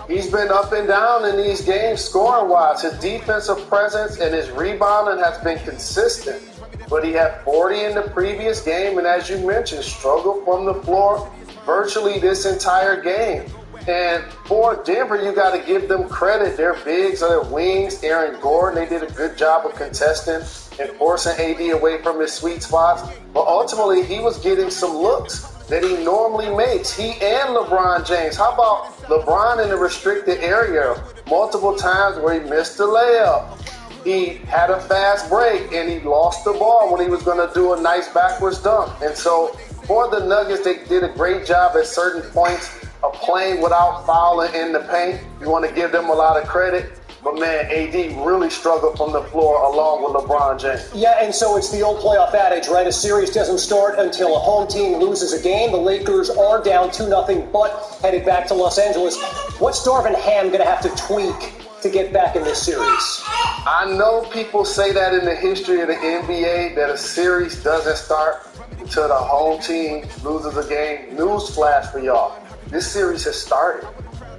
[SPEAKER 1] He's been up and down in these games scoring-wise. His defensive presence and his rebounding has been consistent. But he had 40 in the previous game, and as you mentioned, struggled from the floor virtually this entire game. And for Denver, you got to give them credit. Their bigs or their wings, Aaron Gordon, they did a good job of contesting and forcing AD away from his sweet spots. But ultimately, he was getting some looks that he normally makes. He and LeBron James. How about LeBron in the restricted area multiple times where he missed the layup? He had a fast break and he lost the ball when he was going to do a nice backwards dunk. And so for the Nuggets, they did a great job at certain points of playing without fouling in the paint. You want to give them a lot of credit. But man, AD really struggled from the floor along with LeBron James.
[SPEAKER 12] Yeah, and so it's the old playoff adage, right? A series doesn't start until a home team loses a game. The Lakers are down 2-0, but headed back to Los Angeles. What's Darvin Ham going to have to tweak to get back in this series?
[SPEAKER 1] I know people say that in the history of the NBA that a series doesn't start until the home team loses a game. Newsflash for y'all. This series has started,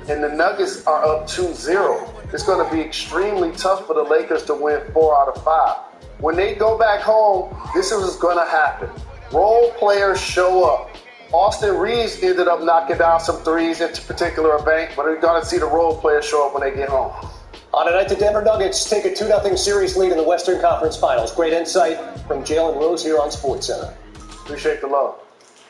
[SPEAKER 1] and the Nuggets are up 2-0. It's going to be extremely tough for the Lakers to win 4 out of 5. When they go back home, this is what's going to happen. Role players show up. Austin Reeves ended up knocking down some threes, in particular a bank, but we're going to see the role players show up when they get home.
[SPEAKER 12] On tonight, the Denver Nuggets take a 2-0 series lead in the Western Conference Finals. Great insight from Jalen Rose here on SportsCenter.
[SPEAKER 1] Appreciate the love.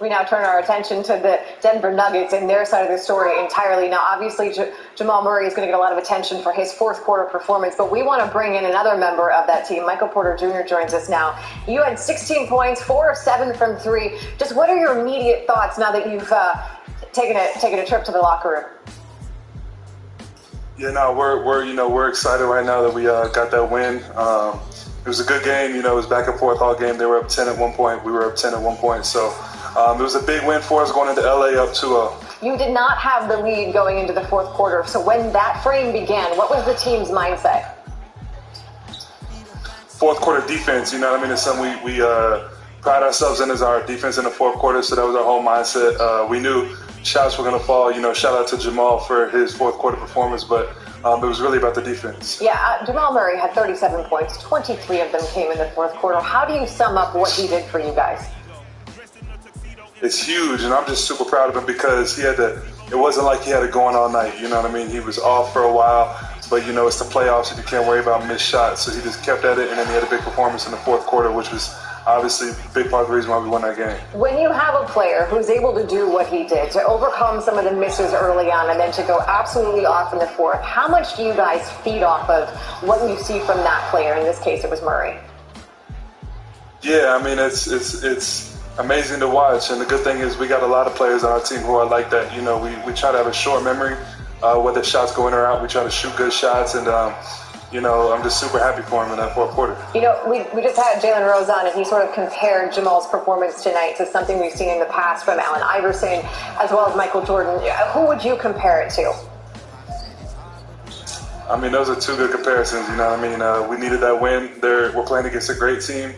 [SPEAKER 17] We now turn our attention to the Denver Nuggets and their side of the story entirely. Now, obviously, Jamal Murray is going to get a lot of attention for his fourth quarter performance, but we want to bring in another member of that team. Michael Porter Jr. joins us now. You had 16 points, 4 of 7 from 3. Just what are your immediate thoughts now that you've taken a trip to the locker room?
[SPEAKER 11] Yeah, no, we're excited right now that we got that win. It was a good game. It was back and forth all game. They were up 10 at one point. We were up 10 at one point. So it was a big win for us going into LA up 2-0.
[SPEAKER 17] You did not have the lead going into the fourth quarter. So when that frame began, what was the team's mindset?
[SPEAKER 11] Fourth quarter defense, it's something we pride ourselves in, as our defense in the fourth quarter. So that was our whole mindset. We knew shots were going to fall. Shout out to Jamal for his fourth quarter performance, but it was really about the defense.
[SPEAKER 17] Yeah, Jamal Murray had 37 points. 23 of them came in the fourth quarter. How do you sum up what he did for you guys?
[SPEAKER 11] It's huge, and I'm just super proud of him because it wasn't like he had it going all night. You know what I mean? He was off for a while, but it's the playoffs and you can't worry about missed shots. So he just kept at it, and then he had a big performance in the fourth quarter, which was obviously a big part of the reason why we won that game.
[SPEAKER 17] When you have a player who's able to do what he did, to overcome some of the misses early on and then to go absolutely off in the fourth, how much do you guys feed off of what you see from that player? In this case, it was Murray.
[SPEAKER 11] Yeah, it's amazing to watch, and the good thing is we got a lot of players on our team who are like that. We try to have a short memory, whether shots go in or out. We try to shoot good shots, and I'm just super happy for him in that fourth quarter.
[SPEAKER 17] We just had Jalen Rose on, and he sort of compared Jamal's performance tonight to something we've seen in the past from Allen Iverson as well as Michael Jordan. Who would you compare it to?
[SPEAKER 11] Those are two good comparisons. We needed that win. We're playing against a great team,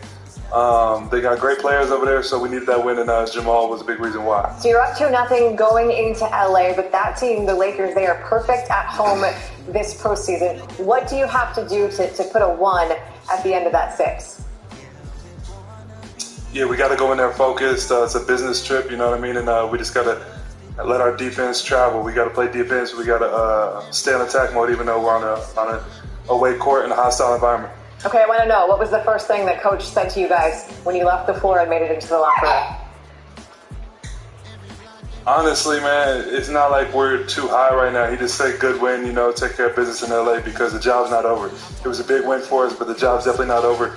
[SPEAKER 11] They got great players over there, so we needed that win, and Jamal was a big reason why.
[SPEAKER 17] So you're up 2-0 going into LA, but that team, the Lakers, they are perfect at home this postseason. What do you have to do to put a 1 at the end of that 6?
[SPEAKER 11] Yeah, we got to go in there focused. It's a business trip, you know what I mean? And we just got to let our defense travel. We got to play defense. We got to stay in attack mode, even though we're on a away court in a hostile environment.
[SPEAKER 17] Okay, I want to know, what was the first thing that Coach said to you guys when you left the floor and made it into the locker room?
[SPEAKER 11] Honestly, man, it's not like we're too high right now. He just said good win, take care of business in LA because the job's not over. It was a big win for us, but the job's definitely not over.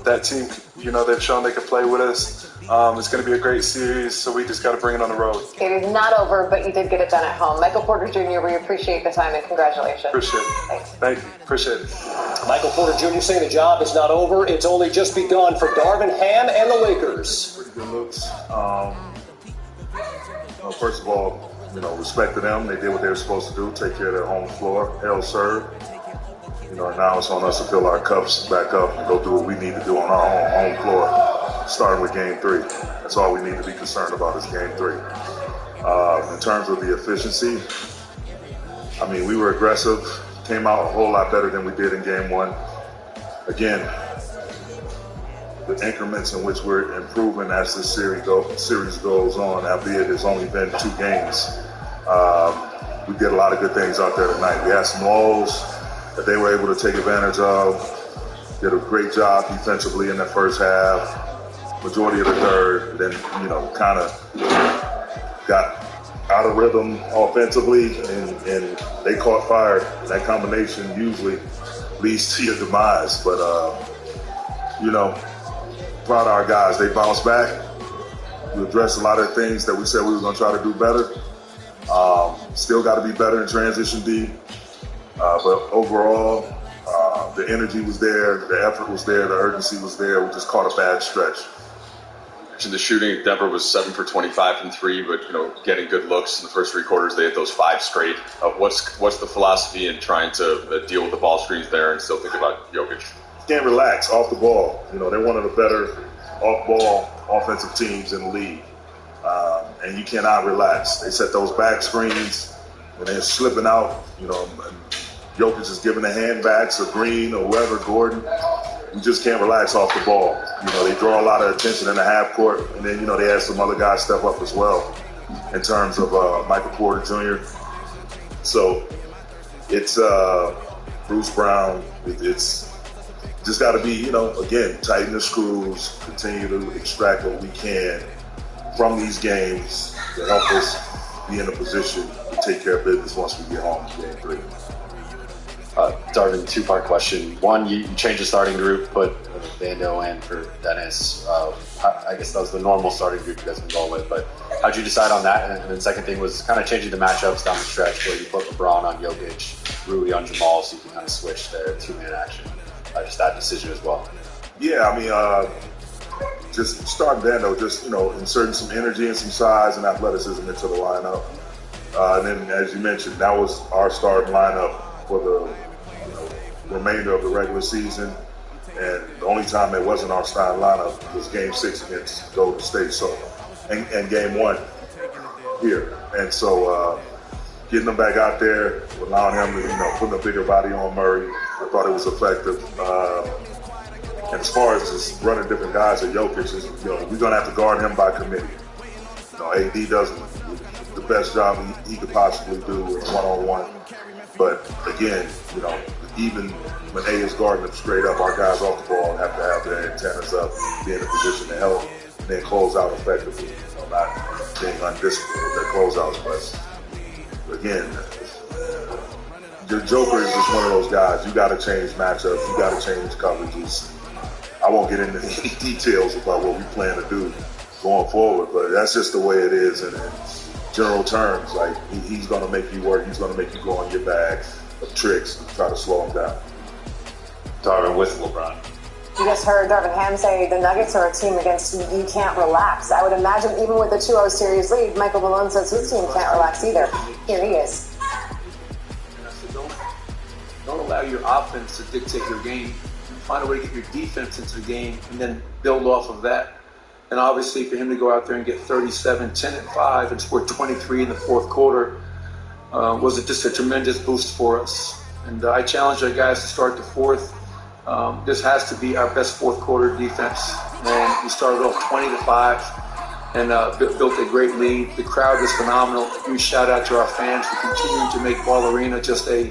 [SPEAKER 11] That team, they've shown they can play with us. It's going to be a great series, so we just got to bring it on the road.
[SPEAKER 17] It is not over, but you did get it done at home. Michael Porter Jr., we appreciate the time and congratulations.
[SPEAKER 11] Appreciate it.
[SPEAKER 17] Thanks.
[SPEAKER 11] Thank you. Appreciate it.
[SPEAKER 12] Michael Porter Jr. saying the job is not over. It's only just begun for Darvin Ham and the Lakers.
[SPEAKER 15] Pretty good looks. First of all, respect to them. They did what they were supposed to do, take care of their home floor, held serve. And now it's on us to fill our cups back up and go do what we need to do on our home floor, starting with Game 3. That's all we need to be concerned about is Game 3. In terms of the efficiency, we were aggressive, came out a whole lot better than we did in Game 1. Again, the increments in which we're improving as this series goes on, albeit it's only been 2 games. We did a lot of good things out there tonight. We had some lows that they were able to take advantage of. Did a great job defensively in the first half, majority of the third, then, kind of got out of rhythm offensively, and they caught fire. That combination usually leads to your demise, but, proud of our guys. They bounced back. We addressed a lot of things that we said we were going to try to do better. Still got to be better in transition D. But overall, the energy was there, the effort was there, the urgency was there. We just caught a bad stretch.
[SPEAKER 16] The shooting, Denver was 7 for 25 from 3, but getting good looks in the first 3 quarters. They had those 5 straight. What's the philosophy in trying to deal with the ball screens there and still think about Jokic?
[SPEAKER 15] Can't relax off the ball. They're one of the better off-ball offensive teams in the league, and you cannot relax. They set those back screens when they're slipping out. Jokic is giving the handbacks or Green or whoever, Gordon. You just can't relax off the ball. They draw a lot of attention in the half court, and then they had some other guys step up as well in terms of Michael Porter Jr. So it's Bruce Brown. It's just got to be, again, tighten the screws, continue to extract what we can from these games to help us be in a position to take care of business once we get home in Game 3.
[SPEAKER 23] Darvin, 2-part question. One, you changed the starting group, put Vando in for Dennis. I guess that was the normal starting group you guys been going with, but how'd you decide on that? And then second thing was kind of changing the matchups down the stretch where you put LeBron on Jokic, Rui on Jamal, so you can kind of switch their 2-man action. Just that decision as well.
[SPEAKER 15] Yeah, just starting Vando, just, inserting some energy and some size and athleticism into the lineup. And then, as you mentioned, that was our starting lineup for the remainder of the regular season. And the only time it wasn't our starting lineup was Game 6 against Golden State, and Game 1 here. And so getting them back out there, allowing him to, putting a bigger body on Murray, I thought it was effective. And as far as just running different guys at Jokic, we're going to have to guard him by committee. AD does the best job he could possibly do in one-on-one. But again, even when A is guarding them straight up, our guys off the ball have to have their antennas up, be in a position to help, and then close out effectively. Not being undisciplined with their closeouts, but again, the Joker is just one of those guys. You got to change matchups. You got to change coverages. I won't get into any details about what we plan to do going forward, but that's just the way it is. And in general terms, like he's going to make you work. He's going to make you go on your bag of tricks and try to slow him down.
[SPEAKER 23] Darvin with LeBron.
[SPEAKER 17] You just heard Darvin Ham say the Nuggets are a team against you can't relax. I would imagine even with the 2-0 series lead, Michael Malone says his team can't relax either. Here he is.
[SPEAKER 24] Don't allow your offense to dictate your game.
[SPEAKER 5] find a way to get your defense into the game, and then build off of that. And obviously for him to go out there and get 37, 10 and 5 and score 23 in the fourth quarter was just a tremendous boost for us. And I challenged our guys to start the fourth. This has to be our best fourth quarter defense. And we started off 20-5 and built a great lead. The crowd was phenomenal. Huge shout out to our fans for continuing to make Ball Arena just a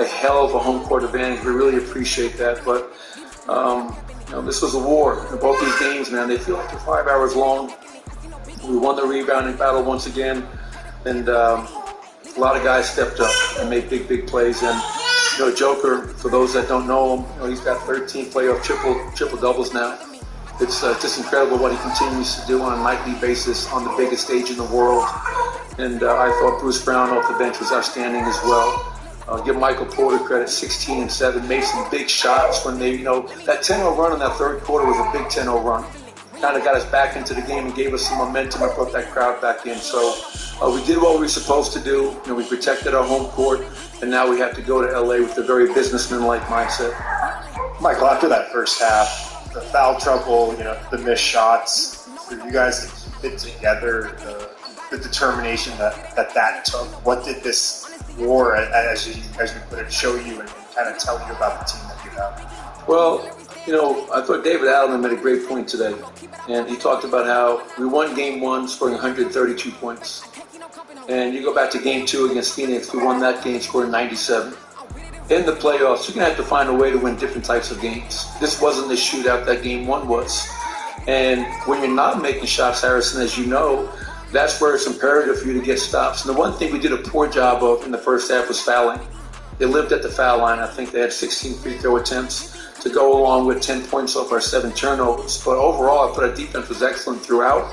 [SPEAKER 5] hell of a home court advantage. We really appreciate that. But this was a war. Both these games, man, they feel like they're 5 hours long. We won the rebounding battle once again, and a lot of guys stepped up and made big plays. And Joker, for those that don't know him, he's got 13 playoff triple doubles now. It's just incredible what he continues to do on a nightly basis on the biggest stage in the world. And I thought Bruce Brown off the bench was outstanding as well. Give Michael Porter credit, 16 and 7, made some big shots when they, that 10-0 run in that third quarter was a big 10-0 run. Kind of got us back into the game and gave us some momentum and brought that crowd back in. So we did what we were supposed to do. We protected our home court, and now we have to go to LA with a very businessman-like mindset.
[SPEAKER 13] Michael, after that first half, the foul trouble, the missed shots, for you guys to keep it together, the determination that took, what did this war, as you put it, show you and kind of tell you about the team that you have?
[SPEAKER 5] Well, I thought David Allen made a great point today. And he talked about how we won game 1 scoring 132 points. And you go back to game 2 against Phoenix, we won that game scoring 97. In the playoffs, you're going to have to find a way to win different types of games. This wasn't the shootout that game 1 was. And when you're not making shots, Harrison, as you know, that's where it's imperative for you to get stops. And the one thing we did a poor job of in the first half was fouling. They lived at the foul line. I think they had 16 free throw attempts to go along with 10 points off our 7 turnovers. But overall, I thought our defense was excellent throughout.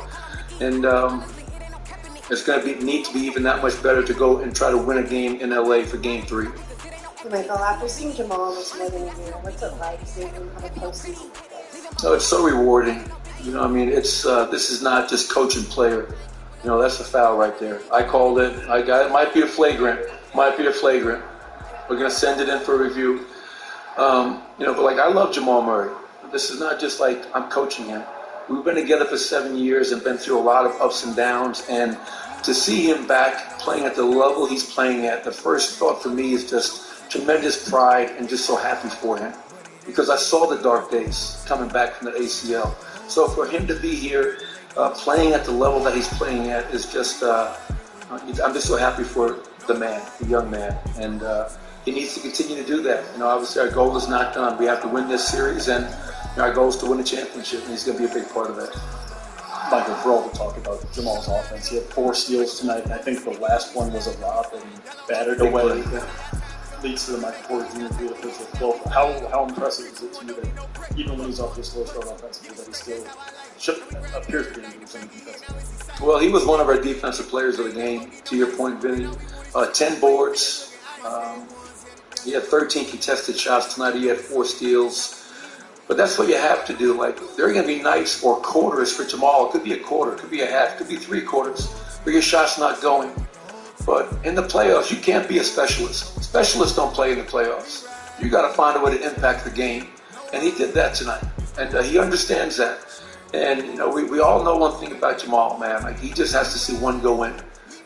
[SPEAKER 5] And it's going to need to be even that much better to go and try to win a game in LA for game 3.
[SPEAKER 18] Michael, after seeing Jamal almost more than a year, what's it like seeing him have a postseason?
[SPEAKER 5] Oh, it's so rewarding. It's this is not just coach and player. That's a foul right there. I called it. It might be a flagrant. We're going to send it in for review. But I love Jamal Murray. This is not just like I'm coaching him. We've been together for 7 years and been through a lot of ups and downs. And to see him back playing at the level he's playing at, the first thought for me is just tremendous pride and just so happy for him. Because I saw the dark days coming back from the ACL. So for him to be here, playing at the level that he's playing at is just, I'm just so happy for the man, the young man. And he needs to continue to do that. Obviously our goal is not done. We have to win this series, and our goal is to win a championship, and he's going to be a big part of that.
[SPEAKER 24] Michael, for all the talk about Jamal's offense, he had 4 steals tonight, and I think the last one was a rob and battered away. Leads to the Michael Porter Jr. field with 12. How impressive is it to you that even when he's off to a slow start offensively, that he still appears to be doing something defensively?
[SPEAKER 5] Well, he was one of our defensive players of the game, to your point, Vinny. 10 boards. He had 13 contested shots tonight. He had 4 steals. But that's what you have to do. There are going to be nights or quarters for Jamal. It could be a quarter, it could be a half, it could be 3 quarters where your shot's not going. But in the playoffs, you can't be a specialist. Specialists don't play in the playoffs. You got to find a way to impact the game. And he did that tonight. And he understands that. And, we all know one thing about Jamal, man. He just has to see one go in.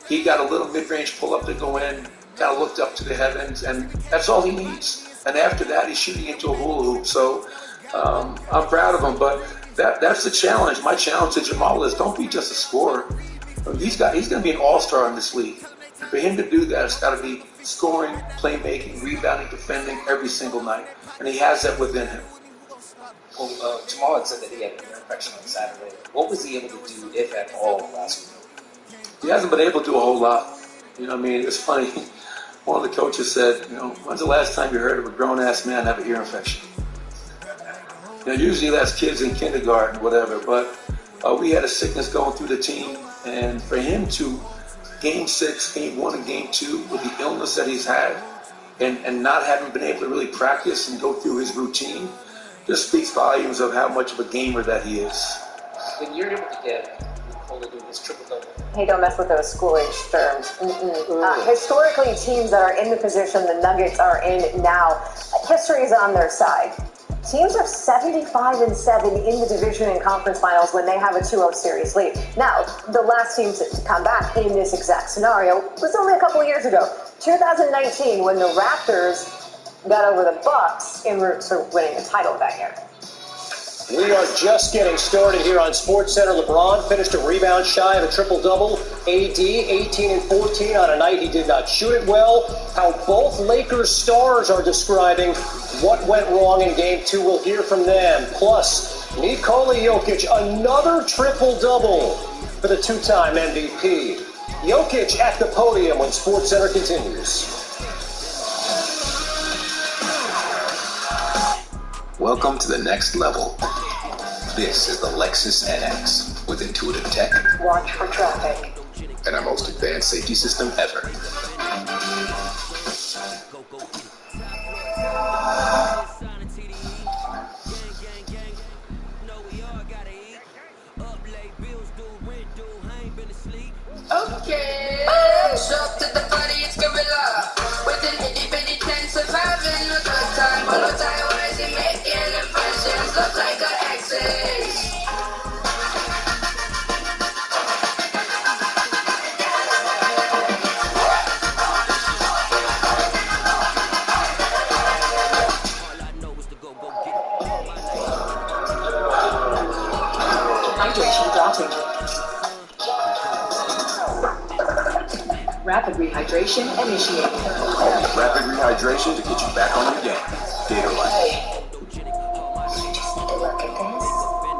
[SPEAKER 5] He got a little mid-range pull-up to go in, kind of looked up to the heavens, and that's all he needs. And after that, he's shooting into a hula hoop. So I'm proud of him. But that's the challenge. My challenge to Jamal is don't be just a scorer. He's going to be an all-star in this league. For him to do that, it's got to be scoring, playmaking, rebounding, defending every single night. And he has that within him.
[SPEAKER 25] Well, Jamal had said that he had an ear infection on Saturday. What was he able to do, if at all, last week?
[SPEAKER 5] He hasn't been able to do a whole lot. It's funny. One of the coaches said, when's the last time you heard of a grown-ass man have an ear infection? Usually that's kids in kindergarten or whatever, but we had a sickness going through the team, and for him to Game 6, Game 1, and Game 2 with the illness that he's had and not having been able to really practice and go through his routine just speaks volumes of how much of a gamer that he is.
[SPEAKER 25] When you're able to get Nikola doing this triple-double.
[SPEAKER 17] Hey, don't mess with those schoolish terms. Historically, teams that are in the position the Nuggets are in now, history is on their side.
[SPEAKER 12] Teams are 75-7 in the division and conference finals when they have a 2-0 series lead. Now, the last team to come back in this exact scenario was only a couple of years ago, 2019, when the Raptors got over the Bucks en route to winning the title that year. We are just getting started here on SportsCenter. LeBron finished a rebound shy of a triple-double. AD, 18 and 14 on a night he did not shoot it well. How both Lakers stars are describing what went wrong in Game 2. We'll hear from them. Plus, Nikola Jokic, another triple-double for the two-time MVP. Jokic at the podium when SportsCenter continues.
[SPEAKER 2] Welcome to the next level. This is the Lexus NX with intuitive tech.
[SPEAKER 12] Watch for traffic.
[SPEAKER 2] And our most advanced safety system ever.
[SPEAKER 9] Okay. Show up to the party, it's Gorilla. With an itty bitty tent, surviving a good time. But no time, rising, making impressions. Look like our exes.
[SPEAKER 20] Hydration dropping. Rapid rehydration initiated.
[SPEAKER 2] Rapid rehydration to get you back on your game. Gatorade.
[SPEAKER 20] You just need to look at this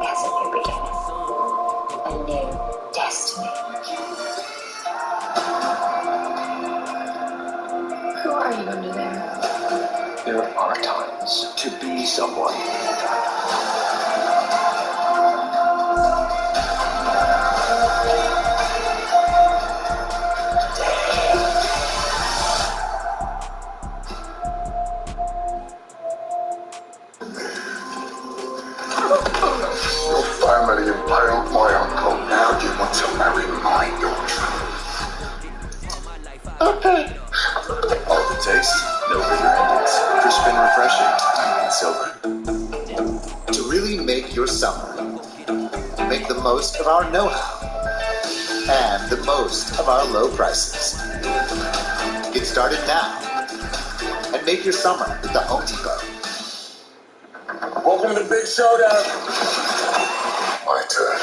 [SPEAKER 20] as a new beginning. A new destiny.
[SPEAKER 9] Who are you under there?
[SPEAKER 2] There are times to be someone.
[SPEAKER 1] Family impaled my uncle. Now you want to marry my daughter.
[SPEAKER 2] Okay. All the taste, no bitter endings. Crisp and refreshing. And silver. To really make your summer, make the most of our know-how and the most of our low prices. Get started now and make your summer with the Home Depot.
[SPEAKER 1] Welcome to the big showdown. My turn.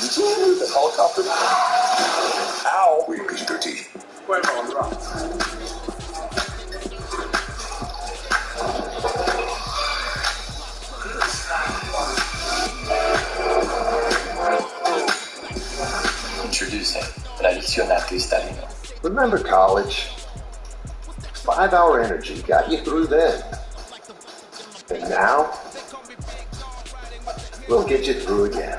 [SPEAKER 2] Did you move the helicopter? Ow!
[SPEAKER 1] We beat their teeth.
[SPEAKER 2] We're on rock.
[SPEAKER 21] Introducing Tradicional Cristalino.
[SPEAKER 2] Remember college? 5-hour energy got you through then. And now, we'll get you through again.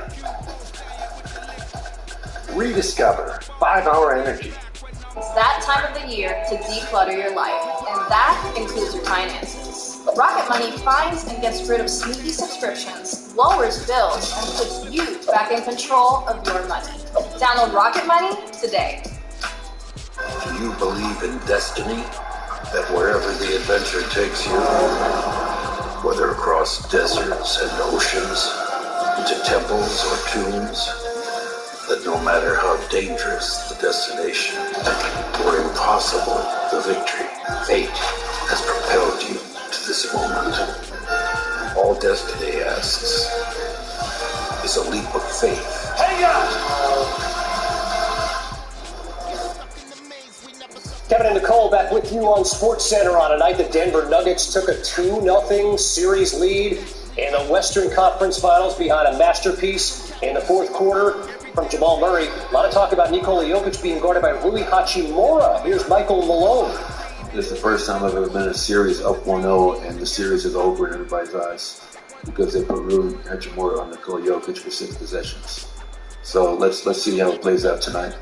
[SPEAKER 2] Rediscover 5-hour energy.
[SPEAKER 17] It's that time of the year to declutter your life, and that includes your finances. Rocket Money finds and gets rid of sneaky subscriptions, lowers bills, and puts you back in control of your money. Download Rocket Money today.
[SPEAKER 2] Do you believe in destiny? That wherever the adventure takes you, whether across deserts and oceans, into temples or tombs, that no matter how dangerous the destination or impossible the victory, fate has propelled you to this moment. All destiny asks is a leap of faith.
[SPEAKER 12] Hang on! Kevin and Nicole back with you on SportsCenter on a night the Denver Nuggets took a 2-0 series lead in the Western Conference Finals behind a masterpiece in the fourth quarter from Jamal Murray. A lot of talk about Nikola Jokic being guarded by Rui Hachimura. Here's Michael Malone.
[SPEAKER 22] This is the first time I've ever been in a series up 1-0 and the series is over in everybody's eyes because they put Rui Hachimura on Nikola Jokic for 6 possessions. So let's see how it plays out tonight.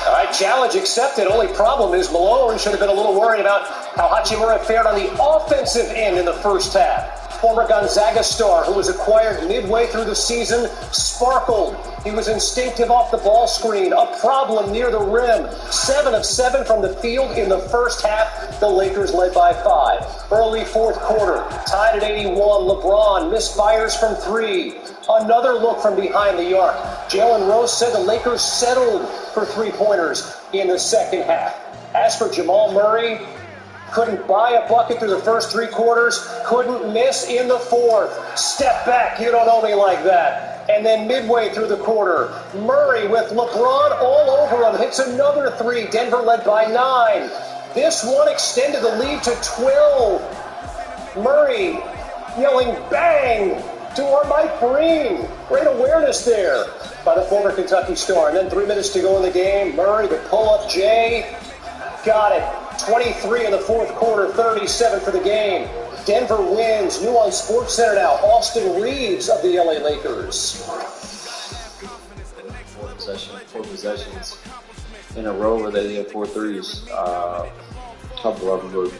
[SPEAKER 12] All right, challenge accepted. Only problem is Malone should have been a little worried about how Hachimura fared on the offensive end in the first half. Former Gonzaga star who was acquired midway through the season sparkled. He was instinctive off the ball screen, a problem near the rim. 7 of 7 from the field in the first half. The Lakers led by 5. Early fourth quarter, tied at 81. LeBron misfires from 3. Another look from behind the arc. Jalen Rose said the Lakers settled for three-pointers in the second half. As for Jamal Murray, couldn't buy a bucket through the first 3 quarters, couldn't miss in the fourth. Step back, you don't know me like that. And then midway through the quarter, Murray with LeBron all over him hits another 3. Denver led by 9. This one extended the lead to 12. Murray yelling bang to our Mike Breen. Great awareness there by the former Kentucky star. And then 3 minutes to go in the game. Murray, the pull-up J, got it. 23 in the fourth quarter, 37 for the game. Denver wins. New on SportsCenter now. Austin Reeves of the LA Lakers.
[SPEAKER 22] 4 possessions in a row where they hit 4 threes. A couple of them were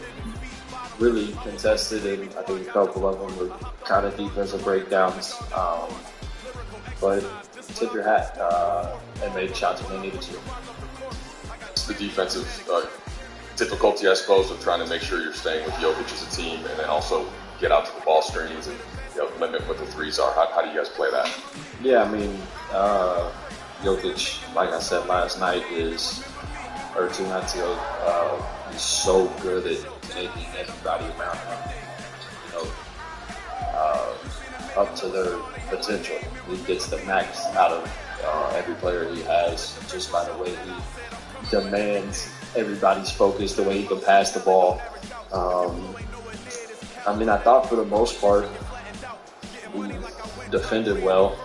[SPEAKER 22] really contested, and I think a couple of them were kind of defensive breakdowns. But tip your hat and made shots when they needed to.
[SPEAKER 16] It's the defensive difficulty, I suppose, of trying to make sure you're staying with Jokic as a team, and then also get out to the ball screens and limit what the threes are. How do you guys play that?
[SPEAKER 22] Yeah, I mean, Jokic, like I said last night, or 2 nights ago, he's so good at making everybody around him, up to their potential. He gets the max out of every player he has just by the way he demands everybody's focus, the way he can pass the ball. I thought for the most part we defended well,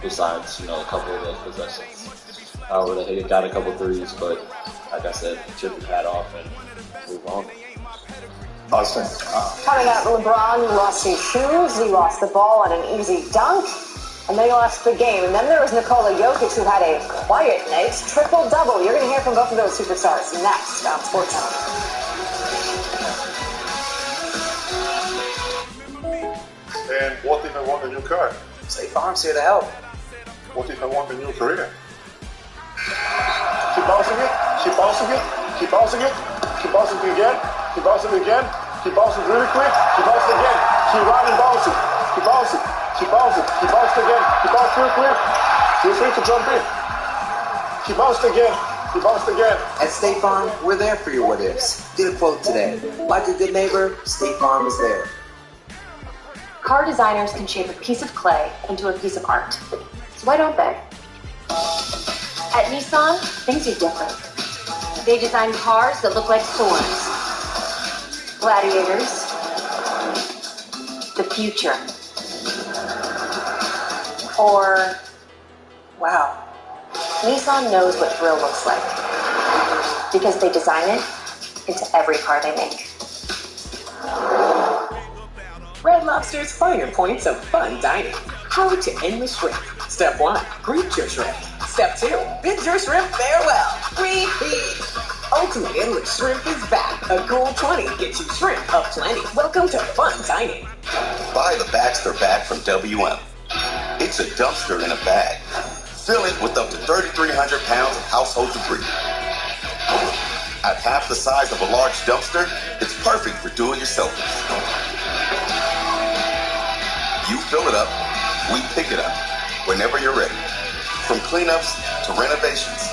[SPEAKER 22] besides, a couple of those possessions where they got a couple threes, but like I said, chip your hat off and move on.
[SPEAKER 23] Austin.
[SPEAKER 17] Coming up, LeBron lost his shoes, he lost the ball on an easy dunk, and then he lost the game. And then there was Nikola Jokic, who had a quiet night, triple-double. You're going to hear from both of those superstars next on SportsCenter.
[SPEAKER 15] And what if I want a new car?
[SPEAKER 25] State Farm's here to help.
[SPEAKER 15] What if I want a new career?
[SPEAKER 8] Keep bouncing it, keep bouncing it, keep bouncing it, keep bouncing it again, keep bouncing it again, keep bouncing really quick, keep bouncing again, keep running, bouncing, keep bouncing, keep bouncing, keep bouncing again, keep bouncing real quick, feel free to jump in, keep bouncing again, keep bouncing again.
[SPEAKER 4] At State Farm, we're there for your what ifs. Get a quote today. Like a good neighbor, State Farm is there.
[SPEAKER 17] Car designers can shape a piece of clay into a piece of art. So why don't they? At Nissan, things are different. They design cars that look like swords. Gladiators. The future. Or, wow. Nissan knows what thrill looks like. Because they design it into every car they make.
[SPEAKER 6] Red Lobster's finer points of fun dining. How to endless shrimp. Step 1, greet your shrimp. Step 2, bid your shrimp farewell. Repeat. Ultimate Endless Shrimp is back. A cool 20 gets you shrimp aplenty. Welcome to fun dining.
[SPEAKER 7] Buy the Baxter bag from WM. It's a dumpster in a bag. Fill it with up to 3,300 pounds of household debris. At half the size of a large dumpster, it's perfect for do-it-yourselfers. You fill it up, we pick it up, whenever you're ready. From cleanups to renovations.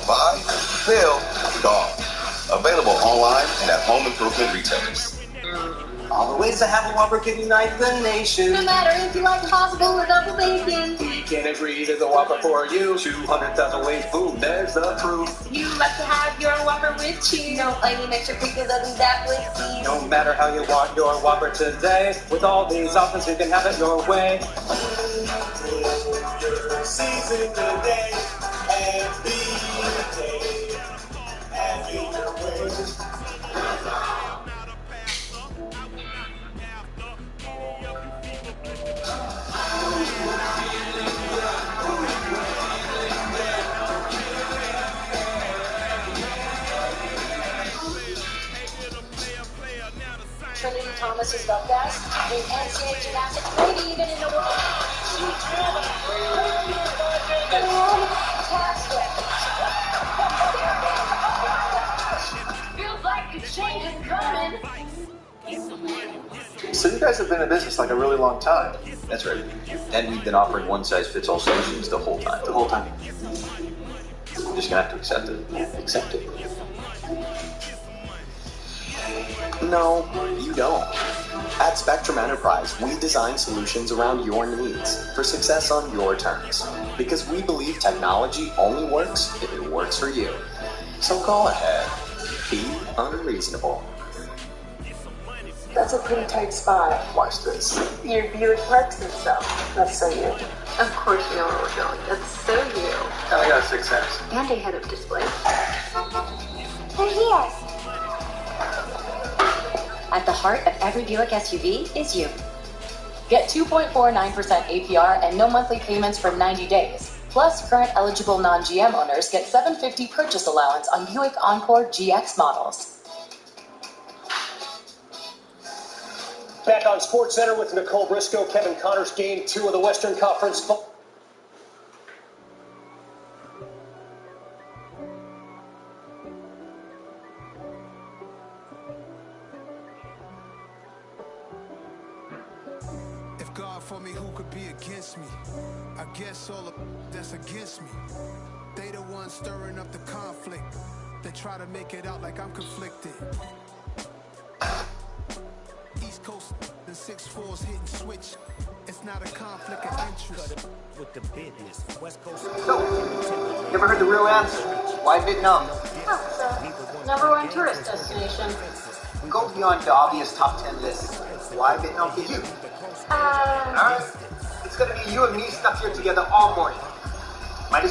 [SPEAKER 7] Buy, fill, gone. Available online and at home improvement retailers.
[SPEAKER 4] All the ways to have a Whopper can unite the nation.
[SPEAKER 17] No matter if you like Impossible or double bacon.
[SPEAKER 6] We can agree to the Whopper for you. 200,000 ways, boom, there's the proof.
[SPEAKER 17] You like to have your Whopper with cheese. No flaming extra pickles, I'll do that with cheese.
[SPEAKER 6] No matter how you want your Whopper today, with all these options you can have it your way.
[SPEAKER 10] Season today, every day, have your way.
[SPEAKER 3] this is the best in NCAA gymnastics, maybe even in the world. Fantastic. Feels like the change is coming.
[SPEAKER 11] So you guys have been in business like a really long time.
[SPEAKER 13] That's right. And we've been offering one-size-fits-all solutions the whole time.
[SPEAKER 11] The whole time.
[SPEAKER 13] You're just gonna have to accept it.
[SPEAKER 11] Accept it.
[SPEAKER 14] No, you don't. At Spectrum Enterprise, we design solutions around your needs for success on your terms. Because we believe technology only works if it works for you. So go ahead. Be unreasonable.
[SPEAKER 18] That's a pretty tight spot.
[SPEAKER 11] Watch this.
[SPEAKER 18] Your Buick Parks and stuff. That's so you.
[SPEAKER 19] Of course you know where we're going. That's so you.
[SPEAKER 11] I got a 6S.
[SPEAKER 19] And a head-up display.
[SPEAKER 20] They're here.
[SPEAKER 26] At the heart of every Buick SUV is you. Get 2.49% APR and no monthly payments for 90 days. Plus, current eligible non-GM owners get $750 purchase allowance on Buick Encore GX models.
[SPEAKER 12] Back on SportsCenter with Nicole Briscoe, Kevin Connors, Game 2 of the Western Conference.
[SPEAKER 27] If God for me, who could be against me? I guess all of that's against me. They the ones stirring up the conflict. They try to make it out like I'm conflicted. East Coast and 6'4's hitting switch. It's not a conflict of interest. With the business, West Coast.
[SPEAKER 11] So, you ever heard the real answer? Why Vietnam?
[SPEAKER 19] Oh, it's a #1 tourist destination.
[SPEAKER 11] Go beyond the obvious top 10 list. Why Vietnam for you? Alright. It's gonna be you and me stuck here together all morning.